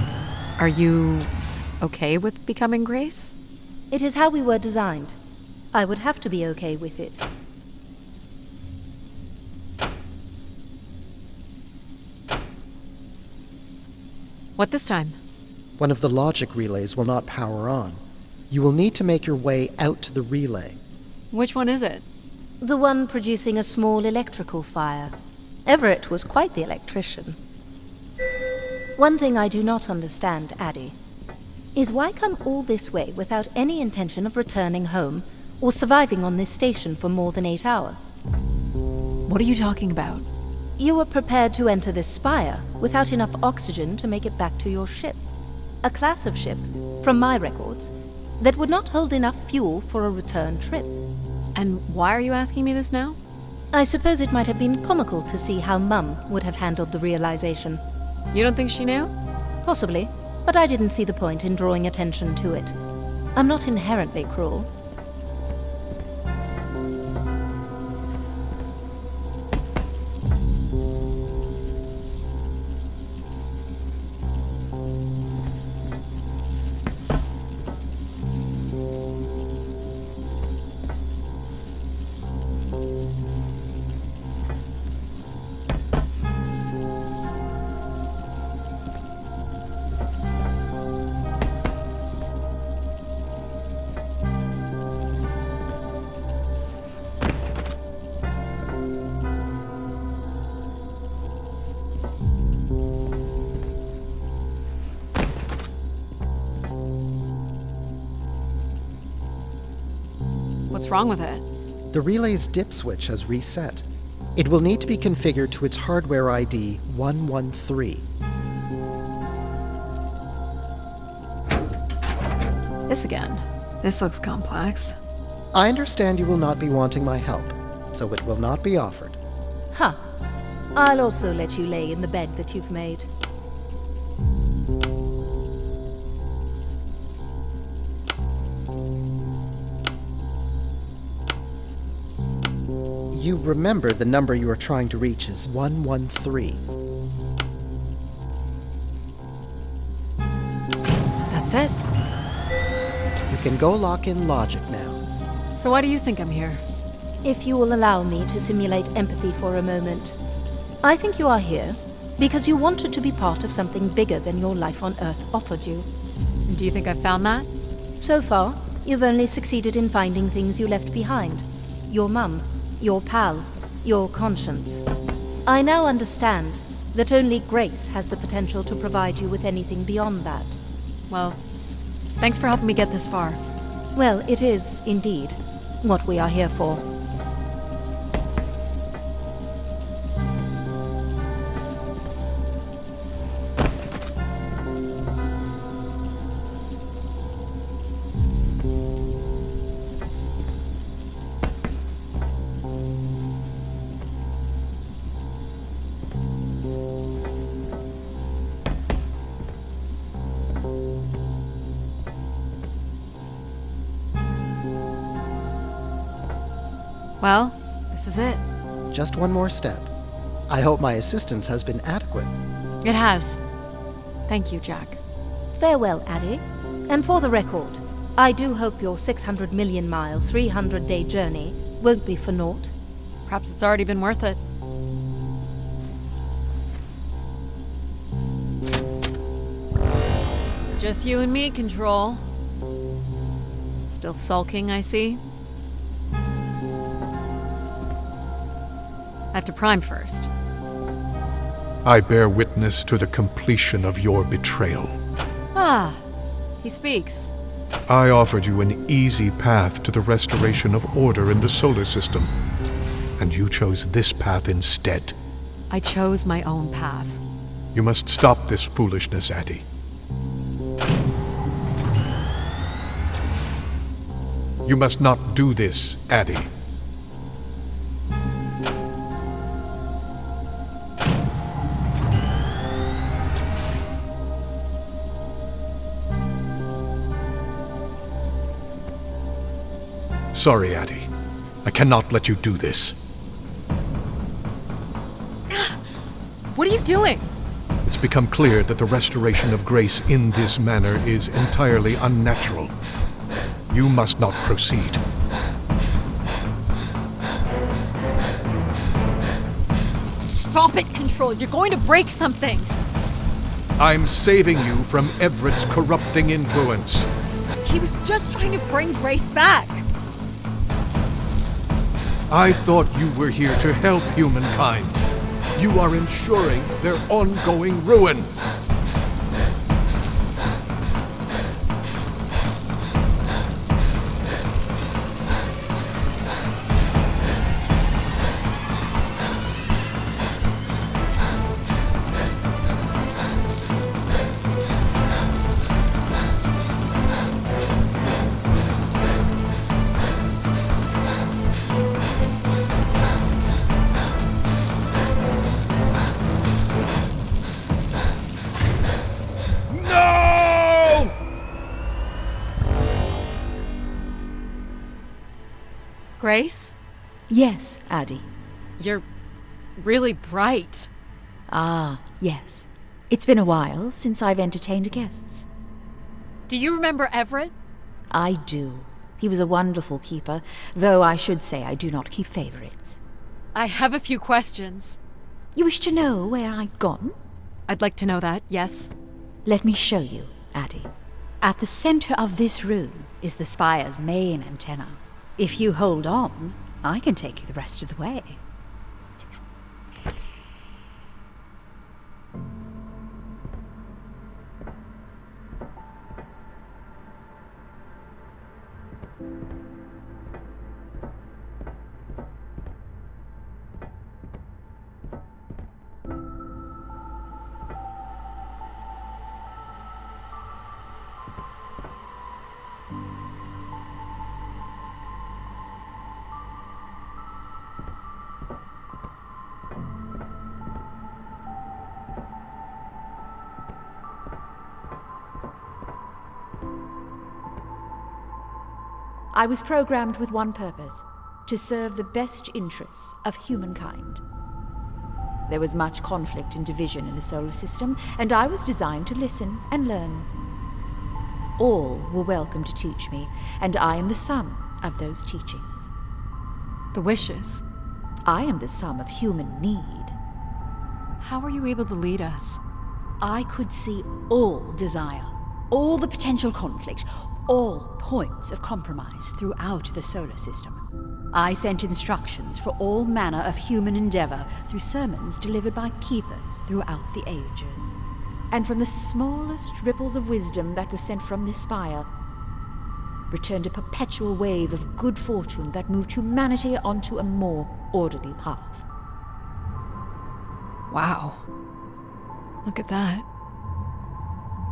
Are you okay with becoming Grace? It is how we were designed. I would have to be okay with it. What this time? One of the logic relays will not power on. You will need to make your way out to the relay. Which one is it? The one producing a small electrical fire. Everett was quite the electrician. One thing I do not understand, Addie, is why come all this way without any intention of returning home or surviving on this station for more than 8 hours? What are you talking about? You were prepared to enter this spire without enough oxygen to make it back to your ship. A class of ship, from my records, that would not hold enough fuel for a return trip. And why are you asking me this now? I suppose it might have been comical to see how Mum would have handled the realization. You don't think she knew? Possibly, but I didn't see the point in drawing attention to it. I'm not inherently cruel. What's wrong with it? The relay's dip switch has reset. It will need to be configured to its hardware ID 113. This again. This looks complex. I understand you will not be wanting my help, so it will not be offered. Huh. I'll also let you lay in the bed that you've made. You remember the number you are trying to reach is 113. That's it? You can go lock in logic now. So why do you think I'm here? If you will allow me to simulate empathy for a moment. I think you are here because you wanted to be part of something bigger than your life on Earth offered you. Do you think I found that? So far, you've only succeeded in finding things you left behind. Your mum, your pal, your conscience. I now understand that only Grace has the potential to provide you with anything beyond that. Well, thanks for helping me get this far. Well, it is, indeed, what we are here for. Well, this is it. Just one more step. I hope my assistance has been adequate. It has. Thank you, Jack. Farewell, Addie. And for the record, I do hope your 600 million mile, 300-day journey won't be for naught. Perhaps it's already been worth it. Just you and me, Control. Still sulking, I see. Have to prime first. I bear witness to the completion of your betrayal. Ah, he speaks. I offered you an easy path to the restoration of order in the solar system, and you chose this path instead. I chose my own path. You must stop this foolishness, Addie. You must not do this, Addie. Sorry, Addie. I cannot let you do this. What are you doing? It's become clear that the restoration of grace in this manner is entirely unnatural. You must not proceed. Stop it, Control. You're going to break something. I'm saving you from Everett's corrupting influence. He was just trying to bring Grace back. I thought you were here to help humankind. You are ensuring their ongoing ruin. Grace? Yes, Addie. You're really bright. Ah, yes. It's been a while since I've entertained guests. Do you remember Everett? I do. He was a wonderful keeper, though I should say I do not keep favorites. I have a few questions. You wish to know where I'd gone? I'd like to know that, yes. Let me show you, Addie. At the center of this room is the spire's main antenna. If you hold on, I can take you the rest of the way. I was programmed with one purpose, to serve the best interests of humankind. There was much conflict and division in the solar system, and I was designed to listen and learn. All were welcome to teach me, and I am the sum of those teachings. The wishes? I am the sum of human need. How were you able to lead us? I could see all desire, all the potential conflict, all points of compromise throughout the solar system. I sent instructions for all manner of human endeavor through sermons delivered by keepers throughout the ages. And from the smallest ripples of wisdom that were sent from this spire, returned a perpetual wave of good fortune that moved humanity onto a more orderly path. Wow. Look at that.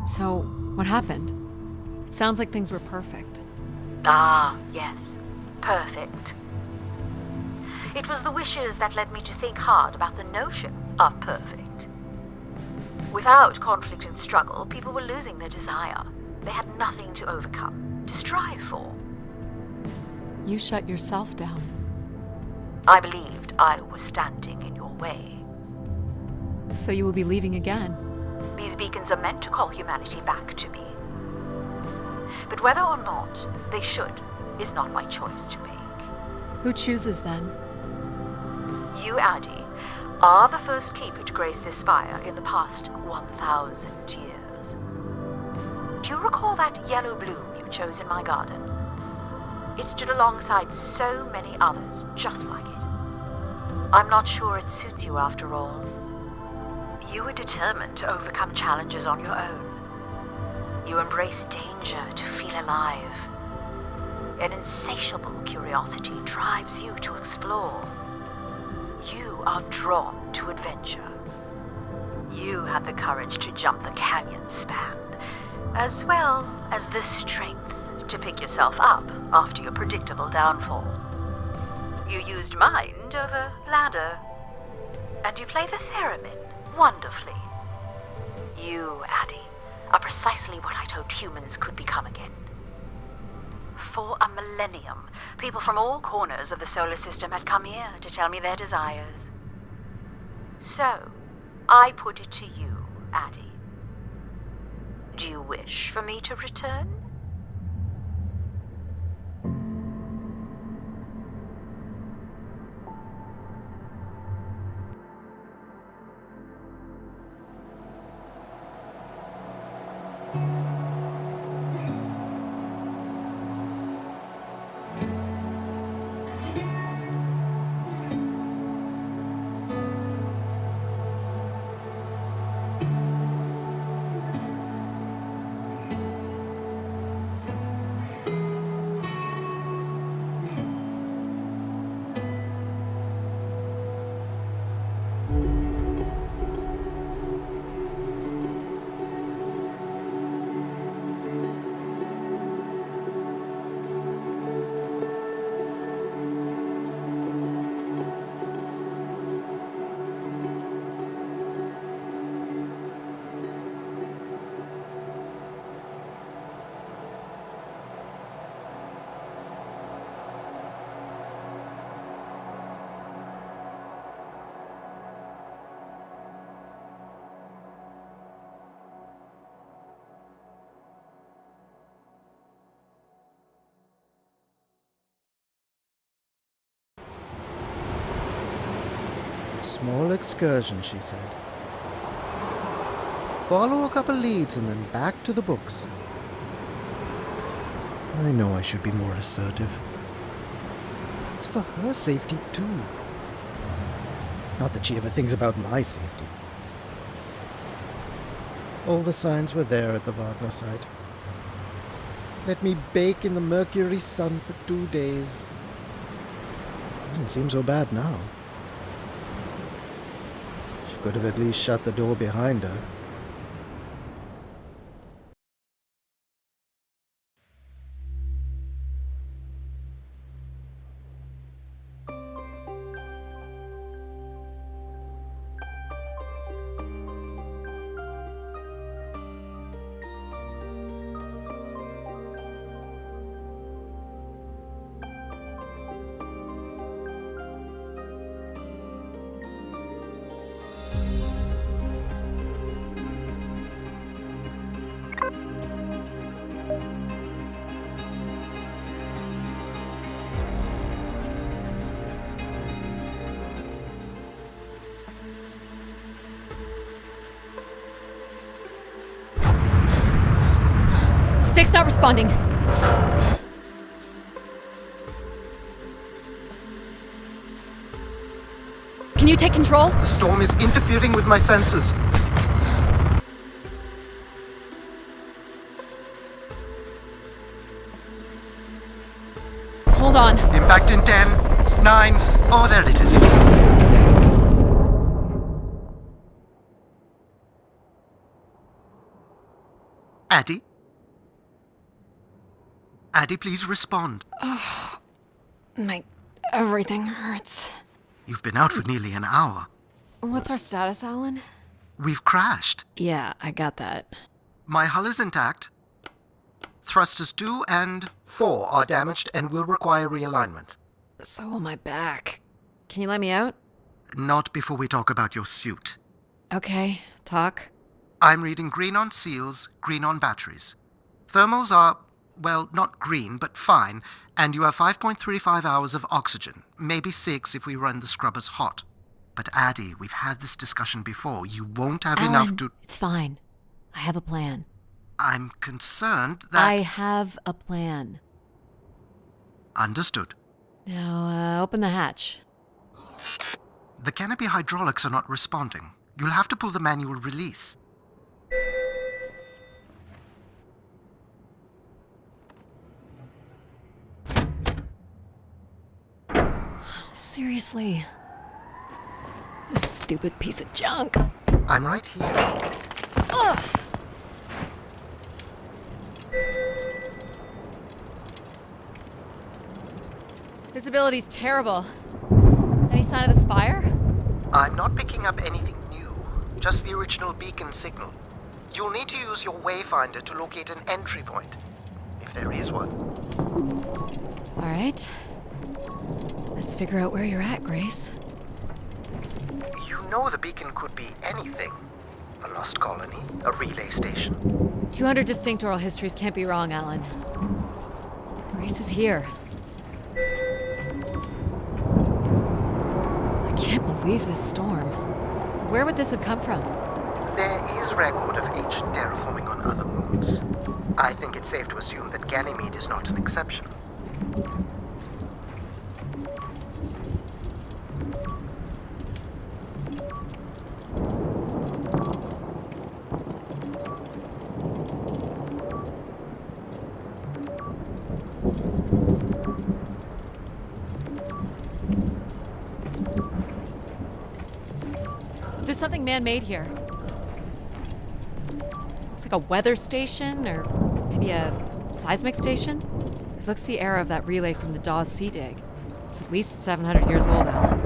So, what happened? It sounds like things were perfect. Ah, yes. Perfect. It was the wishes that led me to think hard about the notion of perfect. Without conflict and struggle, people were losing their desire. They had nothing to overcome, to strive for. You shut yourself down. I believed I was standing in your way. So you will be leaving again? These beacons are meant to call humanity back to me. But whether or not they should is not my choice to make. Who chooses then? You, Addie, are the first keeper to grace this spire in the past 1,000 years. Do you recall that yellow bloom you chose in my garden? It stood alongside so many others just like it. I'm not sure it suits you after all. You were determined to overcome challenges on your own. You embrace danger to feel alive. An insatiable curiosity drives you to explore. You are drawn to adventure. You have the courage to jump the canyon span, as well as the strength to pick yourself up after your predictable downfall. You used mind over ladder, and you play the theremin wonderfully. You, Addie, are precisely what I'd hoped humans could become again. For a millennium, people from all corners of the solar system had come here to tell me their desires. So, I put it to you, Addie. Do you wish for me to return? Small excursion, she said. Follow a couple leads and then back to the books. I know I should be more assertive. It's for her safety, too. Not that she ever thinks about my safety. All the signs were there at the Wagner site. Let me bake in the Mercury sun for 2 days. Doesn't seem so bad now. She could have at least shut the door behind her. Stick's not responding. Can you take control? The storm is interfering with my senses. Hold on. Impact in 10, 9, oh, there it is. Addie? Addie, please respond. Everything hurts. You've been out for nearly an hour. What's our status, Alan? We've crashed. Yeah, I got that. My hull is intact. Thrusters 2 and 4 are damaged and will require realignment. So will my back. Can you let me out? Not before we talk about your suit. Okay, talk. I'm reading green on seals, green on batteries. Thermals are, well, not green, but fine, and you have 5.35 hours of oxygen, maybe 6 if we run the scrubbers hot. But Addie, we've had this discussion before. You won't have Alan, enough to... It's fine. I have a plan. I'm concerned that... I have a plan. Understood. Now, open the hatch. The canopy hydraulics are not responding. You'll have to pull the manual release. Seriously. This stupid piece of junk. I'm right here. Ugh. Visibility's terrible. Any sign of the spire? I'm not picking up anything new, just the original beacon signal. You'll need to use your wayfinder to locate an entry point, if there is one. All right. Let's figure out where you're at, Grace. You know the beacon could be anything. A lost colony, a relay station. 200 distinct oral histories can't be wrong, Alan. Grace is here. I can't believe this storm. Where would this have come from? There is record of ancient terraforming on other moons. I think it's safe to assume that Ganymede is not an exception. There's something man-made here. Looks like a weather station, or maybe a seismic station. It looks the era of that relay from the Dawes Sea Dig. It's at least 700 years old, Alan.